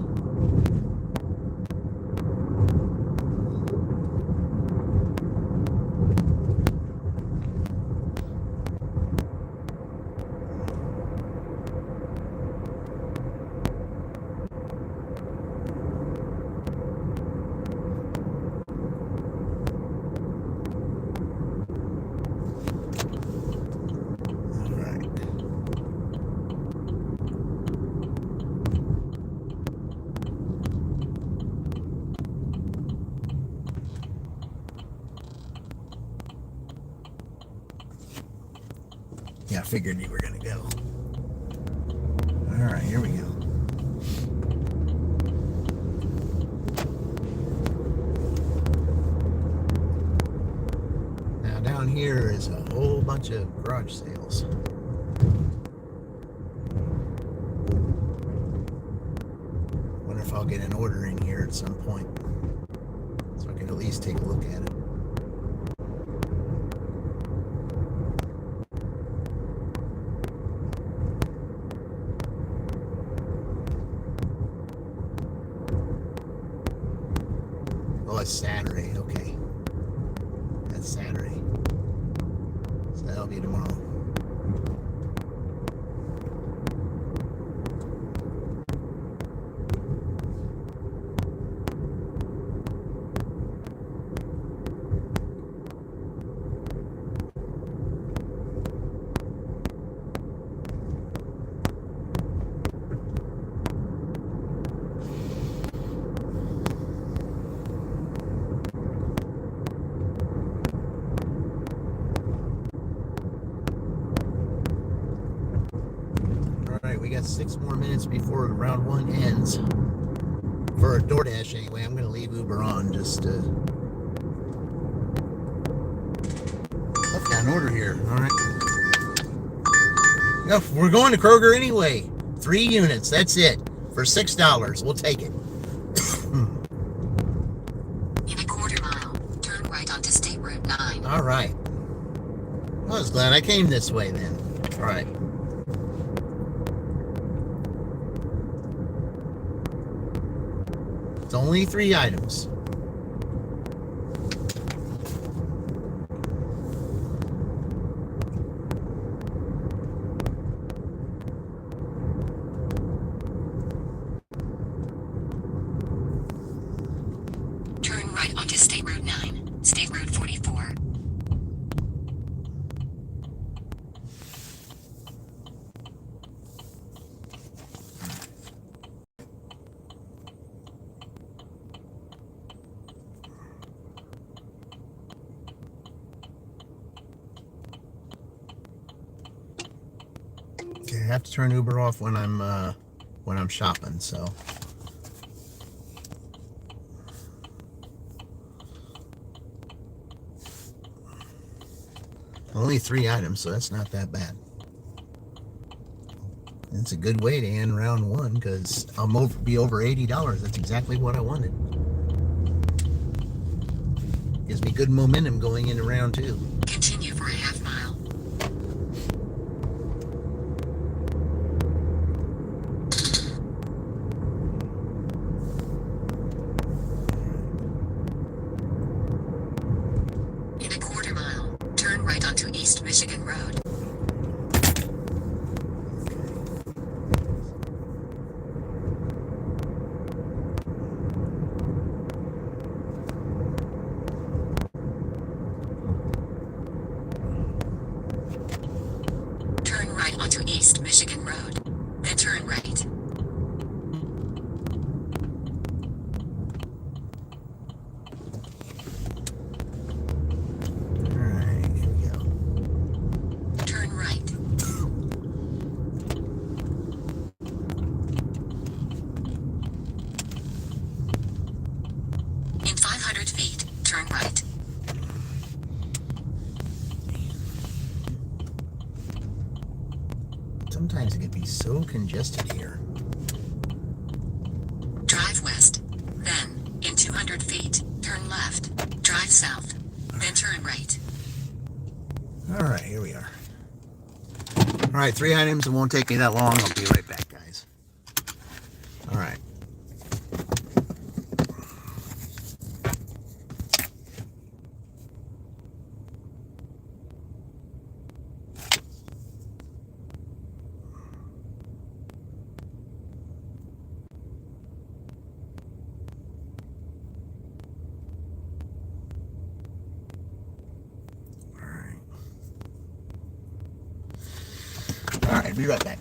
Yeah, I figured you were gonna go. All right, here we go. Now down here is a whole bunch of garage sales. Wonder if I'll get an order in here at some point, so I can at least take a look at it. Oh, it's Saturday. Okay. That's Saturday. So that'll be tomorrow. We got 6 more minutes before round one ends. For a DoorDash anyway, I'm going to leave Uber on just to... I've got an order here. All right. Yeah, we're going to Kroger anyway. 3 units. That's it. For $6. We'll take it. In a quarter mile, turn right onto State Route 9. All right. I was glad I came this way then. All right. It's only 3 items. Turn right onto State Route 9, State Route 44. Okay, I have to turn Uber off when I'm shopping, so. Only 3 items, so that's not that bad. It's a good way to end round one because I'll be over $80. That's exactly what I wanted. Gives me good momentum going into round 2. Continue for a half mile. so congested here. Drive west. Then, in 200 feet, turn left. Drive south. Then turn right. All right, here we are. All right, 3 items. It won't take me that long. I'll be right back, guys. All right. All right, be right back.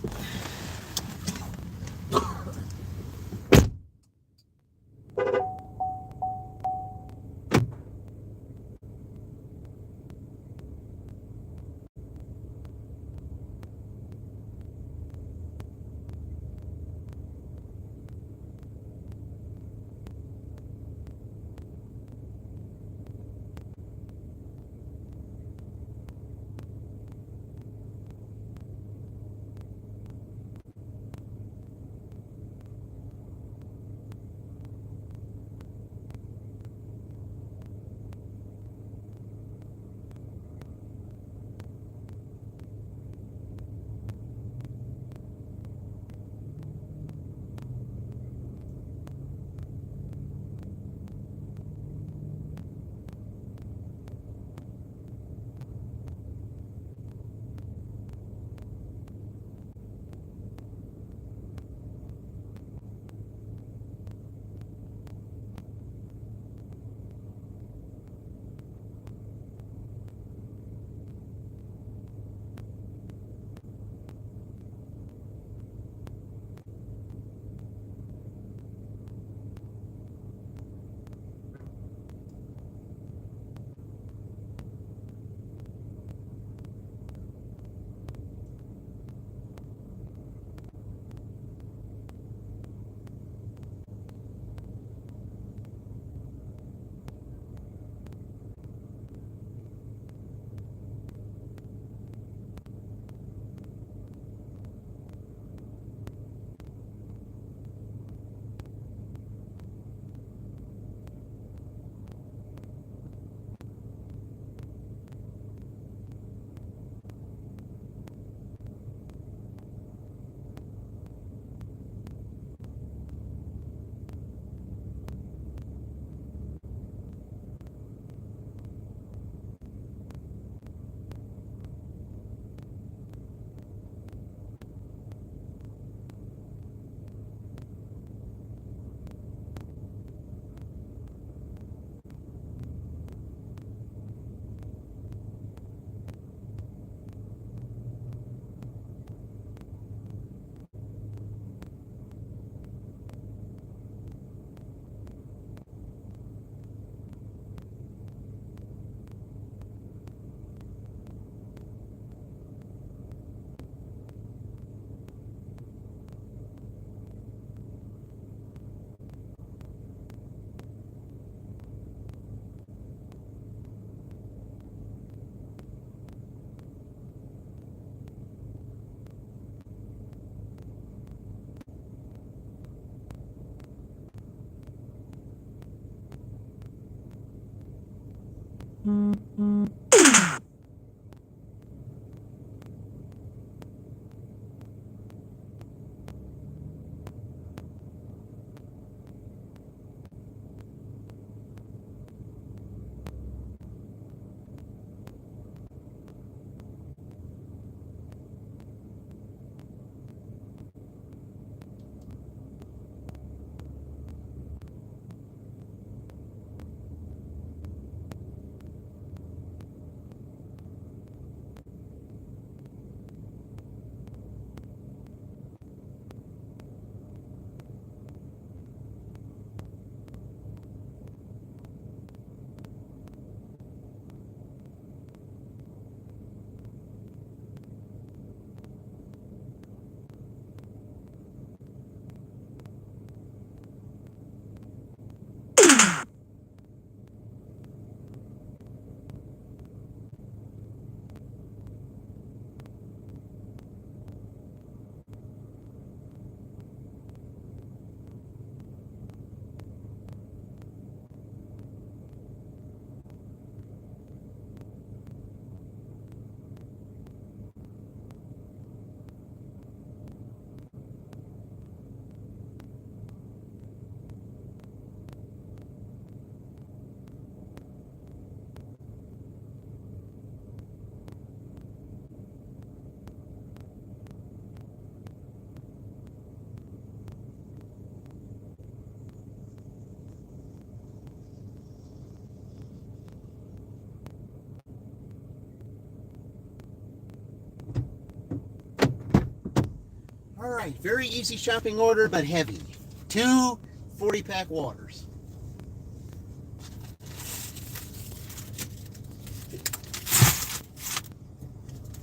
All right, very easy shopping order, but heavy. 2 40-pack waters.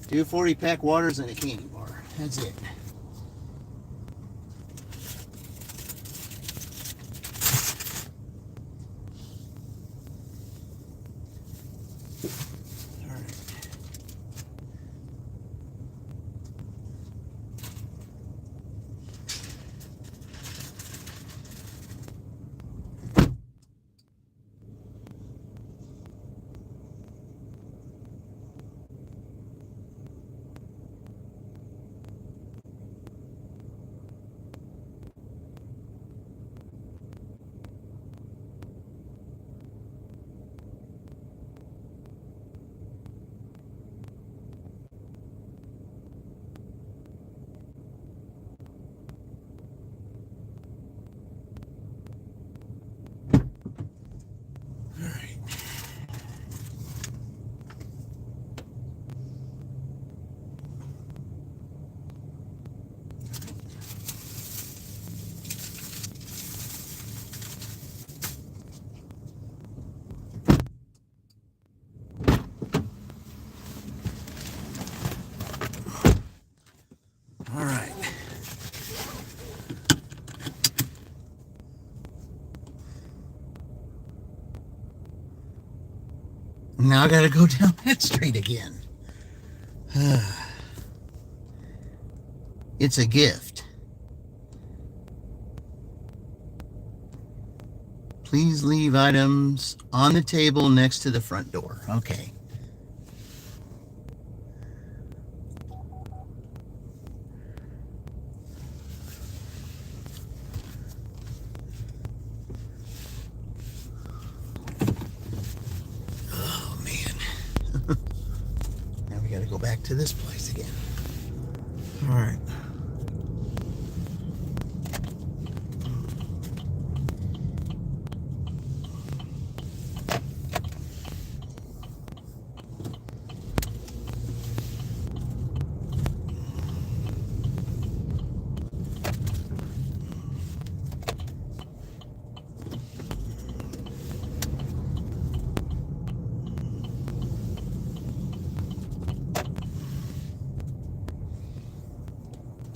Two 40-pack waters and a candy bar. That's it. All right. Now I gotta go down that street again. It's a gift. Please leave items on the table next to the front door. Okay. Oh, man. Now we gotta go back to this place again. All right.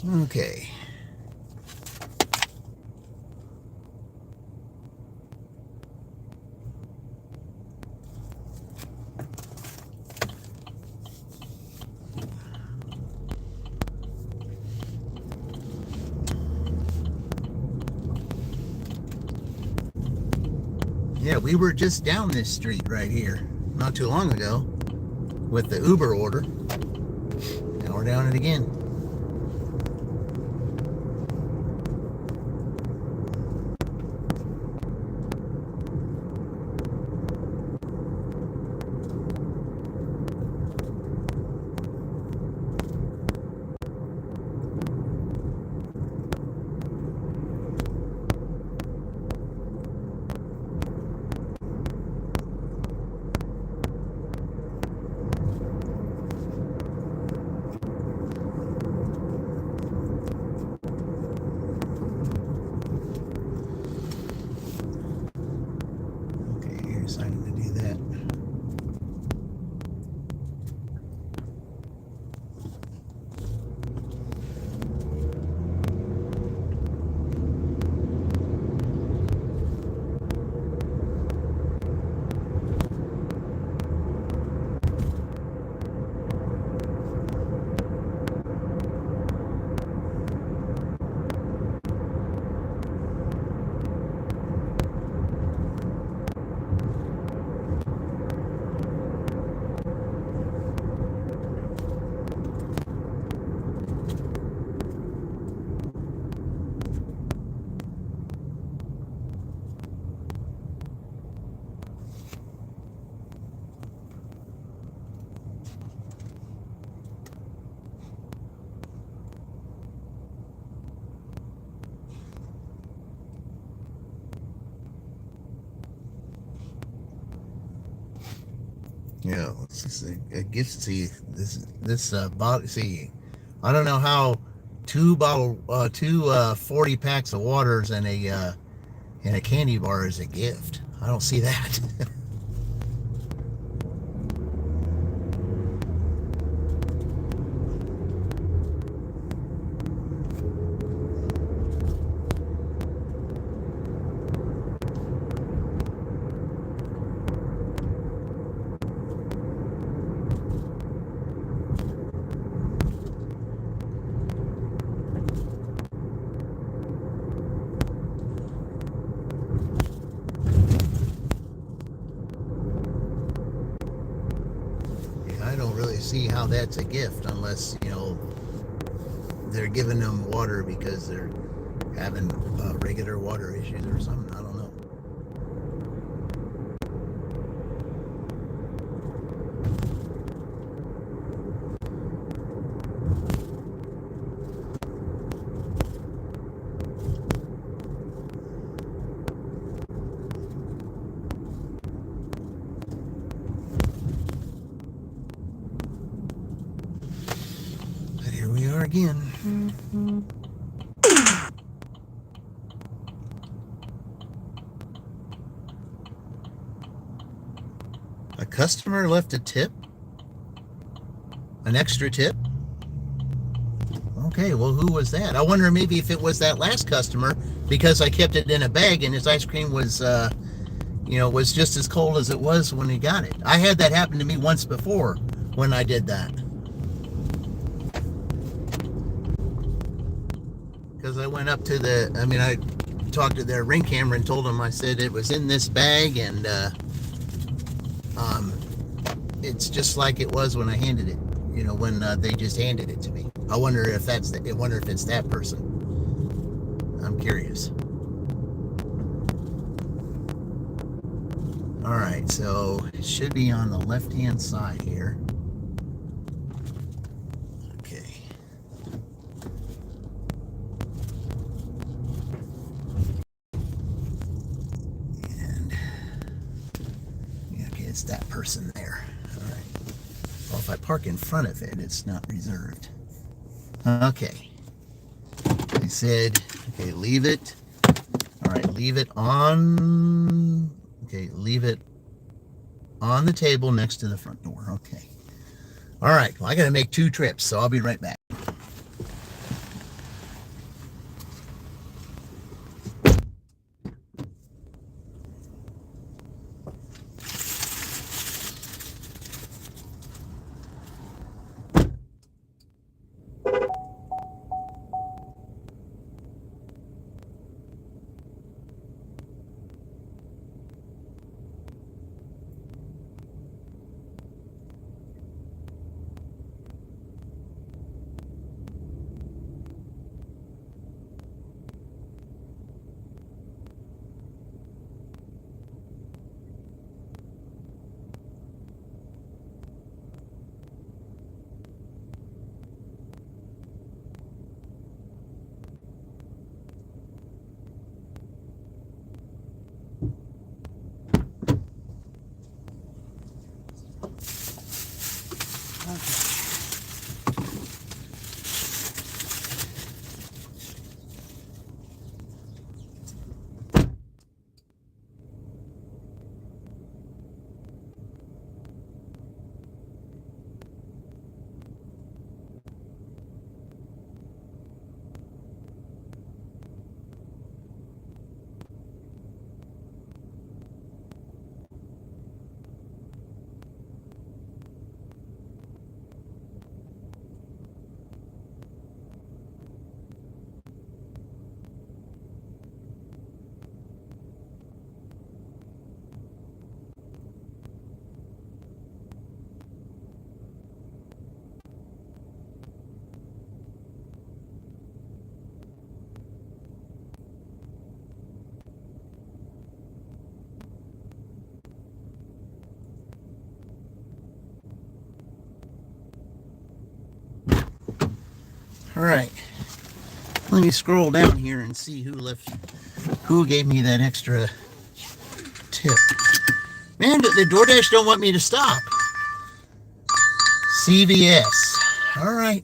Okay. Yeah, we were just down this street right here not too long ago with the Uber order. Now we're down it again. Deciding to do that. Yeah, this is a gift. See, this bottle. See, I don't know how two 40 packs of waters and a candy bar as a gift. I don't see that. I don't really see how that's a gift unless, they're giving them water because they're having regular water issues or something. I don't know. But here we are again. A customer left a tip? An extra tip? Okay, well, who was that? I wonder maybe if it was that last customer because I kept it in a bag and his ice cream was, was just as cold as it was when he got it. I had that happen to me once before when I did that. Because I went up to I talked to their ring camera and told them, I said it was in this bag and, it's just like it was when I handed it, when they just handed it to me. I wonder if it's that person. I'm curious. All right, so it should be on the left-hand side here. Okay. And okay, it's that person there. All right. Well, if I park in front of it, it's not reserved. Okay. They said, okay, leave it. All right, leave it on. Okay, leave it on the table next to the front door. Okay. All right, well, I got to make 2 trips, so I'll be right back. All right, let me scroll down here and see who gave me that extra tip. Man, the DoorDash don't want me to stop. CVS. All right.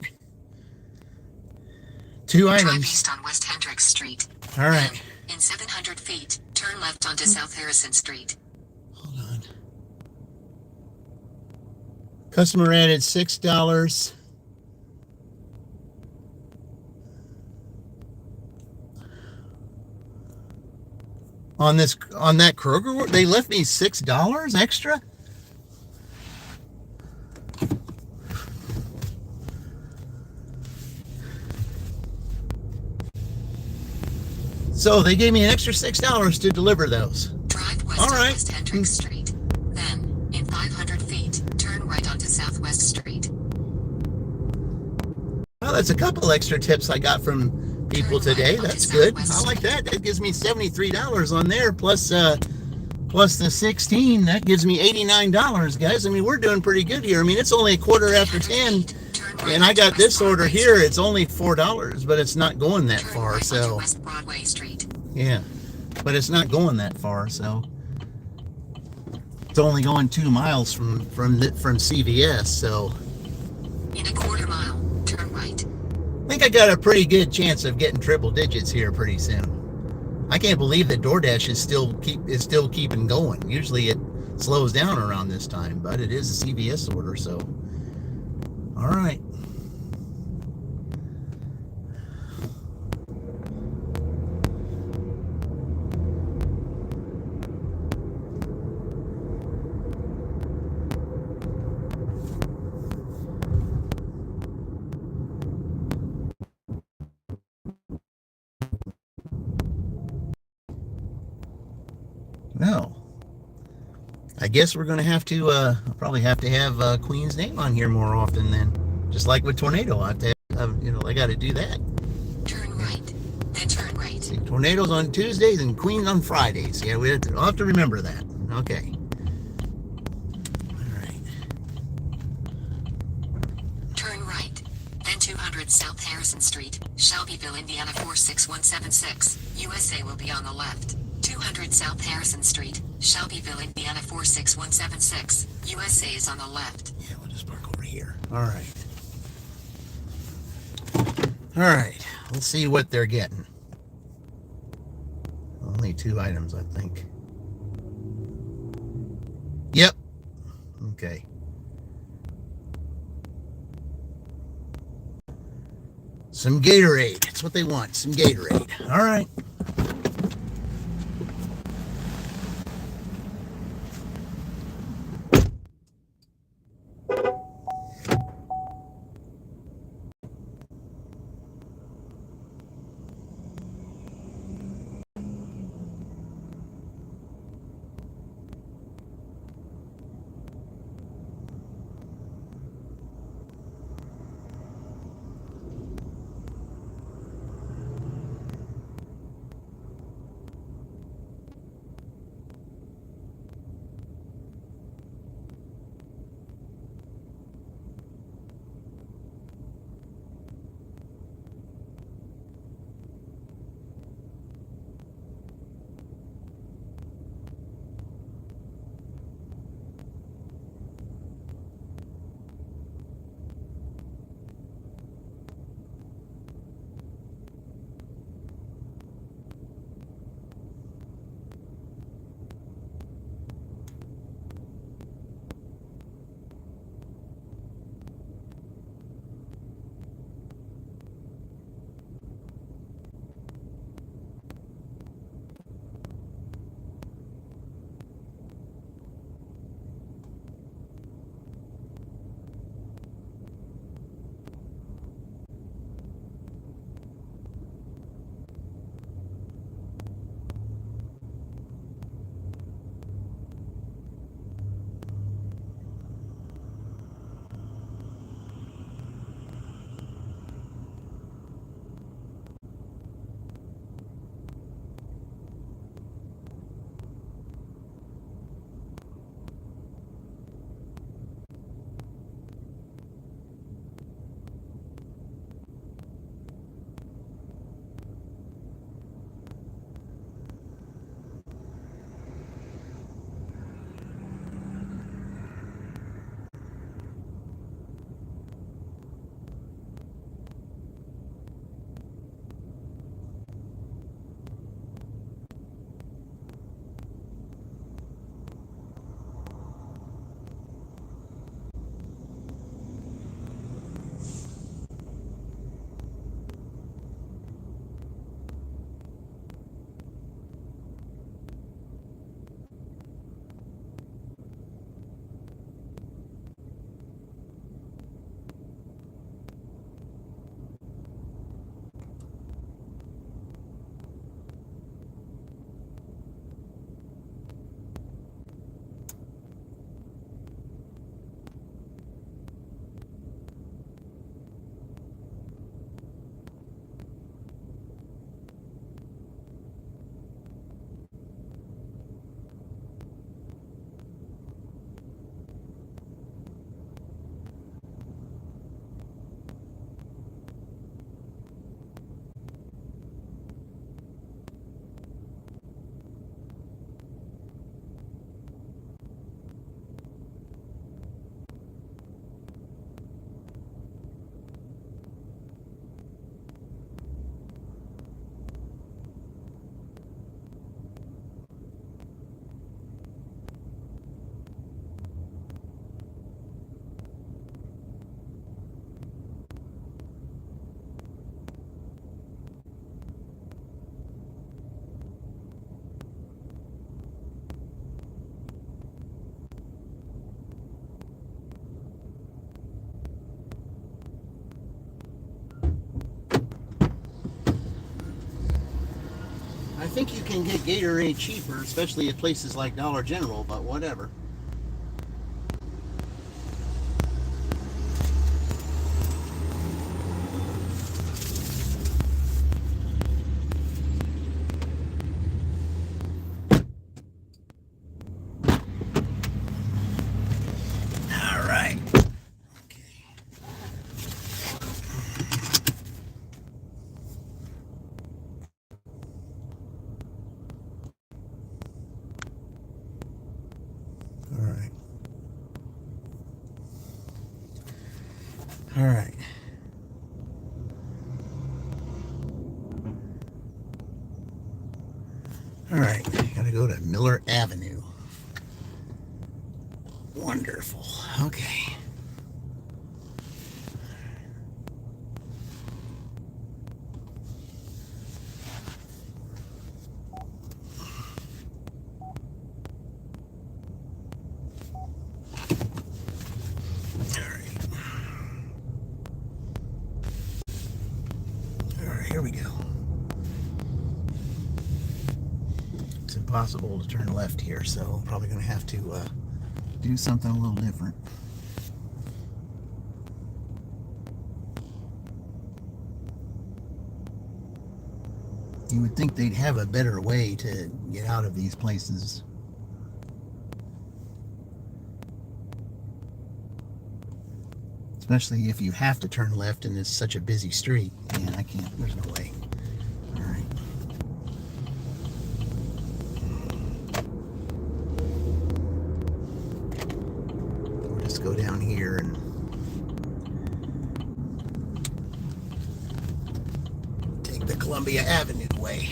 2 Drive items. east on West Hendricks Street. All right. Then, in 700 feet, turn left onto South Harrison Street. Hold on. Customer added $6. On that Kroger, they left me $6 extra. So they gave me an extra $6 to deliver those. Drive west All on right. West Hendricks Street. Then, in 500 feet, turn right onto Southwest Street. Well, that's a couple extra tips I got from people today. That's good. I like that. That gives me $73 on there, plus the 16. That gives me $89, guys. I mean, we're doing pretty good here. I mean, it's only a quarter after 10, and I got this order here. It's only $4, but it's not going that far. So West Broadway Street. yeah, but it's not going that far. So it's only going 2 miles from CVS. So In a quarter mile, turn right. I think I got a pretty good chance of getting triple digits here pretty soon. I can't believe that DoorDash is still keeping going. Usually it slows down around this time, but it is a CVS order, so all right. No. I guess we're going to have to, probably have to have Queen's name on here more often then. Just like with Tornado, I have to have, I got to do that. Turn right. Then turn right. See, Tornado's on Tuesdays and Queen's on Fridays. Yeah, I'll have to remember that. Okay. All right. Turn right. Then 200 South Harrison Street, Shelbyville, Indiana 46176. USA will be on the left. 200 South Harrison Street, Shelbyville, Indiana 46176. USA is on the left. Yeah, we'll just park over here. All right. All right. Let's see what they're getting. Only 2 items, I think. Yep. Okay. Some Gatorade. That's what they want. Some Gatorade. All right. I think you can get Gatorade cheaper, especially at places like Dollar General, but whatever. All right. Okay. All right. All right. All right. Gotta go to Miller Avenue. Wonderful. Okay. Here we go. It's impossible to turn left here, so I'm probably going to have to do something a little different. You would think they'd have a better way to get out of these places. Especially if you have to turn left and it's such a busy street. Man, I can't, there's no way. All right. We'll just go down here and take the Columbia Avenue way.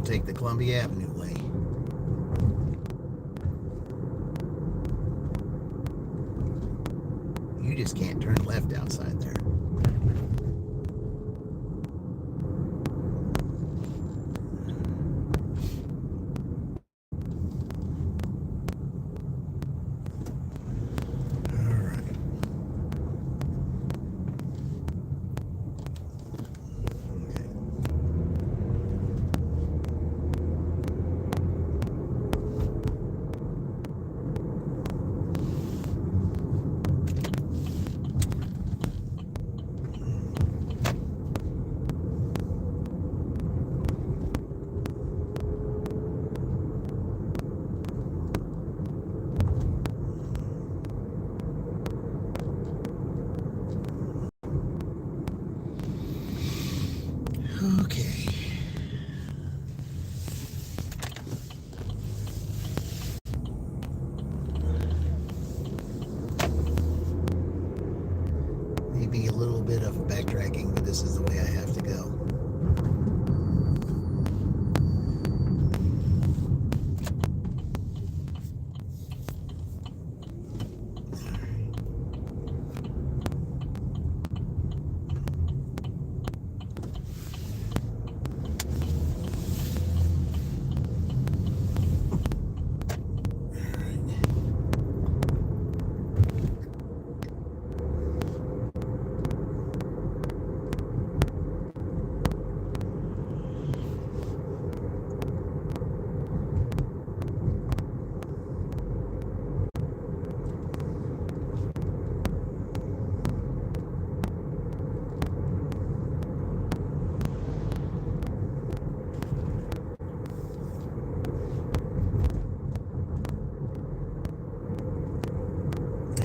Take the Columbia Avenue way. You just can't turn left outside there. Okay. Maybe a little bit of backtracking, but this is the way I have to go.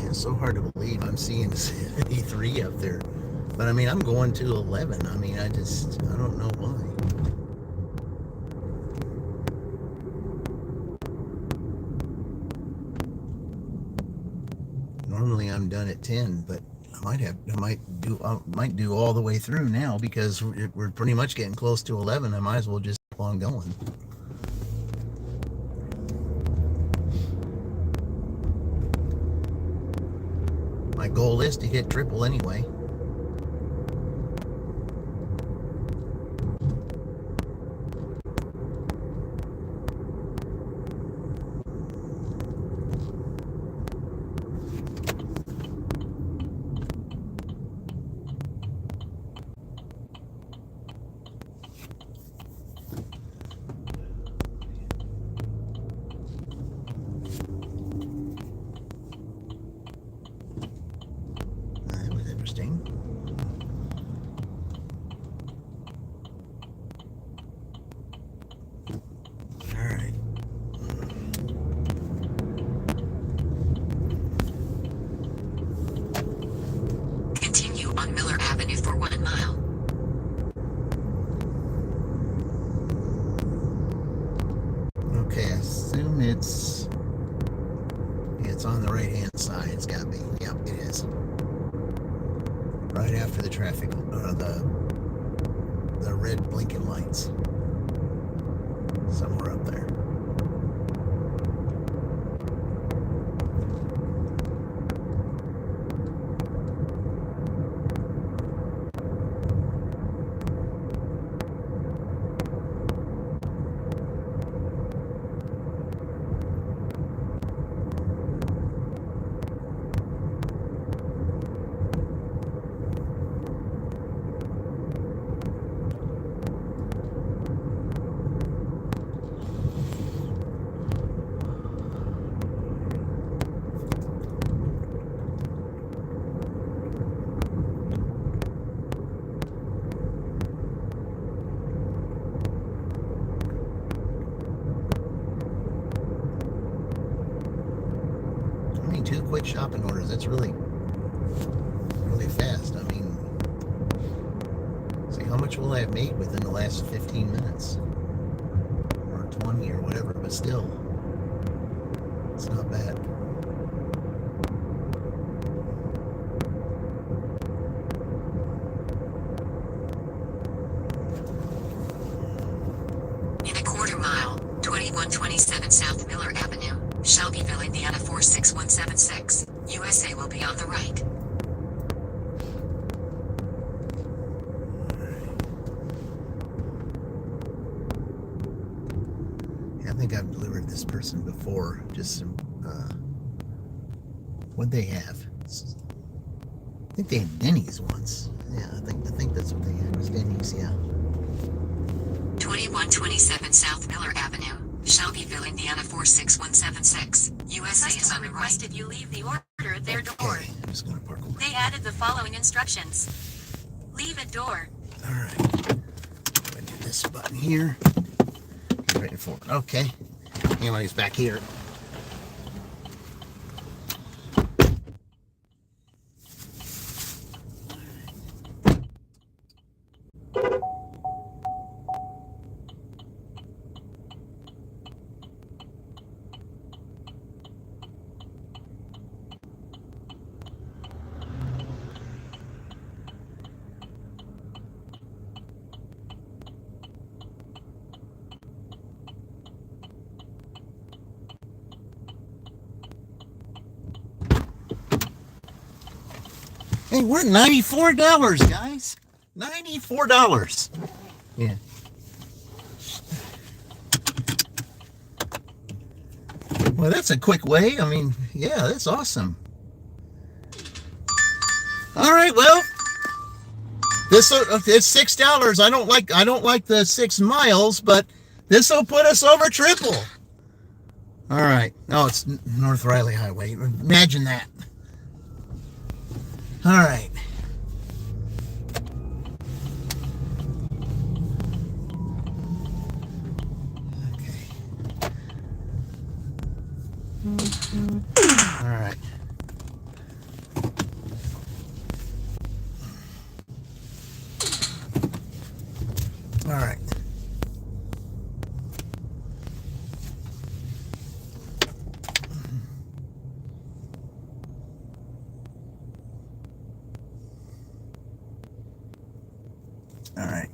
It's so hard to believe I'm seeing 73 up there. But I mean, I'm going to 11. I mean, I don't know why. Normally I'm done at 10, but I might do all the way through now because we're pretty much getting close to 11. I might as well just keep on going. My goal is to hit triple anyway. It's on the right hand side. It's got to be. Yep, it is. Right after the traffic, the red blinking lights. Somewhere up there. Two quick shopping orders. That's really fast. I mean, see, how much will I have made within the last 15 minutes? Or 20 or whatever, but still, it's not bad. In a quarter mile, 2127 South Miller Avenue, Shelbyville, Indiana 46176. USA will be on the right. Yeah, I think I've delivered this person before. Just some, what'd they have? I think they had Denny's once. Yeah, I think that's what they had, was Denny's, yeah. 2127 South Miller Avenue, Shelbyville, Indiana 46176. USA is Customer on the right. requested you leave the order at their door. Okay, I'm just gonna park over. They added the following instructions. Leave at door. All right. I'm gonna do this button here. Ready for it. Okay. Anybody's back here. Hey, we're $94, guys. $94. Yeah. Well, that's a quick way. I mean, yeah, that's awesome. All right, well, it's $6. I don't like the 6 miles, but this will put us over triple. All right. Oh, it's North Riley Highway. Imagine that. All right. Okay. All right. All right. All right.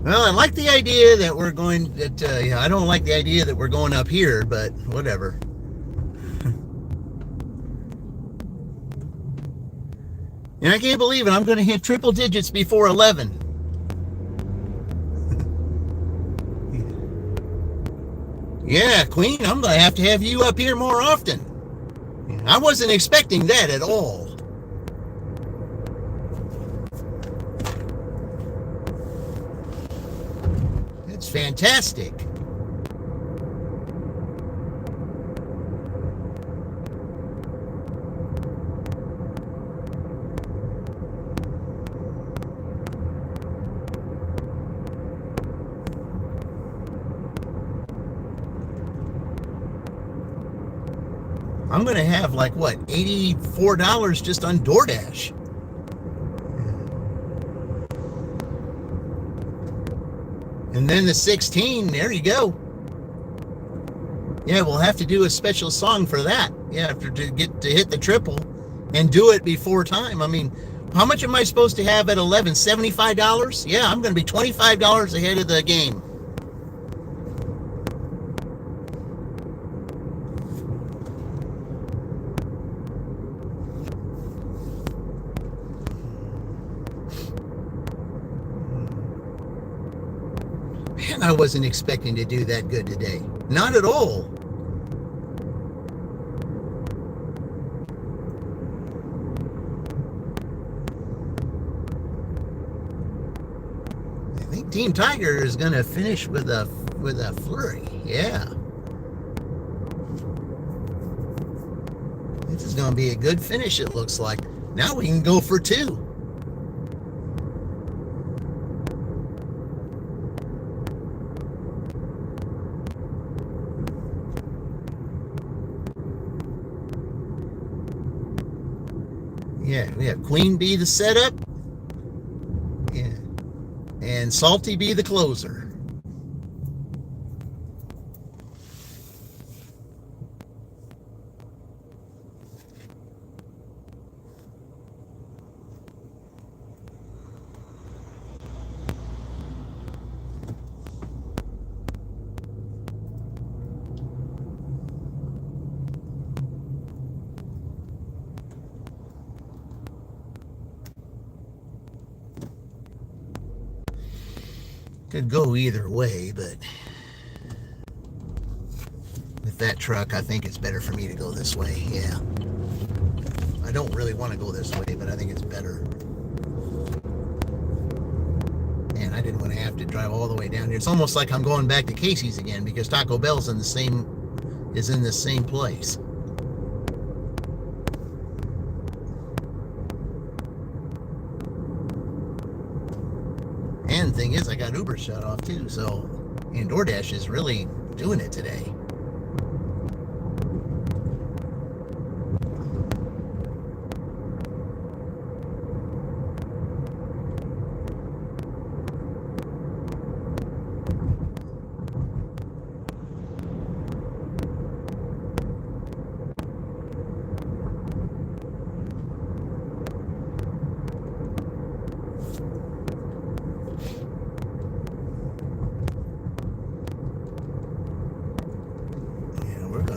Well, I like the idea that we're going. Yeah, I don't like the idea that we're going up here, but whatever. And I can't believe it. I'm going to hit triple digits before 11. Yeah, Queen, I'm going to have you up here more often. I wasn't expecting that at all. It's fantastic. I'm going to have like, what, $84 just on DoorDash. And then the 16, there you go. Yeah, we'll have to do a special song for that. Yeah, to get to hit the triple and do it before time. I mean, how much am I supposed to have at 11? $75? Yeah, I'm going to be $25 ahead of the game. Man, I wasn't expecting to do that good today. Not at all. I think Team Tiger is going to finish with a flurry. Yeah. This is going to be a good finish, it looks like. Now we can go for two. Yeah, we have Queen Bee the setup. Yeah. And Salty Bee the closer. Could go either way, but with that truck, I think it's better for me to go this way. Yeah. I don't really want to go this way, but I think it's better. Man, I didn't want to have to drive all the way down here. It's almost like I'm going back to Casey's again because Taco Bell's in the same place. And the thing is, I got Uber shut off too, so, and DoorDash is really doing it today.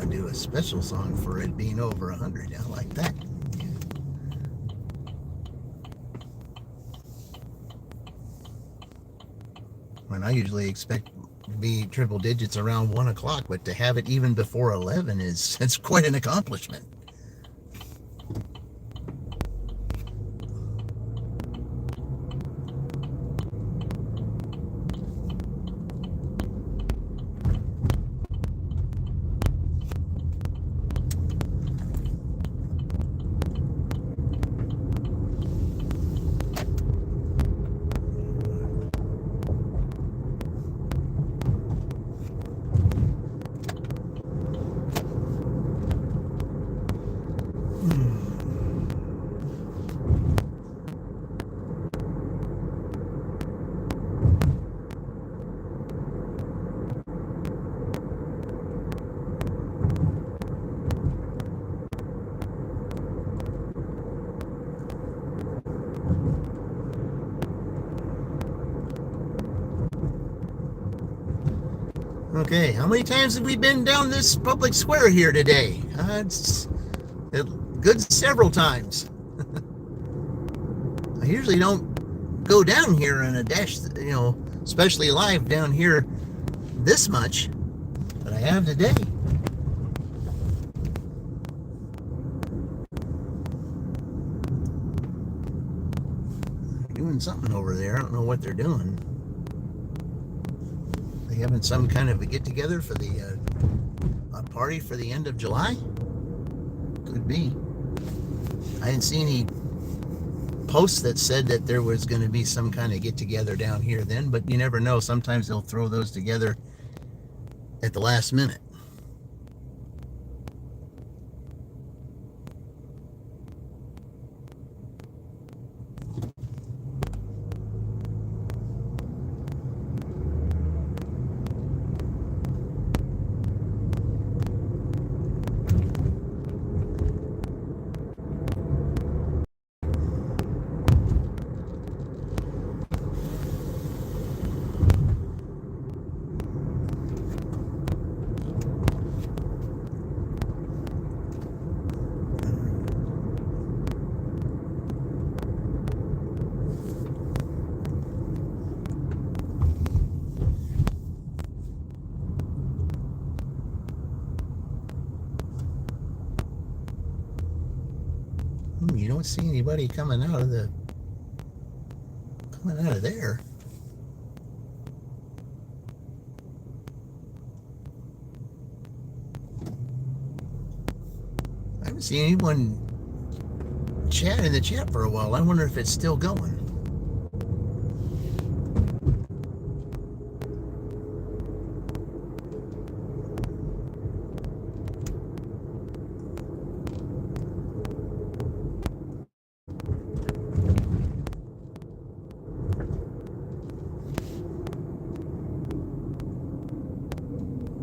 Do a special song for it being over 100. I like that. Yeah. When I usually expect to be triple digits around 1 o'clock, but to have it even before 11 it's quite an accomplishment. Okay, how many times have we been down this public square here today? It's a good several times. I usually don't go down here on a dash, especially live down here this much, but I have today. They're doing something over there. I don't know what they're doing. Having some kind of a get-together for the a party for the end of July? Could be. I didn't see any posts that said that there was going to be some kind of get-together down here then, but you never know. Sometimes they'll throw those together at the last minute. don't see anybody coming out of there. I haven't seen anyone chat in the chat for a while. I wonder if it's still going.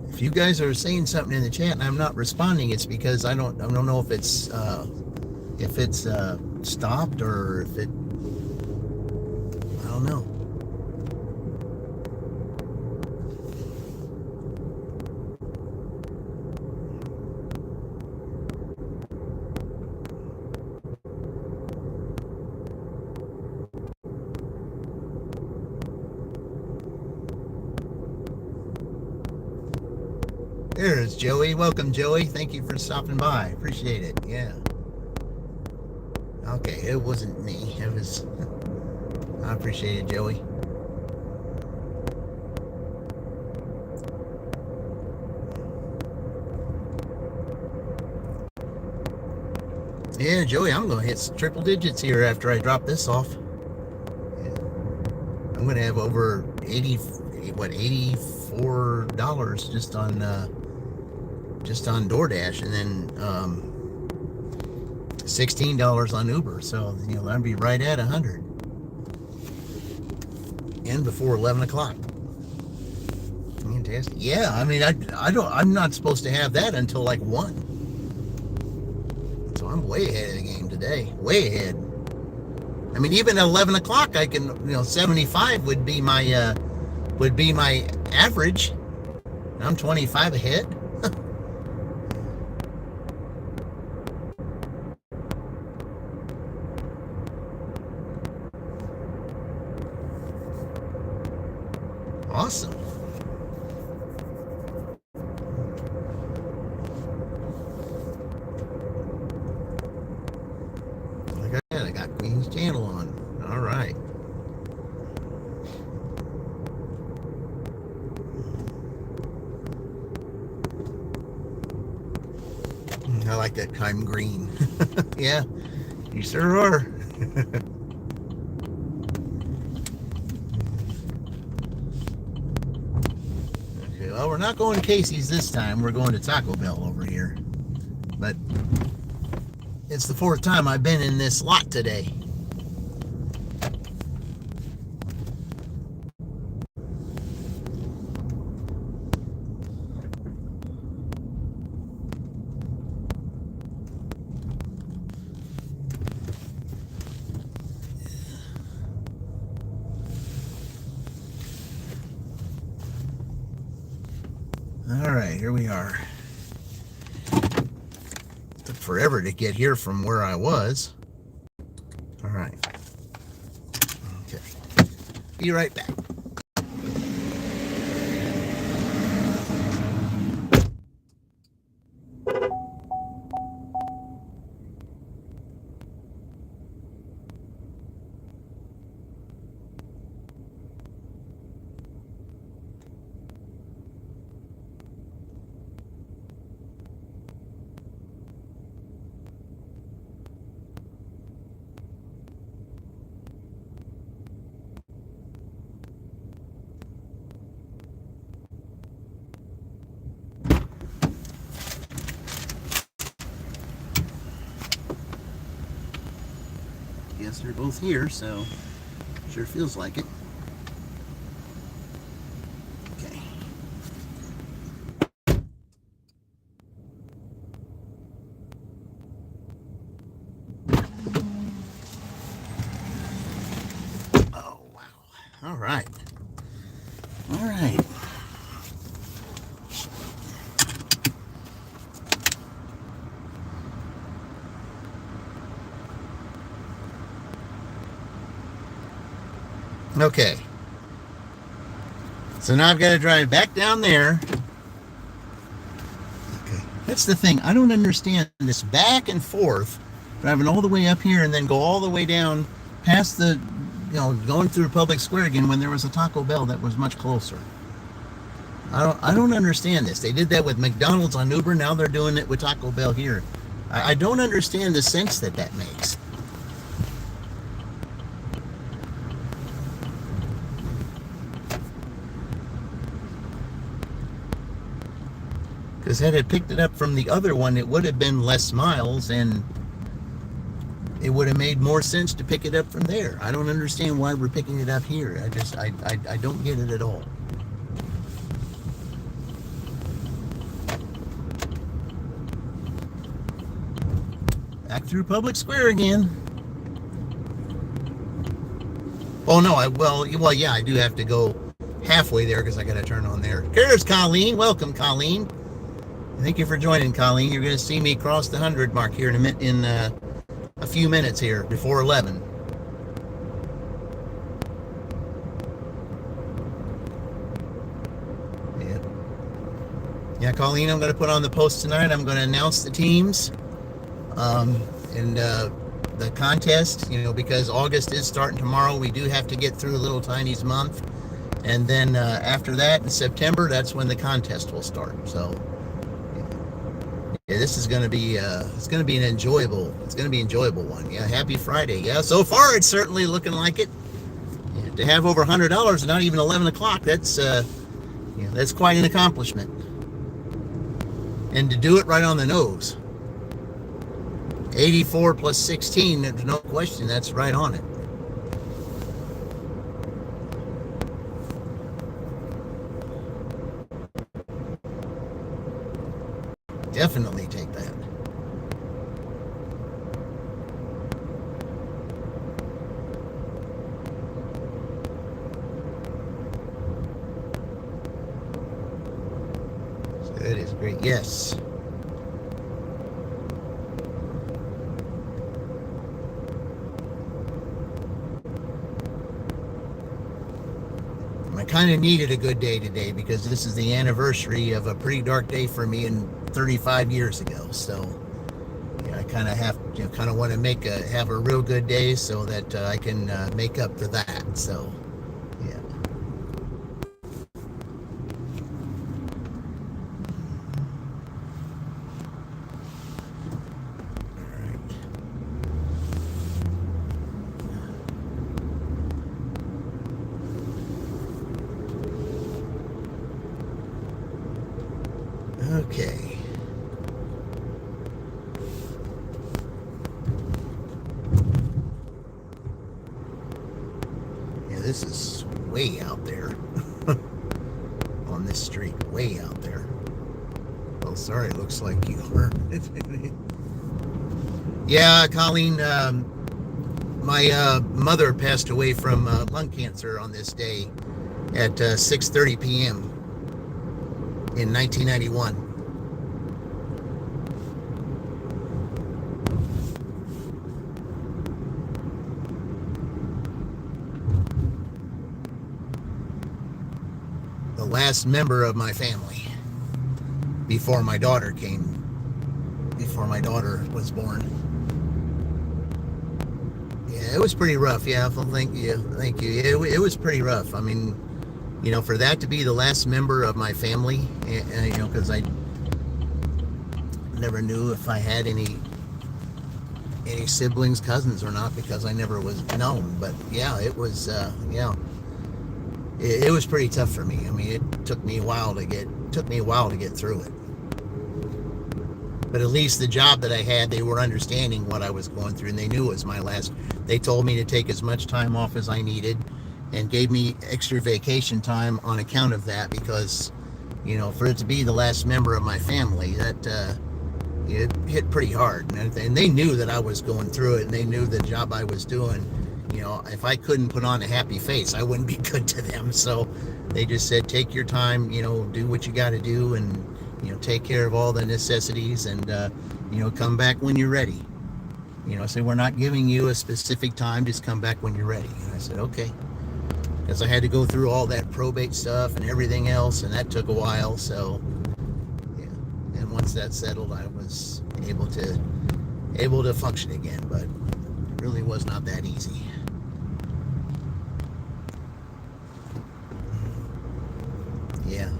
If you guys are saying something in the chat and I'm not responding, it's because I don't know if it's stopped or if it, I don't know. There's Joey. Welcome, Joey. Thank you for stopping by. Appreciate it. Yeah. Okay, it wasn't me. It was... I appreciate it, Joey. Yeah, Joey, I'm going to hit triple digits here after I drop this off. Yeah. I'm going to have over $84 just on DoorDash, and then $16 on Uber. So I'd be right at 100, and before 11 o'clock. Fantastic. Yeah, I mean, I'm not supposed to have that until like 1. So I'm way ahead of the game today. Way ahead. I mean, even at 11 o'clock, I can, 75 would be my average. I'm 25 ahead. Awesome. Like I said, I got Queen's channel on. All right. I like that kind green. Yeah, you sure are. Okay, well, we're not going to Casey's this time. We're going to Taco Bell over here. But it's the 4th time I've been in this lot today. All right, here we are. Took forever to get here from where I was. All right. Okay. Be right back. Yes, they're both here, so sure feels like it. Okay. Oh, wow. All right. All right. Okay, so now I've got to drive back down there. Okay, that's the thing. I don't understand this back and forth driving all the way up here and then go all the way down past the, going through Public Square again when there was a Taco Bell that was much closer. I don't understand this. They did that with McDonald's on Uber. Now they're doing it with Taco Bell here. I don't understand the sense that makes. Because had it picked it up from the other one, it would have been less miles and it would have made more sense to pick it up from there. I don't understand why we're picking it up here. I don't get it at all. Back through Public Square again. Oh no, well, yeah, I do have to go halfway there because I got to turn on there. There's Colleen. Welcome, Colleen. Thank you for joining, Colleen. You're going to see me cross the 100 mark here in a few minutes here before 11. Yeah, Colleen, I'm going to put on the post tonight. I'm going to announce the teams. And the contest, because August is starting tomorrow, we do have to get through Little Tiny's month, and then after that in September, that's when the contest will start. So yeah, this is going to be an enjoyable one. Yeah, happy Friday. Yeah, so far it's certainly looking like it. Yeah, to have over $100 and not even 11 o'clock, that's quite an accomplishment, and to do it right on the nose. 84 plus 16, there's no question, that's right on it. Definitely take that. So that is great, yes. I kind of needed a good day today because this is the anniversary of a pretty dark day for me in 35 years ago. So yeah, I kind of want to have a real good day so that I can make up for that. So yeah. Okay. Yeah, this is way out there. On this street, way out there. Oh, sorry, it looks like you are. Yeah, Colleen, my mother passed away from lung cancer on this day at 6:30 p.m. in 1991. The last member of my family before my daughter was born. Yeah, it was pretty rough. Yeah, thank you. It was pretty rough. I mean, for that to be the last member of my family, because I never knew if I had any siblings, cousins or not, because I never was known. But yeah, it was, it was pretty tough for me. I mean, it took me a while to get through it. But at least the job that I had, they were understanding what I was going through, and they knew it was my last. They told me to take as much time off as I needed, and gave me extra vacation time on account of that, because, for it to be the last member of my family, that it hit pretty hard. And they knew that I was going through it, and they knew the job I was doing. If I couldn't put on a happy face, I wouldn't be good to them. So they just said, take your time, do what you got to do, and, take care of all the necessities, and, come back when you're ready. Say, we're not giving you a specific time, just come back when you're ready. And I said, okay. Because I had to go through all that probate stuff and everything else, and that took a while. So, yeah. And once that settled, I was able to able to function again, but it really was not that easy. Yeah.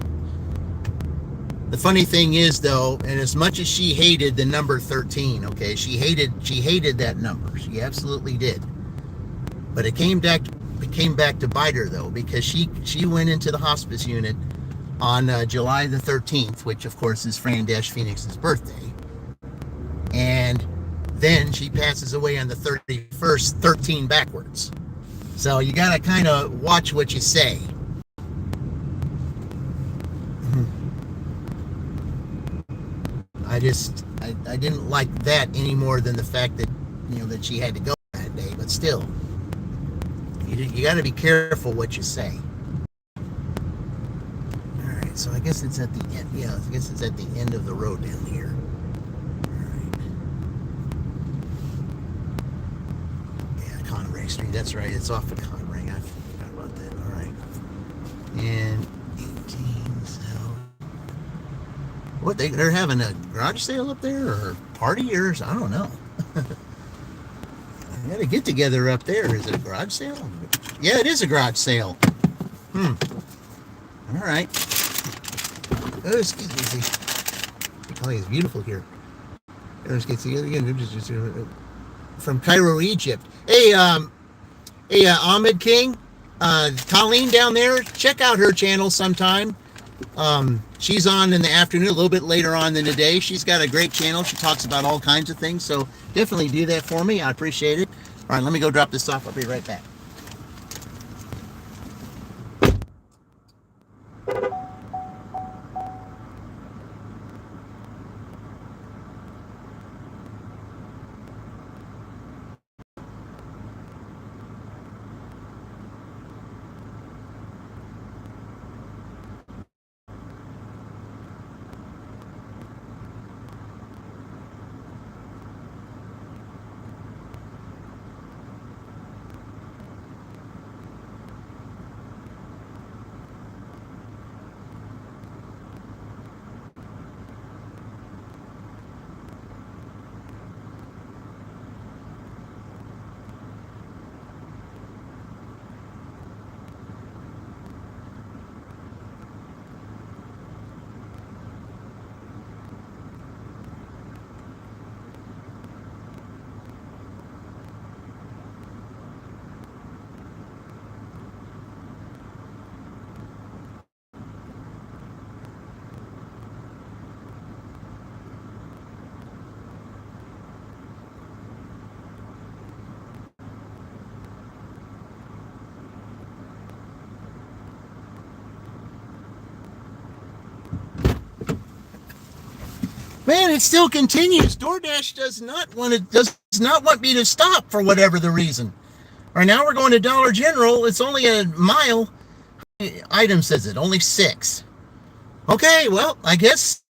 The funny thing is, though, and as much as she hated the number 13, okay, she hated that number. She absolutely did. But it came back to bite her, though, because she went into the hospice unit on July the 13th, which of course is Fran Dash Phoenix's birthday, and then she passes away on the 31st, 13 backwards. So you got to kind of watch what you say. I didn't like that any more than the fact that, that she had to go that day, but still, you got to be careful what you say. All right, so I guess it's at the end. Yeah, I guess it's at the end of the road down here. All right. Yeah, Conray Street. That's right. It's off of Conray. I forgot about that. All right. And 18 South. What, they're having a garage sale up there, or party, or I don't know. I got a get together up there. Is it a garage sale? Yeah, it is a garage sale. All right. Oh, excuse me. Oh, it's beautiful here. Let's get together again. From Cairo, Egypt. Hey, Ahmed King, Colleen down there. Check out her channel sometime. She's on in the afternoon, a little bit later on in the day. She's got a great channel. She talks about all kinds of things, so definitely do that for me. I appreciate it. All right, let me go drop this off. I'll be right back. Man, it still continues. DoorDash does not want me to stop for whatever the reason. All right, now we're going to Dollar General. It's only a mile. Item says it, only 6. Okay, well, I guess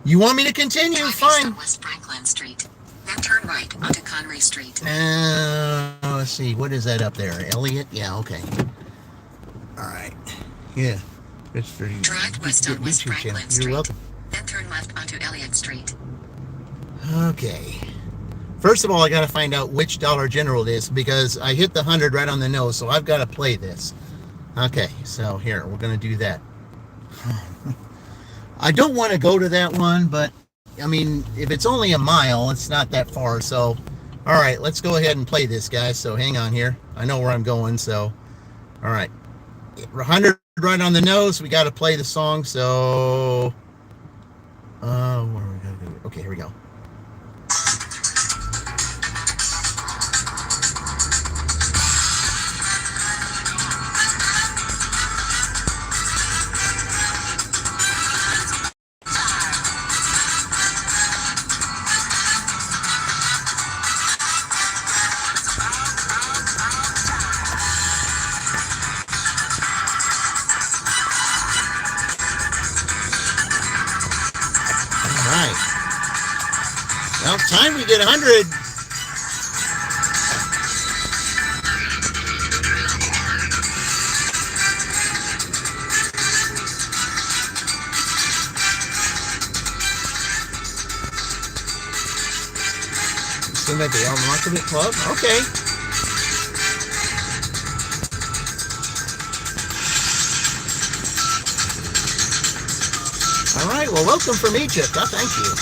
you want me to continue. Drive Fine. east on West Franklin Street, then turn right onto Conray Street. Let's see. What is that up there? Elliott? Yeah, okay. All right. Yeah. It's for you. Drive west on West Franklin Street. You're welcome. Then turn left onto Elliott Street. Okay. First of all, I got to find out which Dollar General it is, because I hit the 100 right on the nose, so I've got to play this. Okay, so here, we're going to do that. I don't want to go to that one, but, I mean, if it's only a mile, it's not that far, so, all right, let's go ahead and play this, guys, so hang on here. I know where I'm going, so, all right. 100 right on the nose, we got to play the song, so... what are we gonna do? Okay, here we go. Well, time we get 100. assume at the El Market Club. Okay. All right. Well, welcome from Egypt. Oh, thank you.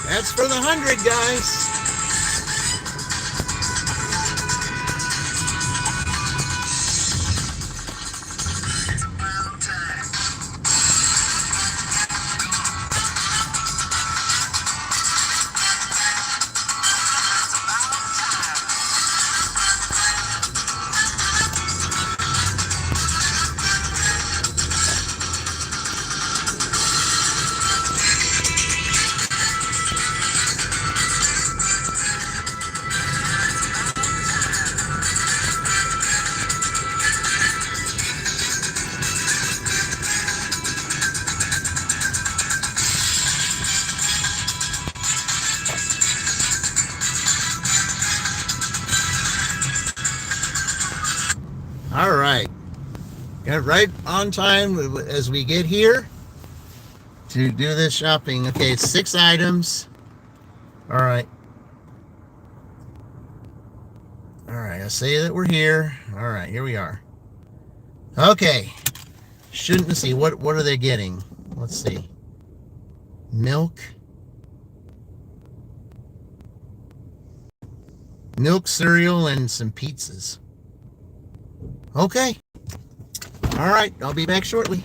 That's for the 100, guys. All right. Got right on time as we get here to do this shopping. Okay, 6 items. All right. All right, I say that we're here. All right, here we are. Okay. Shouldn't see what are they getting? Let's see. Milk, cereal, and some pizzas. Okay. All right, I'll be back shortly.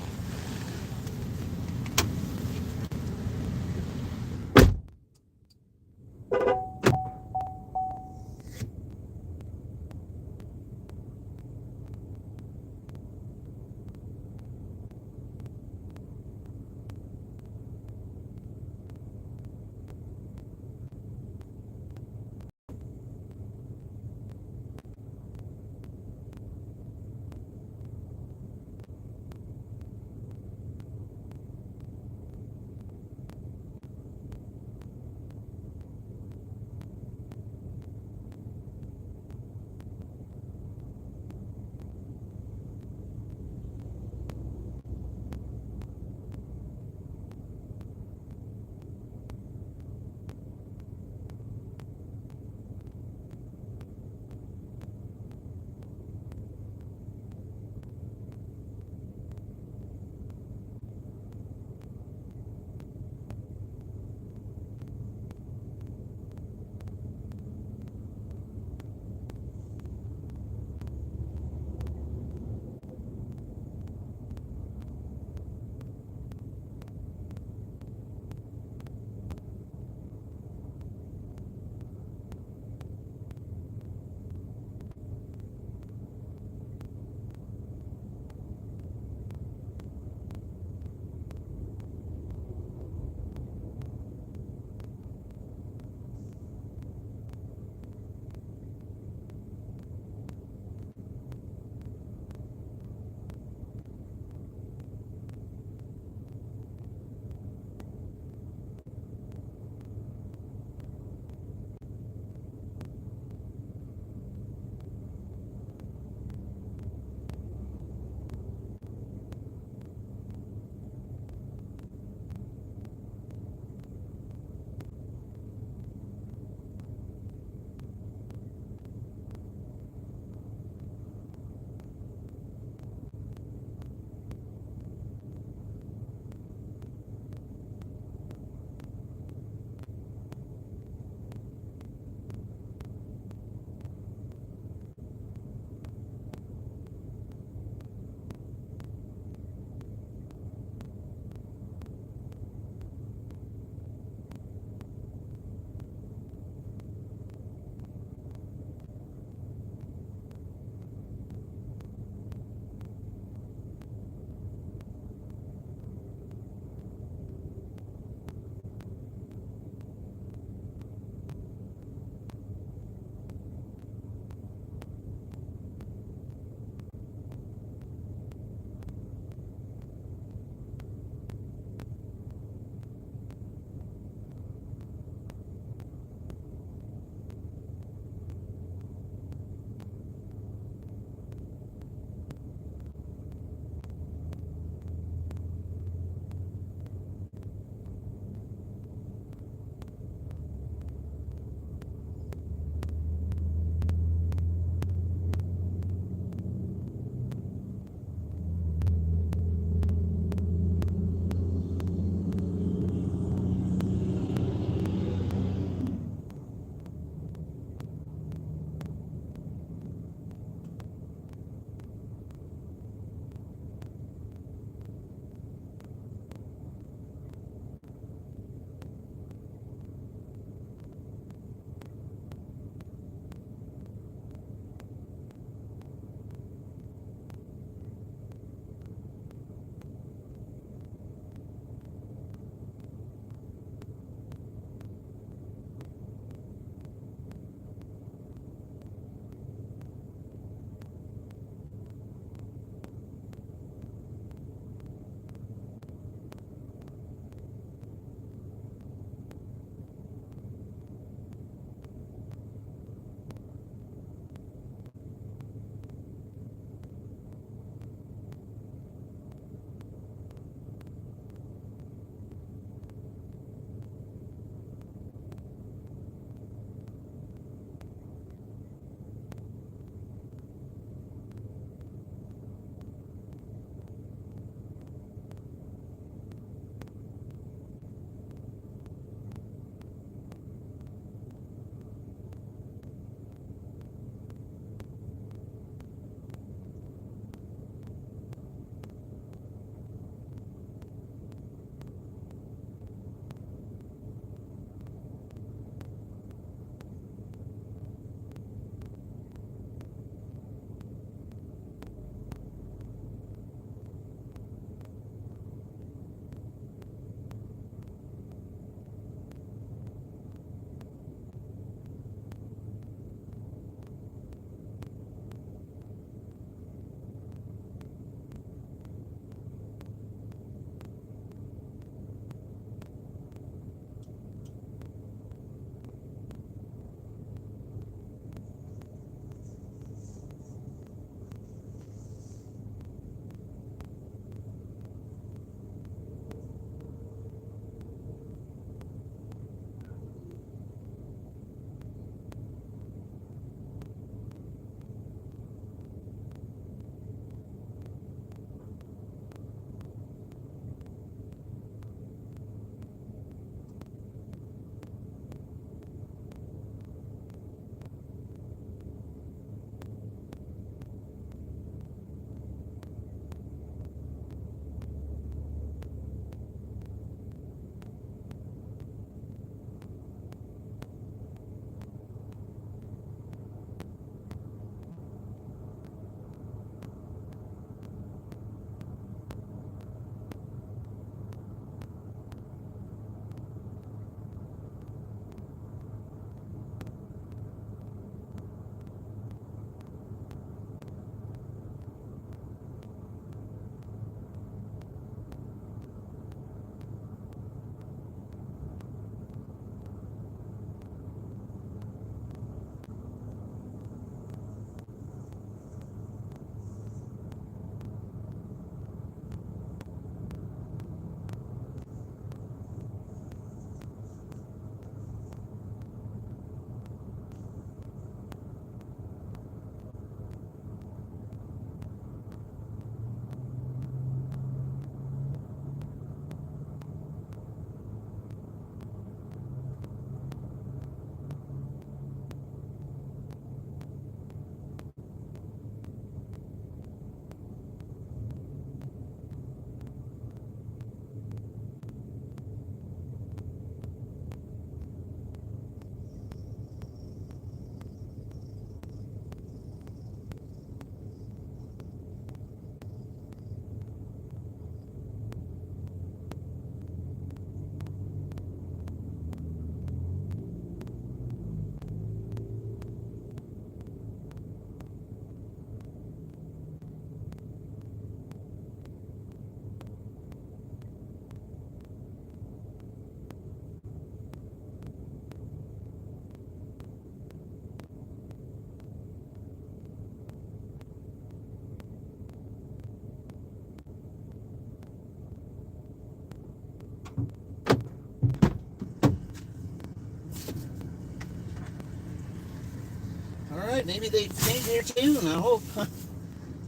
Maybe they came here too. I hope.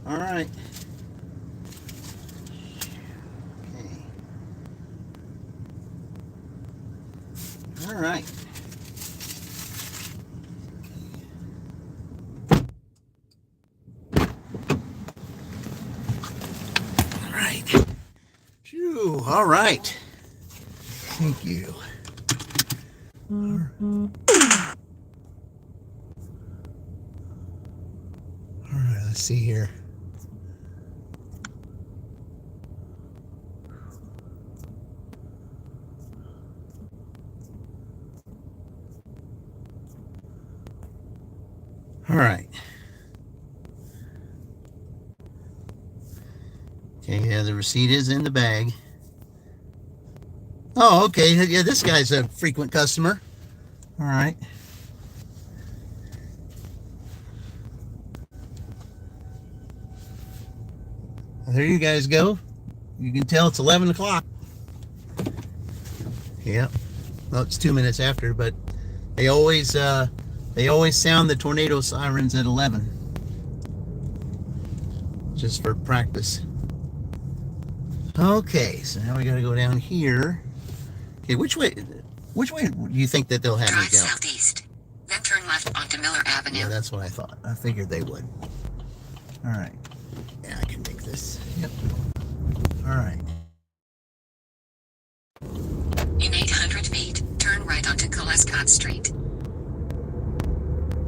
All right. Okay. All right. All right. Phew. All right. Thank you. All right. Let's see here. All right. Okay, yeah, the receipt is in the bag. Oh, okay. Yeah, this guy's a frequent customer. All right. There you guys go. You can tell it's 11 o'clock. Yep. Well, it's 2 minutes after, but they always sound the tornado sirens at 11, just for practice. Okay, so now we got to go down here. Okay, which way do you think that they'll have me Drive go? southeast, then turn left onto Miller Avenue. Yeah, that's what I thought. I figured they would. All right. Yeah, I can take this. Yep. All right. In 800 feet, turn right onto Colescott Street.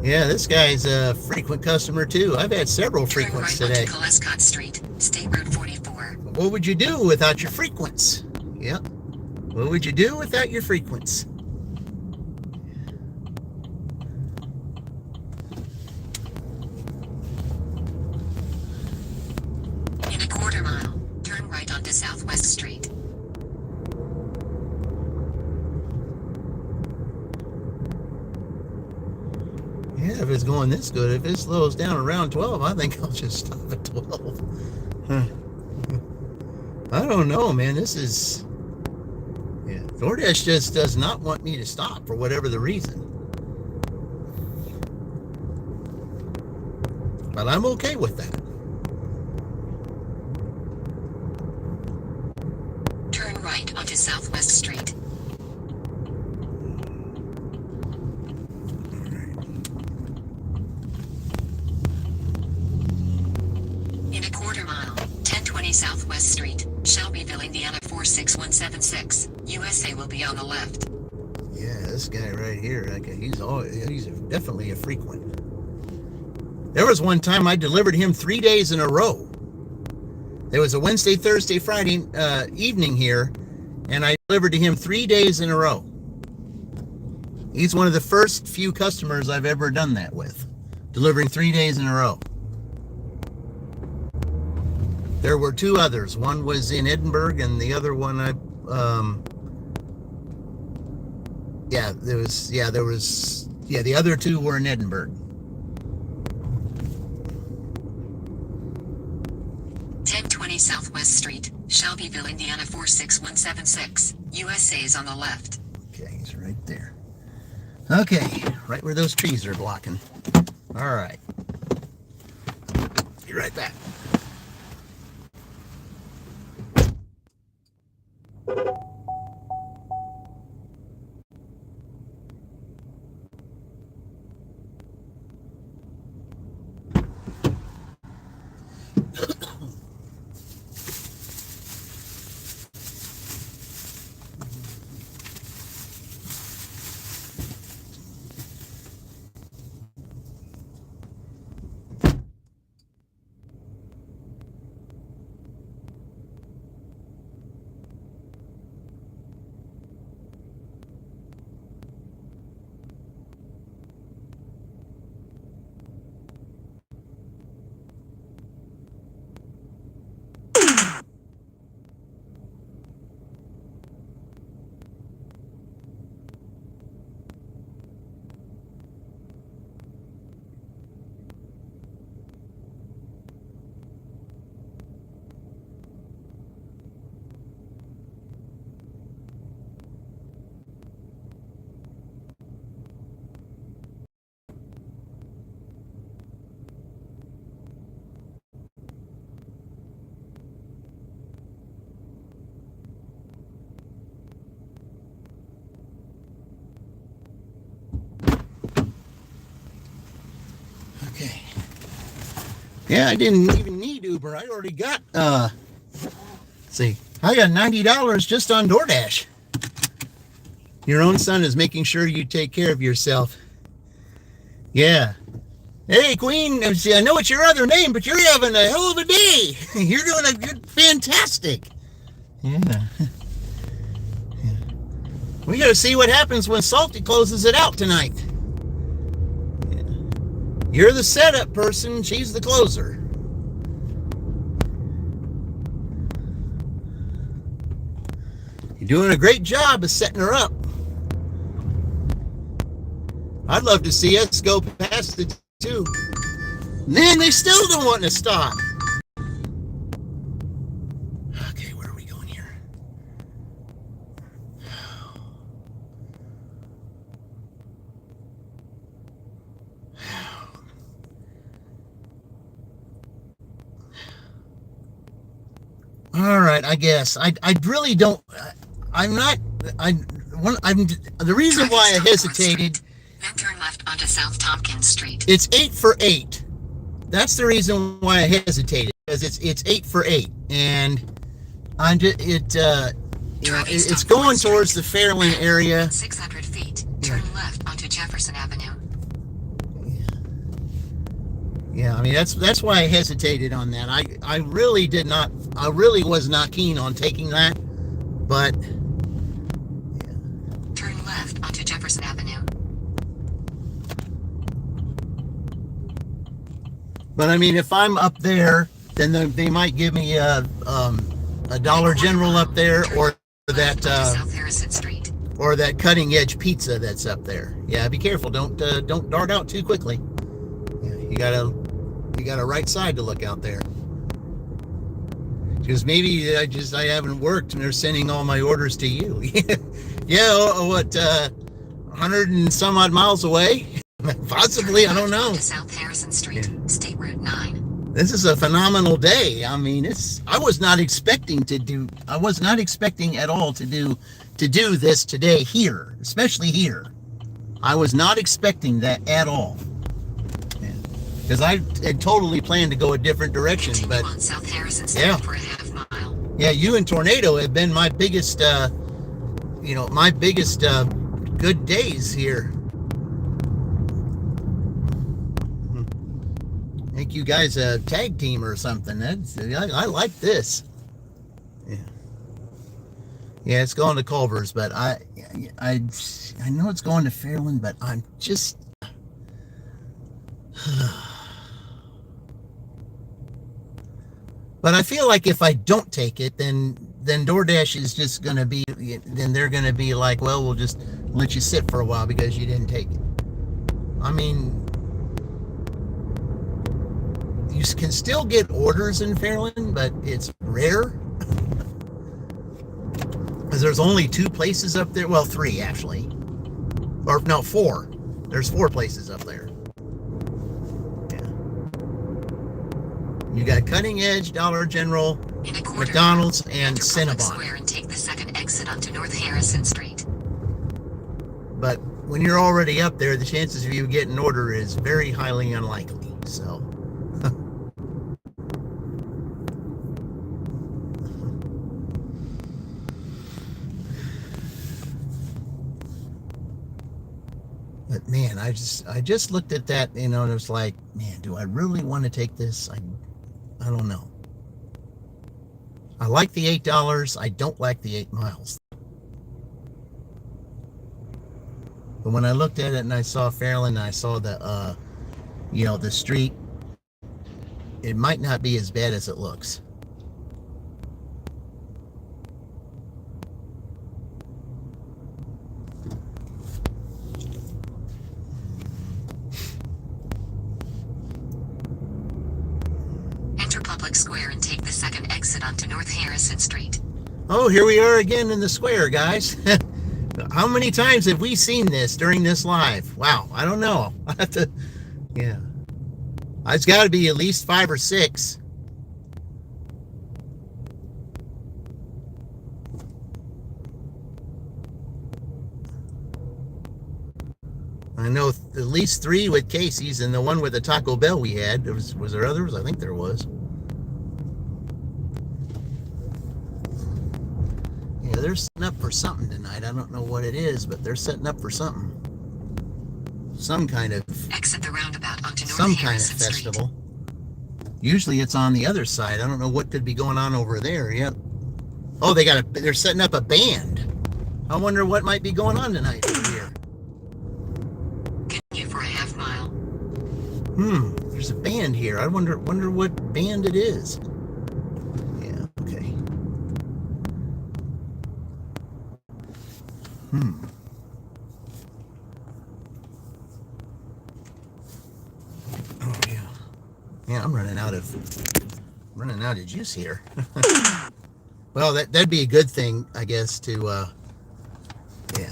Yeah, this guy's a frequent customer too. I've had several Turn frequents right today. onto Colescott Street, State Road 44. What would you do without your frequents? Yep. What would you do without your frequents? In a quarter mile, turn right onto Southwest Street. Yeah, if it's going this good, if it slows down around 12, I think I'll just stop at 12. Huh. I don't know, man. This is... Yeah, DoorDash just does not want me to stop for whatever the reason. But I'm okay with that. Turn right onto Southwest Street. In a quarter mile, 1020 Southwest Street, Shelbyville, Indiana 46176. USA will be on the left. Yeah, this guy right here, he's definitely a frequent. There was one time I delivered him 3 days in a row. There was a Wednesday, Thursday, Friday evening here, and I delivered to him 3 days in a row. He's one of the first few customers I've ever done that with, delivering 3 days in a row. There were two others. One was in Edinburgh, and the other one the other two were in Edinburgh. 1020 Southwest Street, Shelbyville, Indiana 46176. USA is on the left. Okay, he's right there. Okay, right where those trees are blocking. All right. Be right back. Yeah, I didn't even need Uber. I already got, let's see, I got $90 just on DoorDash. Your own son is making sure you take care of yourself. Yeah. Hey, Queen, I know it's your other name, but you're having a hell of a day. You're fantastic. Yeah. We got to see what happens when Salty closes it out tonight. Yeah. You're the setup person. She's the closer. You're doing a great job of setting her up. I'd love to see us go past the two. Man, they still don't want to stop. Okay, where are we going here? All right, I guess. I really don't. I'm not. I'm. The reason why I hesitated. Then turn left onto South Tompkins Street. It's 8 for 8. That's the reason why I hesitated, because it's 8 for 8, and I'm just it's going towards the Fairland area. 600 feet. Turn left onto Jefferson Avenue. Yeah, I mean that's why I hesitated on that. I really did not. I really was not keen on taking that, but turn left onto Jefferson Avenue. But I mean, if I'm up there, then they might give me a Dollar General up there, or that South Harrison Street. Or that cutting edge pizza that's up there. Yeah, be careful. Don't dart out too quickly. Yeah, you got a right side to look out there. Because maybe I haven't worked and they're sending all my orders to you. Yeah, what 100 and some odd miles away? Possibly, I don't know. South Harrison Street, yeah. State Route 9. This is a phenomenal day. I mean, I was not expecting at all to do this today here, especially here. I was not expecting that at all. Because I had totally planned to go a different direction. Continue but on South Harrison Street for a half mile. Yeah, you and Tornado have been my biggest good days here. Make you guys a tag team or something. I like this. Yeah, it's going to Culver's, but I know it's going to Fairland, but I'm just but I feel like if I don't take it, then DoorDash is just going to be, then they're going to be like, well, we'll just let you sit for a while because you didn't take it. I mean, you can still get orders in Fairland, but it's rare. Because there's only 2 places up there. Well, 3 actually. Or no, 4. There's 4 places up there. Yeah. You got Cutting Edge, Dollar General, McDonald's, and Cinnabon. Square and take the second exit onto North Harrison Street. But when you're already up there, the chances of you getting an order is very highly unlikely. So. But man, I just looked at that, and it was like, man, do I really want to take this? I don't know. I like the $8. I don't like the 8 miles. But when I looked at it and I saw Fairland, and I saw the the street, it might not be as bad as it looks. Square and take the second exit onto North Harrison Street. Oh, here we are again in the square, guys. How many times have we seen this during this live? Wow, I don't know. I have to, yeah. It's got to be at least 5 or 6. I know at least 3 with Casey's, and the one with the Taco Bell we had. Was there others? I think there was. Yeah, they're setting up for something tonight. I don't know what it is, but they're setting up for something. Some kind of Exit the roundabout onto North some kind of Harrison Street. festival. Usually it's on the other side. I don't know what could be going on over there. Yep. Oh, they're setting up a band. I wonder what might be going on tonight over here. Continue for a half mile. There's a band here. I wonder what band it is. Yeah, okay. Oh yeah. Yeah, I'm running out of juice here. Well, that'd be a good thing, I guess, to yeah.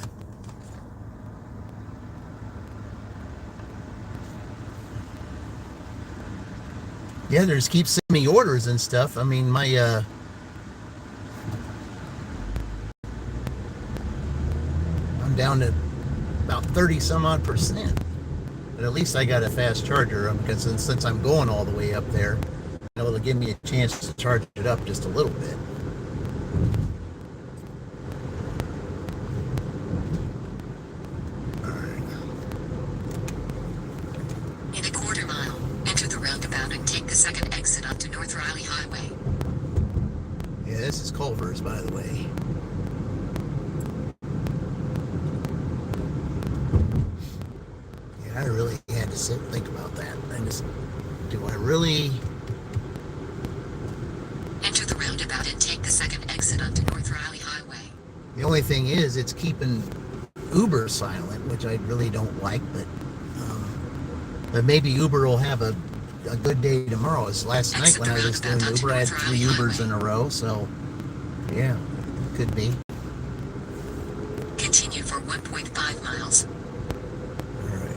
Yeah, there's keep sending me orders and stuff. I mean, my I'm down to about 30 some odd %. But at least I got a fast charger, because since I'm going all the way up there, it'll give me a chance to charge it up just a little bit. In a quarter mile, enter the roundabout and take the second exit onto North Riley Highway. Yeah, this is Culver's, by the way. Yeah, I really had to sit and think about that. Do I really? Enter the roundabout and take the second exit onto North Riley Highway. The only thing is, it's keeping Uber silent, which I really don't like, but maybe Uber will have a good day tomorrow. As last night when I was doing Uber, I had 3 Ubers in a row, so yeah, could be. Continue for 1.5 miles. All right.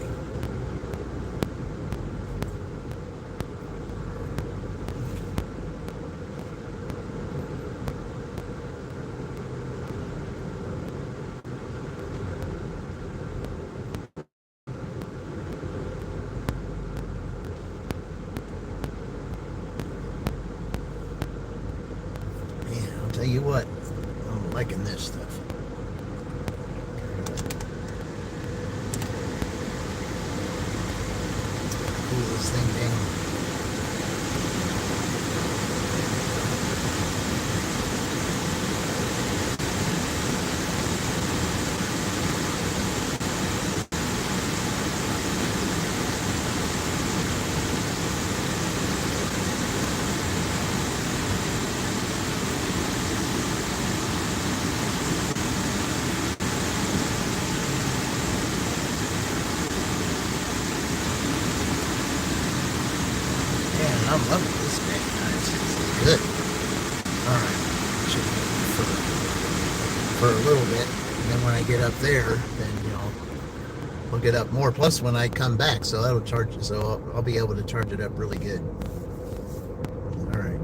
Tell you what, I'm liking this stuff. Cool this thing down. I'm loving this thing, guys. It's good. Alright. Should be for a little bit. And then when I get up there, then, we'll get up more. Plus when I come back, so that'll charge it. So I'll be able to charge it up really good. Alright.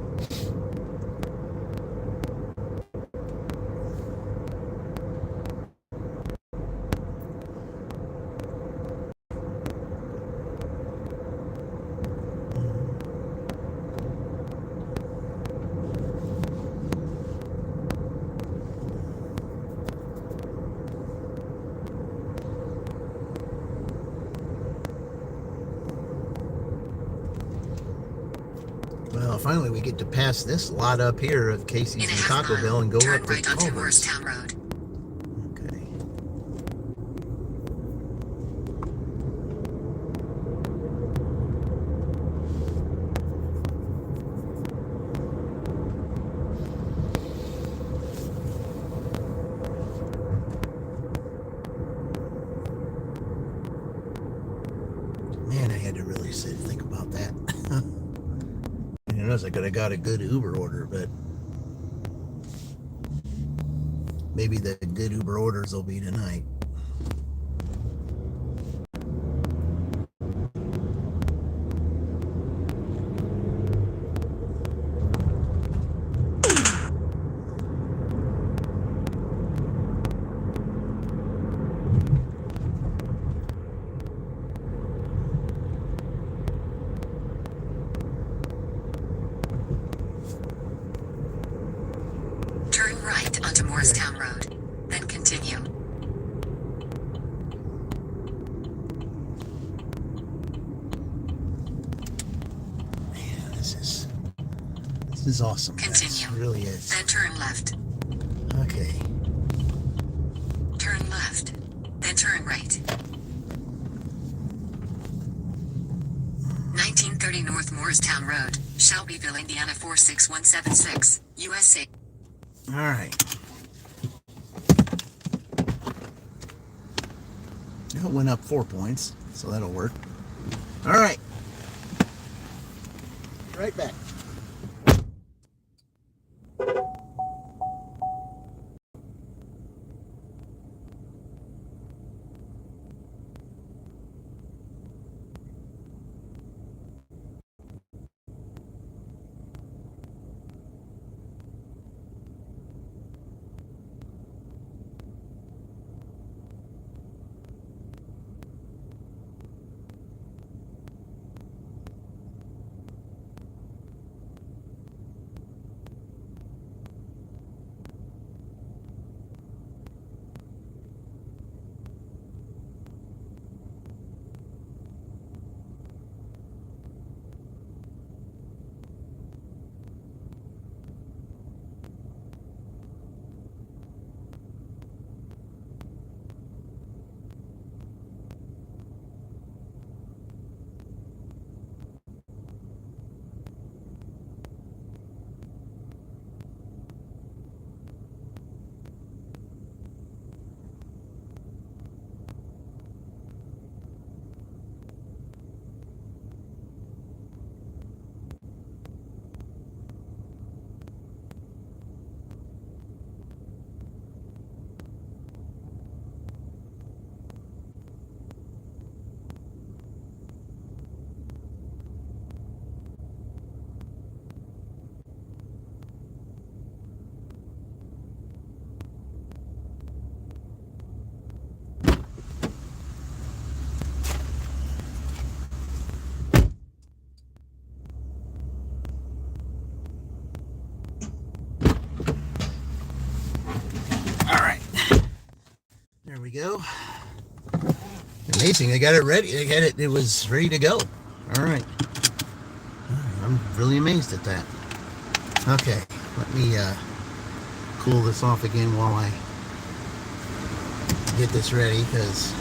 Well, finally we get to pass this lot up here of Casey's and Taco Bell and go turn up to right onto Culver's. Morristown Road. Okay. Man, I had to really sit and think about that. I knows I could have got a good Uber order, but maybe the good Uber orders will be tonight. onto Morristown Road. Then continue. Man, this is awesome. Continue. Guys. It really is. Then turn left. Okay. Turn left. Then turn right. 1930 North Morristown Road, Shelbyville, Indiana 46176, USA. All right. It went up 4 points, so that'll work. All right. Right back. There we go. Amazing. They got it ready. They got it. It was ready to go. All right. I'm really amazed at that. Okay. Let me cool this off again while I get this ready, because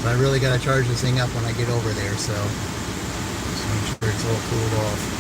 I really got to charge this thing up when I get over there. So just make sure it's all cooled off.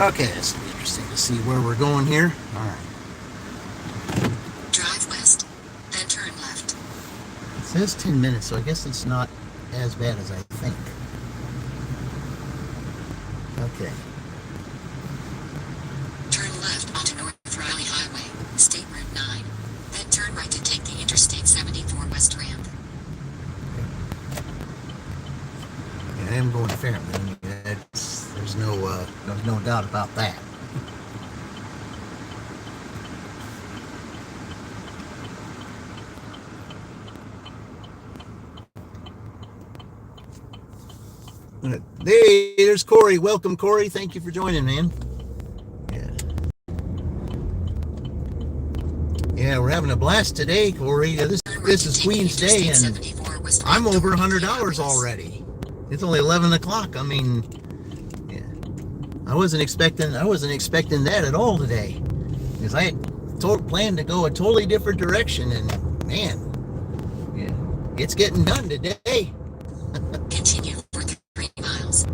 Okay, this will be interesting to see where we're going here. All right. Drive west, then turn left. It says 10 minutes, so I guess it's not as bad as I think. Okay. Turn left onto North Riley Highway, State Route 9. Then turn right to take the Interstate 74 West Ramp. Yeah, I am going to Famine. There's no doubt about that. Hey, there's Corey. Welcome, Corey. Thank you for joining, man. Yeah, we're having a blast today, Corey. This is Queen's Day, and I'm over $100 already. It's only 11 o'clock. I mean, I wasn't expecting that at all today, because I had planned to go a totally different direction, and man, it's getting done today. Continue for 3 miles.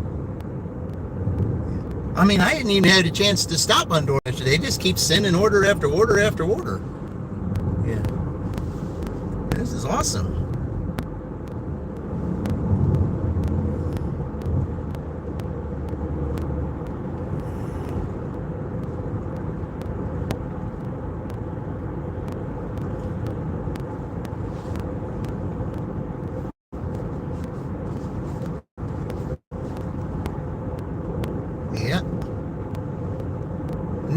I mean, I hadn't even had a chance to stop on DoorDash today. They just keep sending order after order after order. Yeah, this is awesome.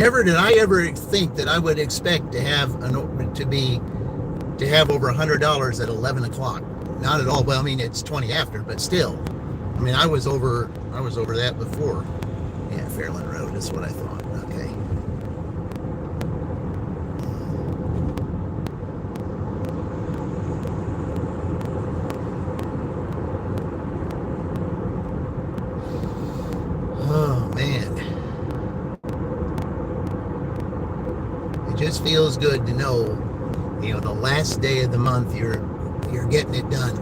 never did I ever think that I would expect to have to have over $100 at 11 o'clock. Not at all. Well, I mean, it's 20 after, but still. I mean, I was over that before. Yeah, Fairland Road is what I thought. Okay. Oh man. It just feels good to know, the last day of the month you're getting it done.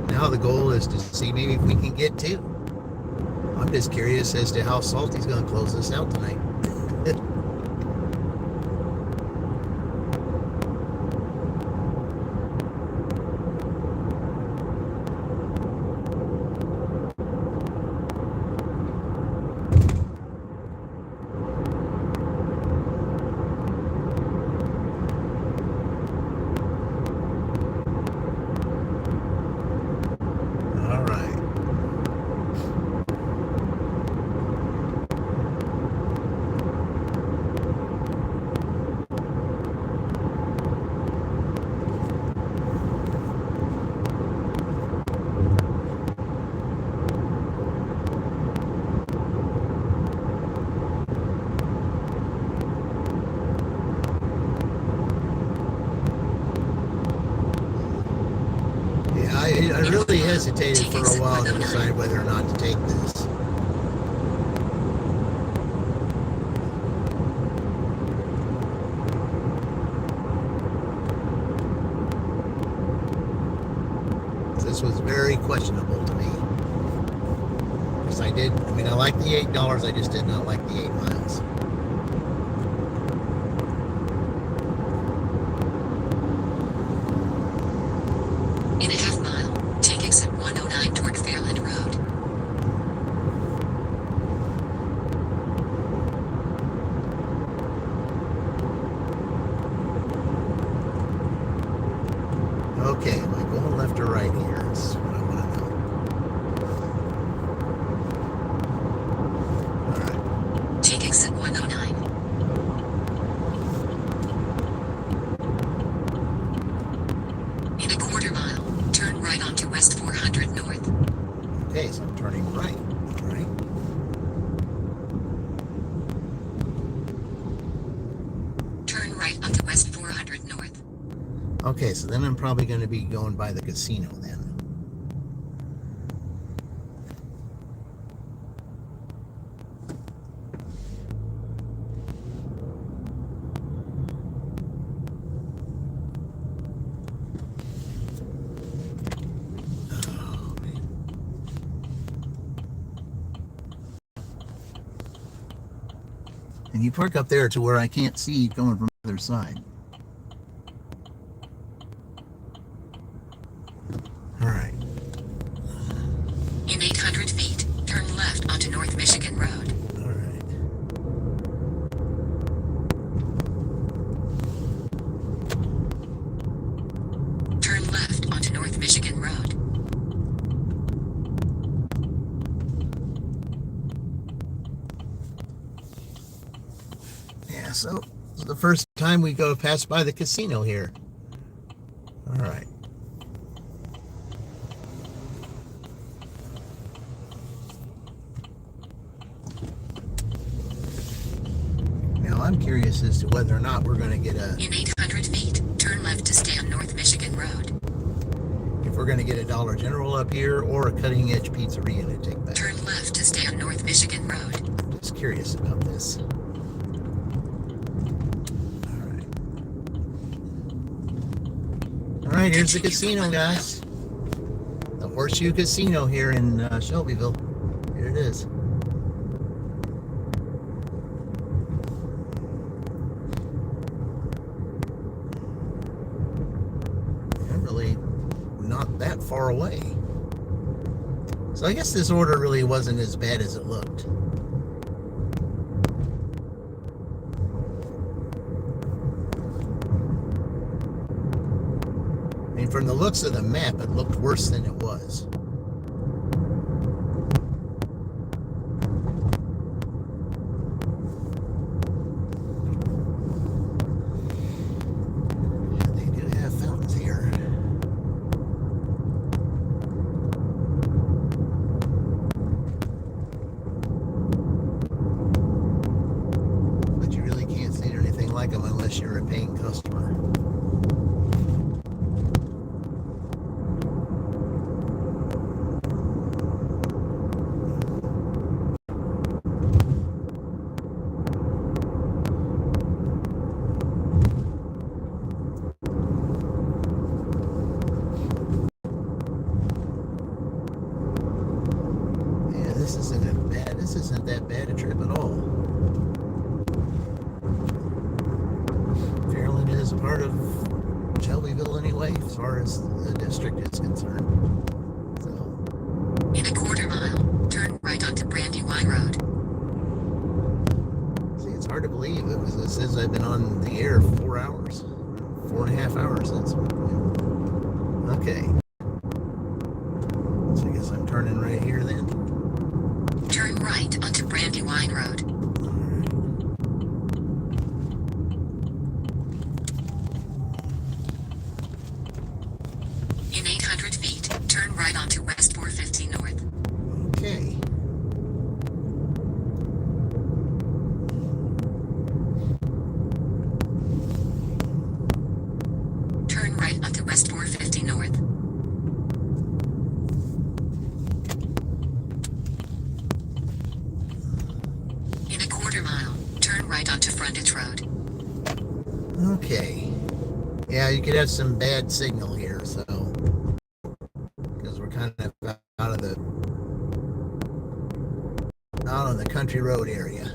Now the goal is to see maybe if we can get 2. I'm just curious as to how Salty's going to close this out tonight. I really hesitated for a while to decide whether or not to take this. This was very questionable to me. Because I like the $8, I just did not like the 8 miles. In a half mile, take exit 109 toward Fairland Road. Okay, am I going left or right here? That's what I want to know. Alright. Take exit 109. In a quarter mile, turn right onto West 400 North. Okay, so I'm turning right. Right. Turn right onto West 400 North. Okay, so then I'm probably going to be going by the casino then. Oh, man. And you park up there to where I can't see going from the other side. Alright. In 800 feet, turn left onto North Michigan Road. Alright. Turn left onto North Michigan Road. Yeah, so it's the first time we go pass by the casino here. Alright. Now I'm curious as to whether or not we're going to get a... In 800 feet, turn left to stay on North Michigan Road. If we're going to get a Dollar General up here or a Cutting Edge Pizzeria to take back. Turn left to stay on North Michigan Road. I'm just curious about this. Alright, here's the casino, guys. The Horseshoe Casino here in Shelbyville. Here it is. I'm really not that far away. So I guess this order really wasn't as bad as it looked. I mean, from the looks of the map, it looked worse than it was. like them unless you're a paying customer. Yeah, this isn't that bad a trip at all. Fairland is a part of Shelbyville anyway, as far as the district is concerned. So, In a quarter mile, turn right onto Brandywine Road. see, it's hard to believe. It says I've been on the air 4 hours, 4.5 hours since. Okay. So I guess I'm turning right here then. Turn right onto Brandywine Road. In 800 feet, turn right onto West 450 North. Okay. Turn right onto West 450 North. In a quarter mile, turn right onto Frontage Road. Okay. Yeah, you could have some bad signal here, so because we're kind of out on the country road area.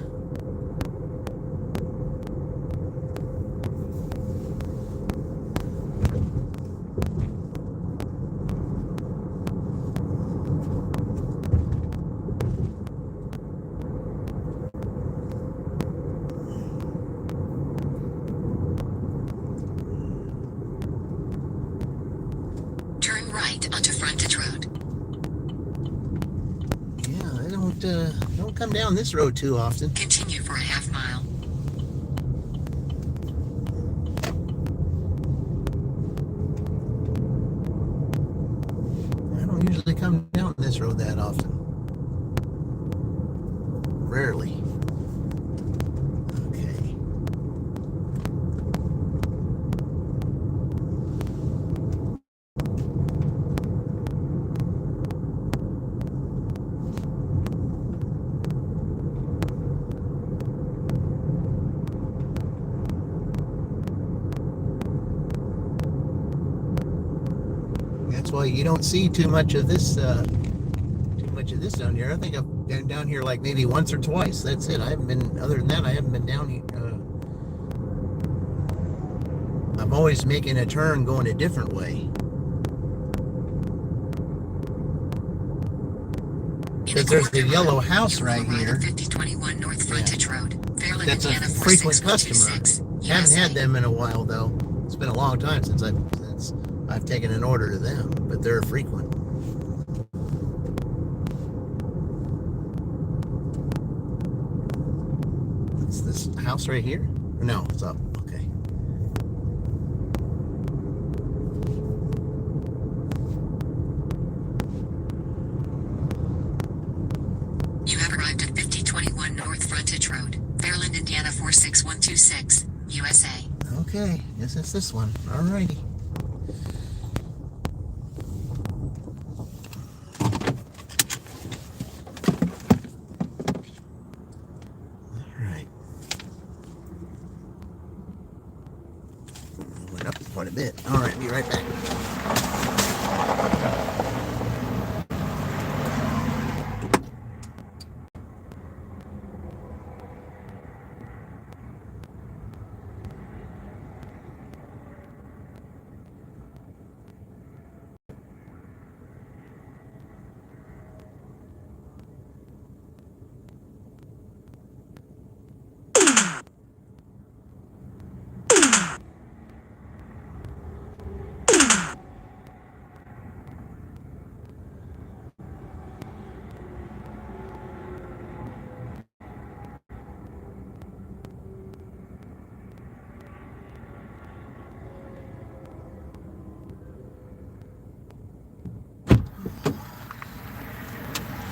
Turn right onto Frontage Road. Yeah, I don't come down this road too often. Continue for a half mile. I don't usually come down this road that often. Rarely. Okay. That's why you don't see too much of this down here. I think I've been down here like maybe once or twice. That's it. I haven't been, other than that, I haven't been down here. I'm always making a turn going a different way. Because there's the yellow house right here. 5021 North Frontage Road. Fairland, That's a Indiana frequent 46126. customer. Haven't had them in a while though. It's been a long time since I've taken an order to them, but they're frequent. It's this house right here? No, it's up. Okay. You have arrived at 5021 North Frontage Road. Fairland, Indiana 46126, USA. Okay, guess it's this one. Alrighty. Alright. Went up quite a bit. Alright, be right back.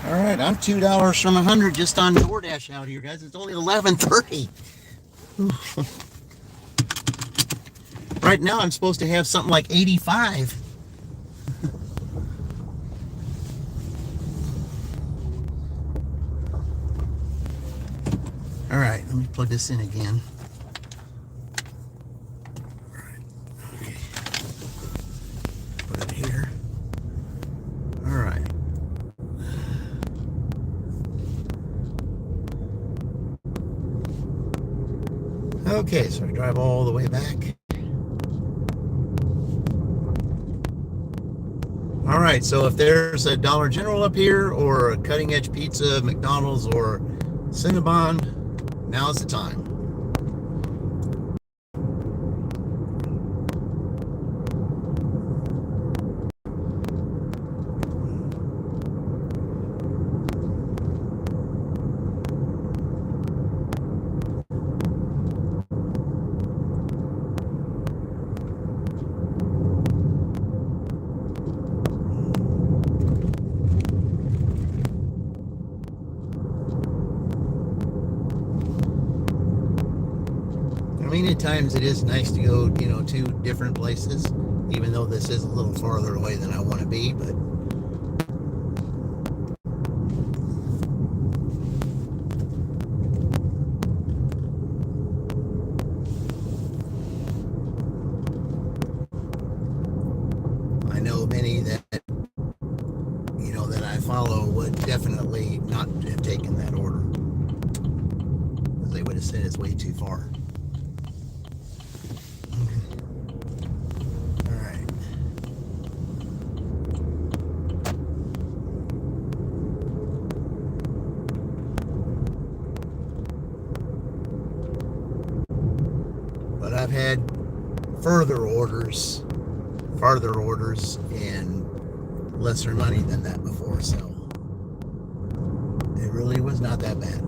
All right, I'm $2 from 100 just on DoorDash out here, guys. It's only 11:30. Right now I'm supposed to have something like 85. All right, let me plug this in again. All right, okay. Put it here. All right. Okay, so I drive all the way back. All right, so if there's a Dollar General up here or a Cutting Edge Pizza, McDonald's, or Cinnabon, now's the time. I mean, at times it is nice to go, to different places, even though this is a little farther away than I want to be, but I know many that, that I follow would definitely not have taken that order, because they would have said it's way too far. But I've had farther orders and lesser money than that before, so it really was not that bad.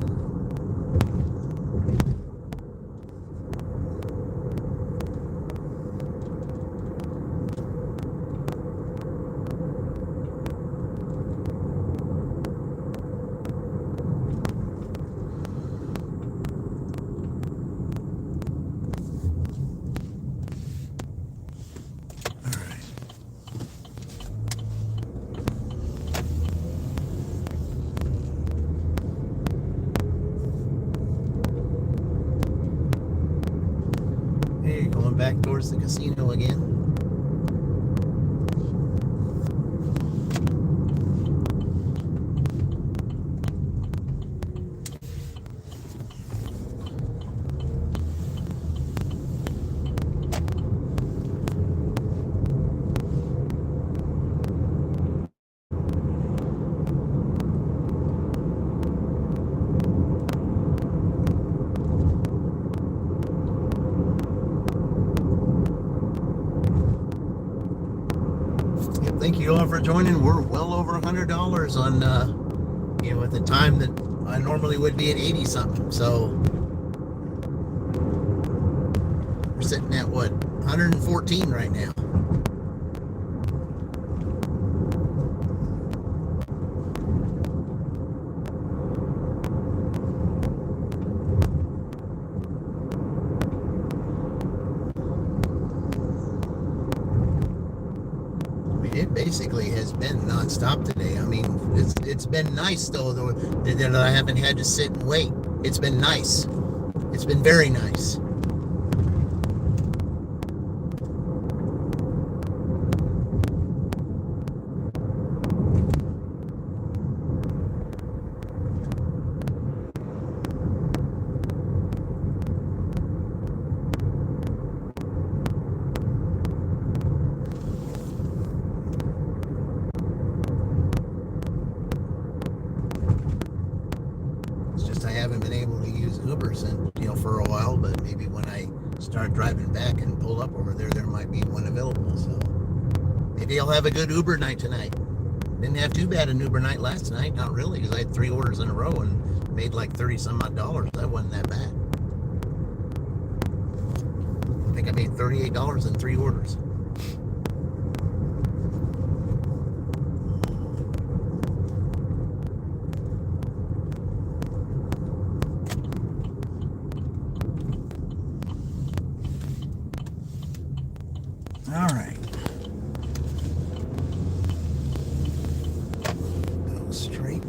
Going back towards the casino again. Thank you all for joining. We're well over $100 on, at the time that I normally would be at 80 something. So we're sitting at what, 114 right now. It basically has been nonstop today. I mean, it's been nice though that I haven't had to sit and wait. It's been nice. It's been very nice. I haven't been able to use Uber since, for a while, but maybe when I start driving back and pull up over there might be one available. So maybe I'll have a good Uber night tonight. Didn't have too bad an Uber night last night. Not really, because I had 3 orders in a row and made like 30 some odd dollars. That wasn't that bad. I think I made $38 in 3 orders. All right. Go straight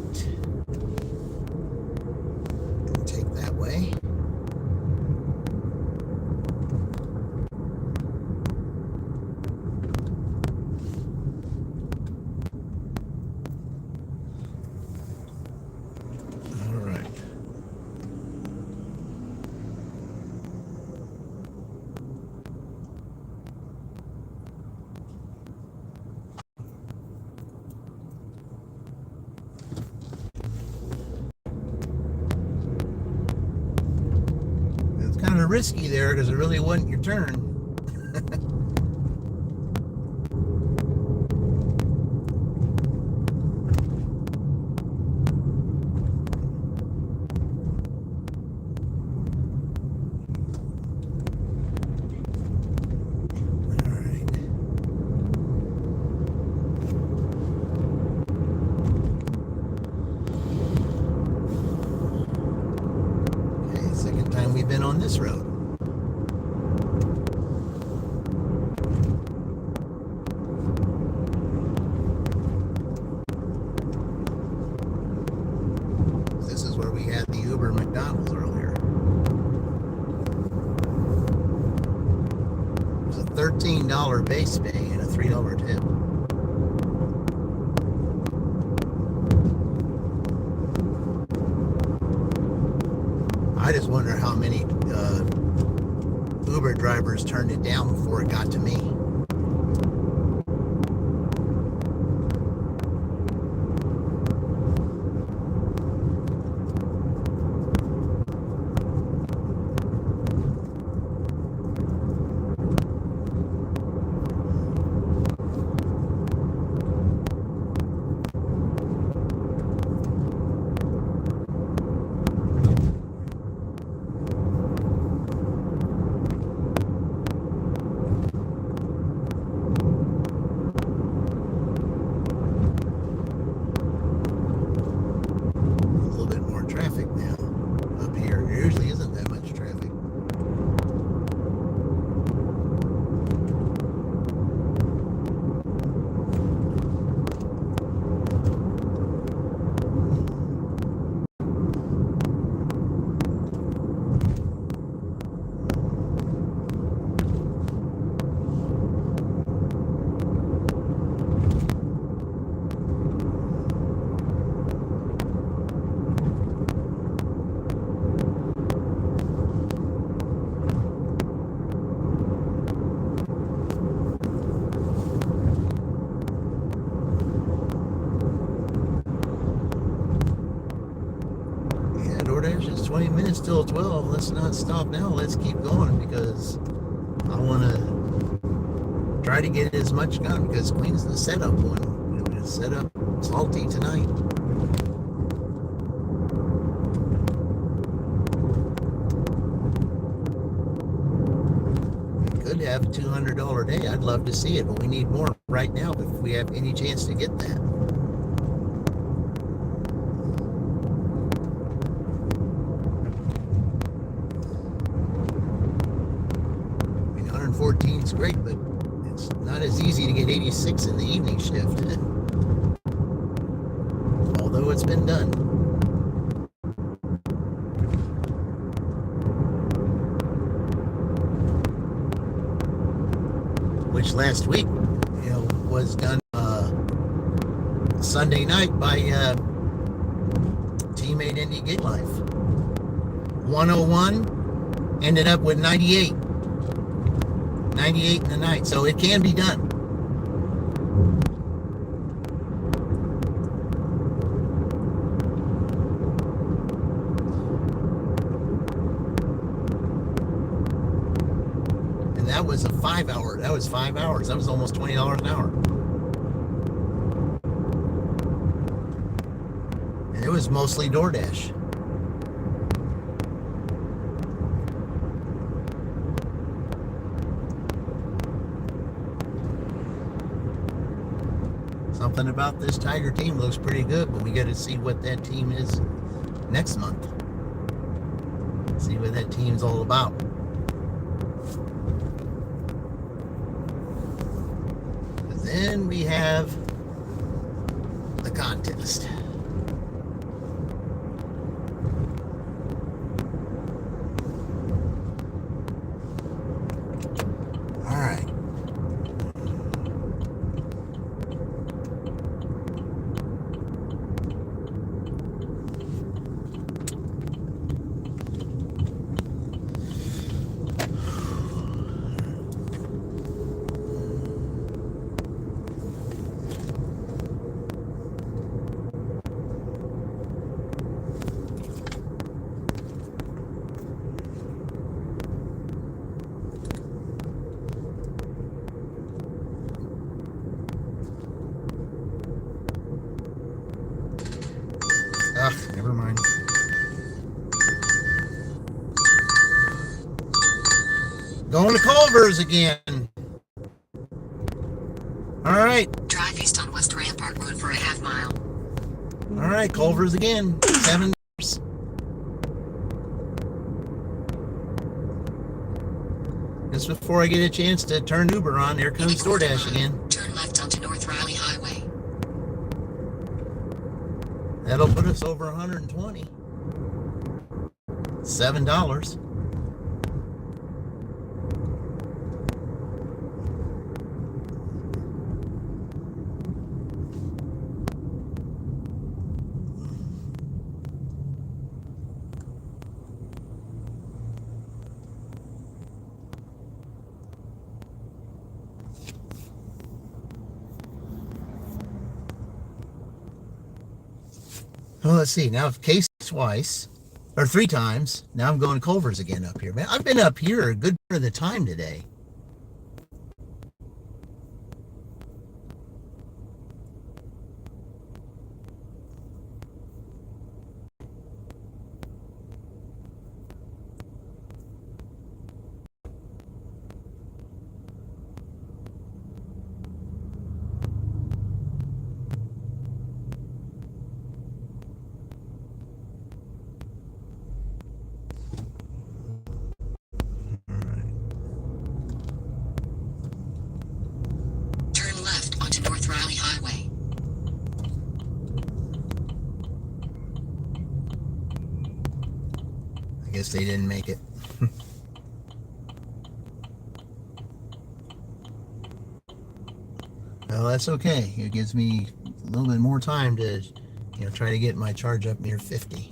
and take that way. All right. It's kind of risky there because it really wasn't your turn. All right. Okay, second time we've been on this road. This is where we had the Uber McDonald's earlier. It was a $13 base pay and a $3 tip. I just wonder how many Uber drivers turned it down before it got to me. DoorDash is 20 minutes till 12. Let's not stop now. Let's keep going because I want to try to get as much done because Queen's the setup one. We're going to set up Salty tonight. We could have a $200 day. I'd love to see it, but we need more right now if we have any chance to get that. I mean, 114 is great, but it's not as easy to get 86 in the evening shift. Although it's been done. Which last week, was done Sunday night by teammate Indy Gig Life. 101 ended up with 98. 98 in the night, so it can be done. And that was a 5 hour. That was 5 hours. That was almost $20 an hour. And it was mostly DoorDash. Something about this Tiger team looks pretty good, but we got to see what that team is next month. See what that team's all about. Then we have the contest. All right. Never mind. Going to Culver's again. All right. Drive east on West Rampart Road for a half mile. All right, Culver's again. $7. Just before I get a chance to turn Uber on, here comes DoorDash again. Turn left onto North Riley Highway. That'll put us over 120. $7. Well, let's see. Now I've cased twice, or 3 times. Now I'm going to Culver's again up here. Man, I've been up here a good part of the time today. Turn left onto North Riley Highway. I guess they didn't make it. Well, that's okay. It gives me a little bit more time to, try to get my charge up near 50.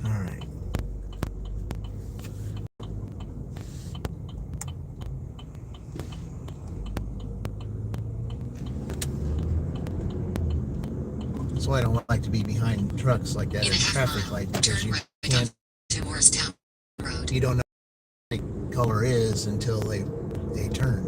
All right. That's why I don't like to be behind trucks like that at a traffic light, because you can't, To Morristown Road. you don't know what the color is until they turn.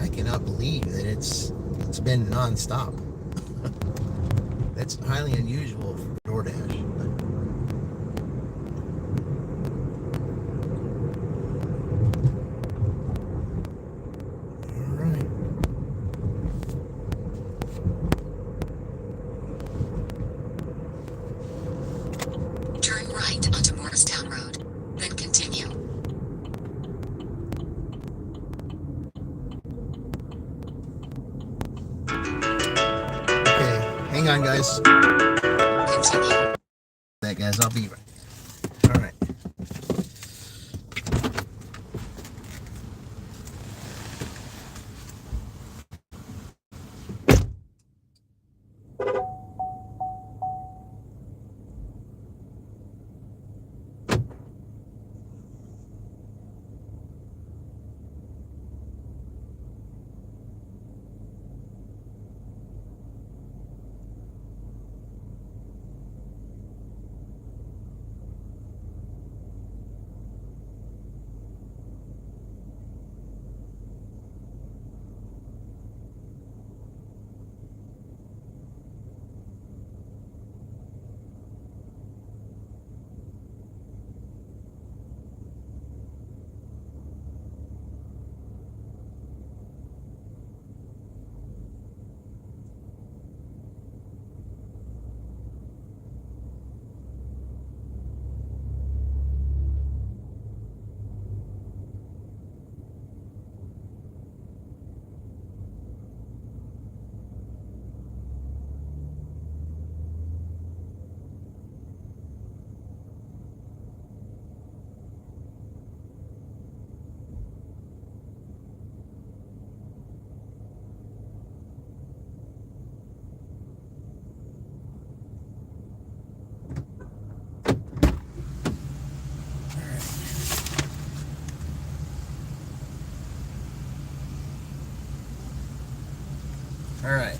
I cannot believe that it's been nonstop. That's highly unusual for DoorDash. All right. on, guys. Continue. That, guys, I'll be right. All right. All right.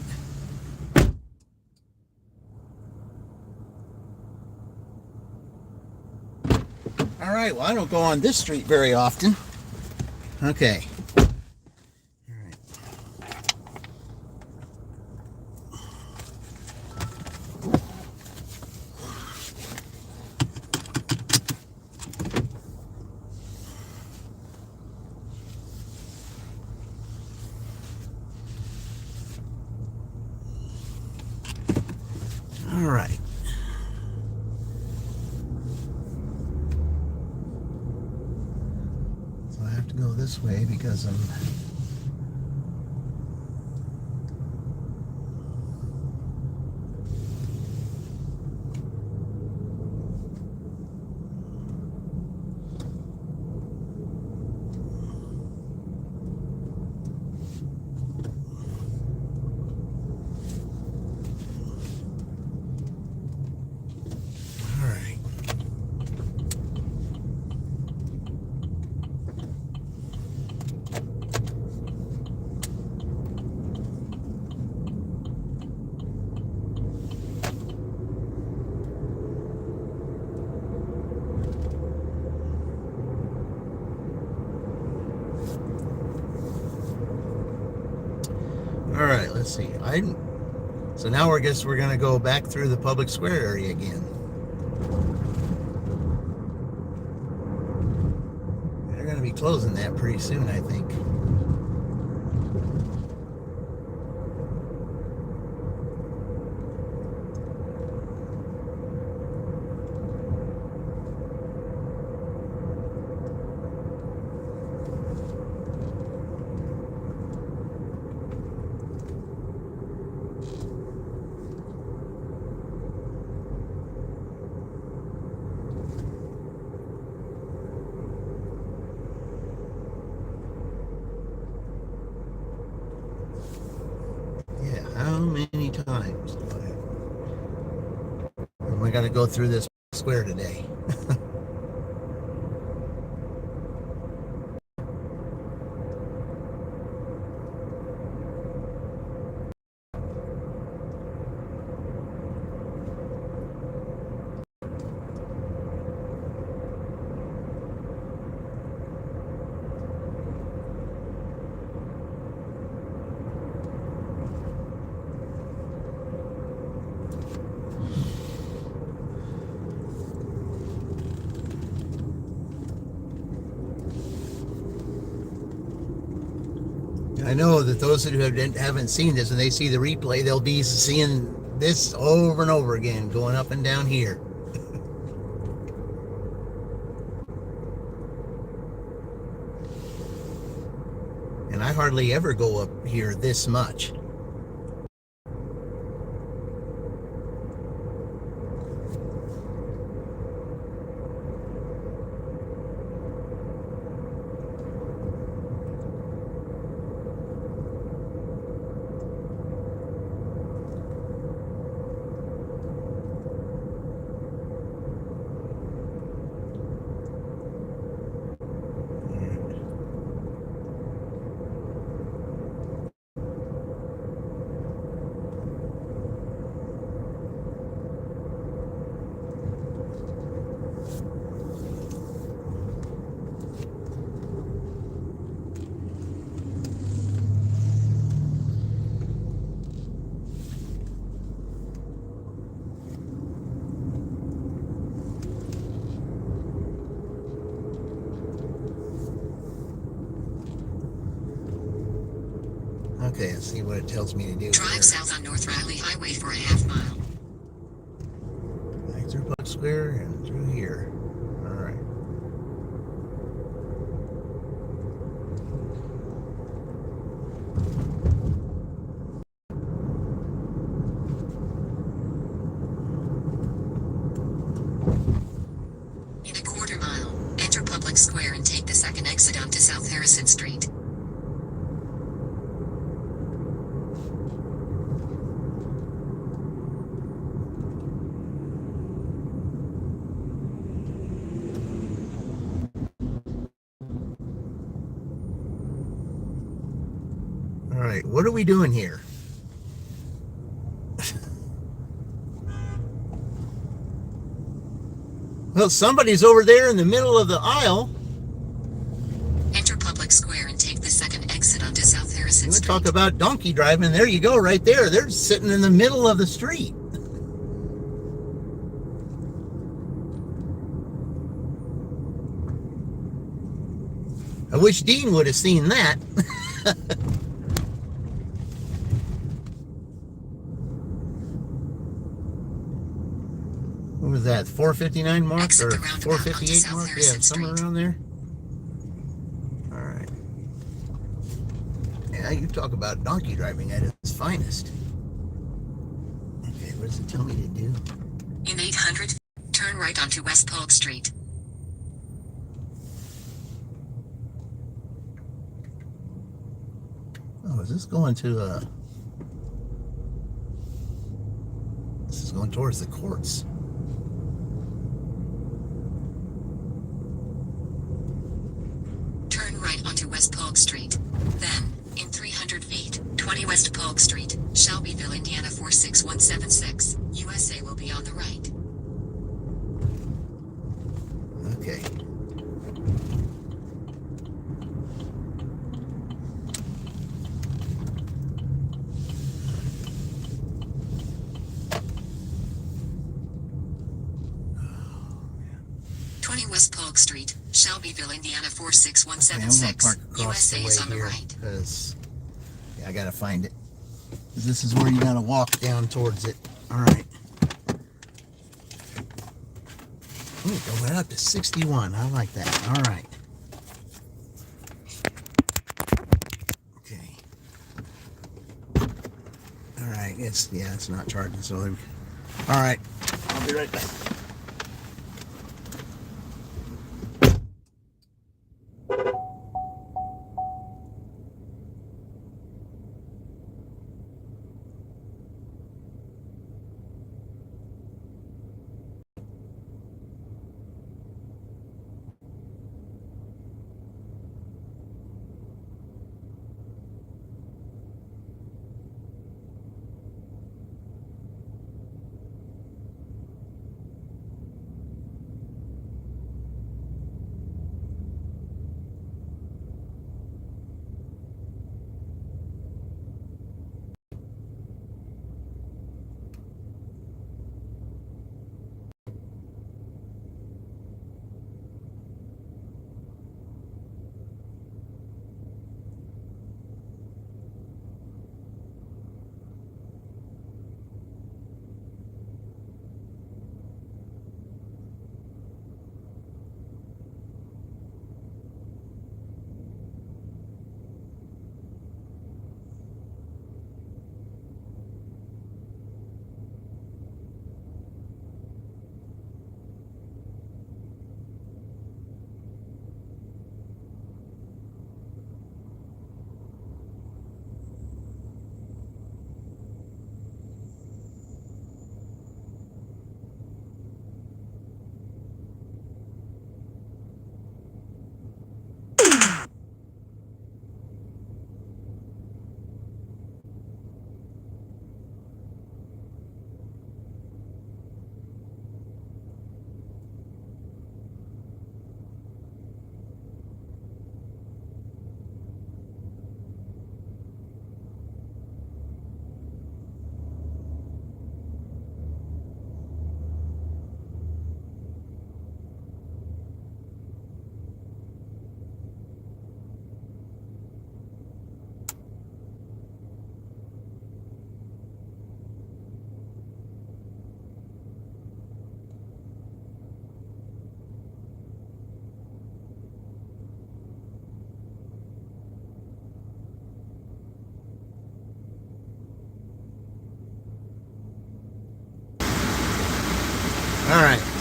All right, well, I don't go on this street very often. Okay. All right. All right. So I have to go this way because I'm... All right, let's see. So now I guess we're going to go back through the public square area again. They're going to be closing that pretty soon, I think. How many times am I got to go through this square today? I know that those who haven't seen this and they see the replay, they'll be seeing this over and over again, going up and down here. And I hardly ever go up here this much. Okay, let's see what it tells me to do. Drive here. south on North Riley Highway for a half mile. Back through Buck Square and through here. All right. In a quarter mile, enter Public Square and take the second exit onto South Harrison Street. All right, what are we doing here? Well, somebody's over there in the middle of the aisle. Enter Public Square and take the second exit onto South Harrison You want to Street. talk about donkey driving? There you go, right there. They're sitting in the middle of the street. I wish Dean would have seen that. What was that, 459 mark Exit or the roundabout onto 458 South mark? Yeah, Harrison somewhere Street. around there. All right. Yeah, you talk about donkey driving at its finest. Okay, what does it tell me to do? In 800, turn right onto West Polk Street. Oh, is this going to this is going towards the courts. Turn right onto West Polk Street. Then, in 300 feet, 20 West Polk Street, Shelbyville, Indiana 46176. USA will be on the right. Okay. West Polk Street, Shelbyville, Indiana Okay, I'm 46176. gonna park across USA the is way on the here right. because I gotta find it. This is where you gotta walk down towards it. All right. Ooh, going up to 61. I like that. All right. Okay. All right. It's not charging. So, all right. I'll be right back.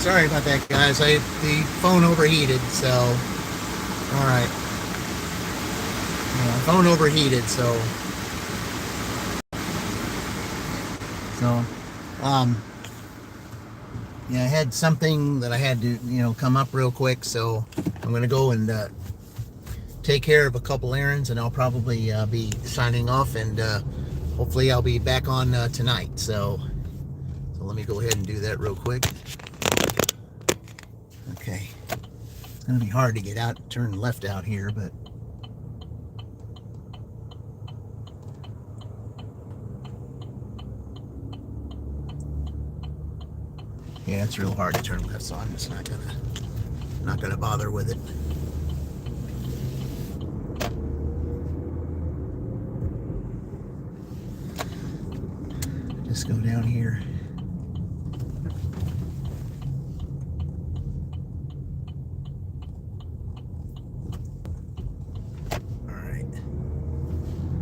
Sorry about that, guys. The phone overheated, so all right. Yeah, phone overheated, so um, yeah, I had something that I had to come up real quick, so I'm gonna go and take care of a couple errands, and I'll probably be signing off, and hopefully I'll be back on tonight. So let me go ahead and do that real quick. Okay, it's gonna be hard to get out, turn left out here, but yeah, it's real hard to turn left, so I'm just not gonna bother with it. Just go down here.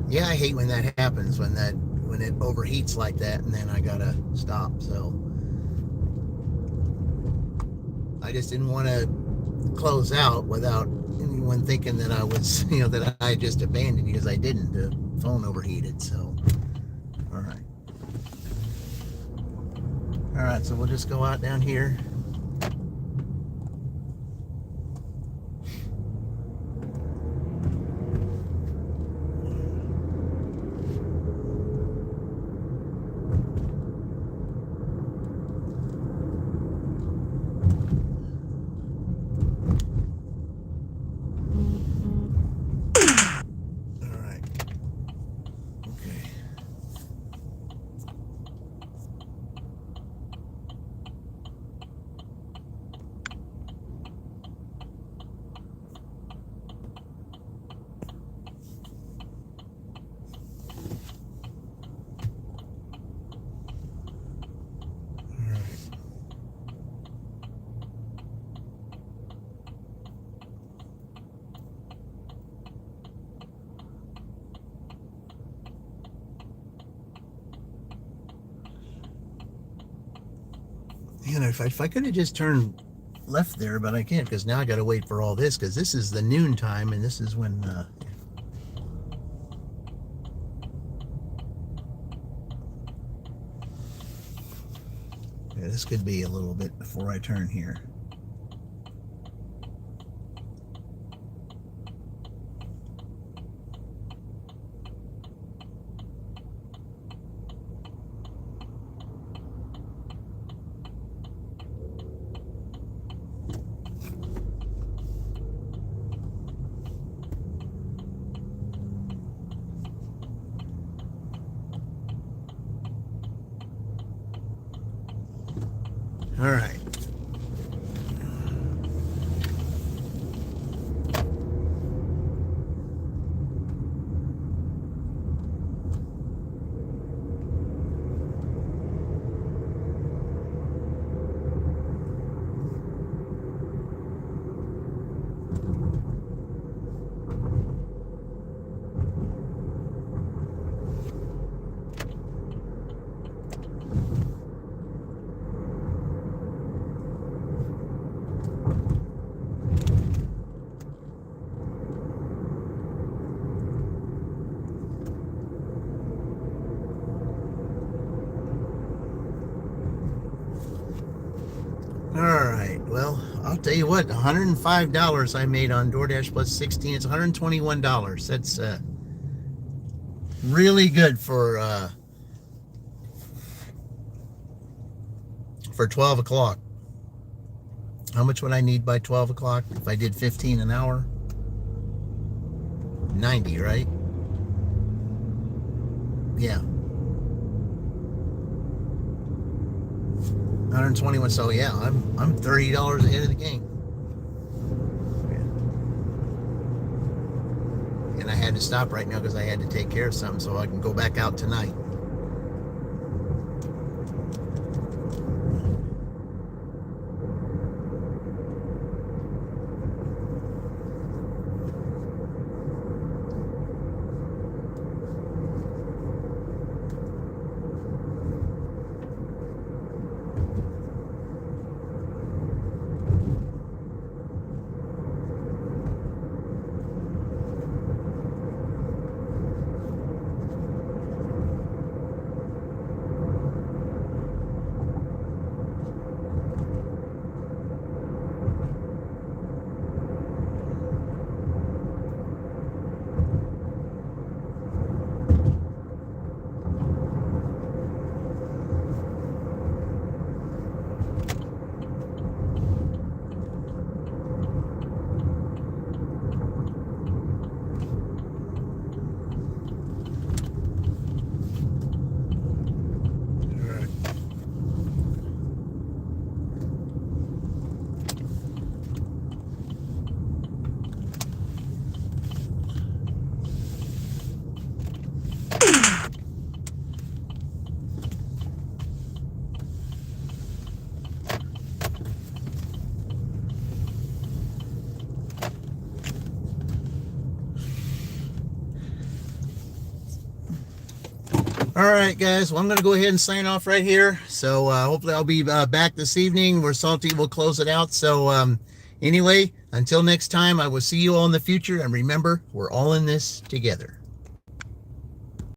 Yeah, I hate when that happens, when it overheats like that, and then I gotta stop. So I just didn't want to close out without anyone thinking that I was, that I just abandoned, because I didn't. The phone overheated. So all right. So we'll just go out down here. If I could have just turned left there, but I can't, because now I got to wait for all this, because this is the noon time, and this is when yeah, this could be a little bit before I turn here. All right. All right. Well, I'll tell you what, $105 I made on DoorDash plus 16. It's $121. That's really good for 12 o'clock. How much would I need by 12 o'clock if I did 15 an hour? 90, right? Yeah. 121. So yeah, I'm $30 ahead of the game. And I had to stop right now because I had to take care of something so I can go back out tonight. All right, guys. Well, I'm going to go ahead and sign off right here. So hopefully I'll be back this evening where Salty will close it out. So anyway, until next time, I will see you all in the future. And remember, we're all in this together.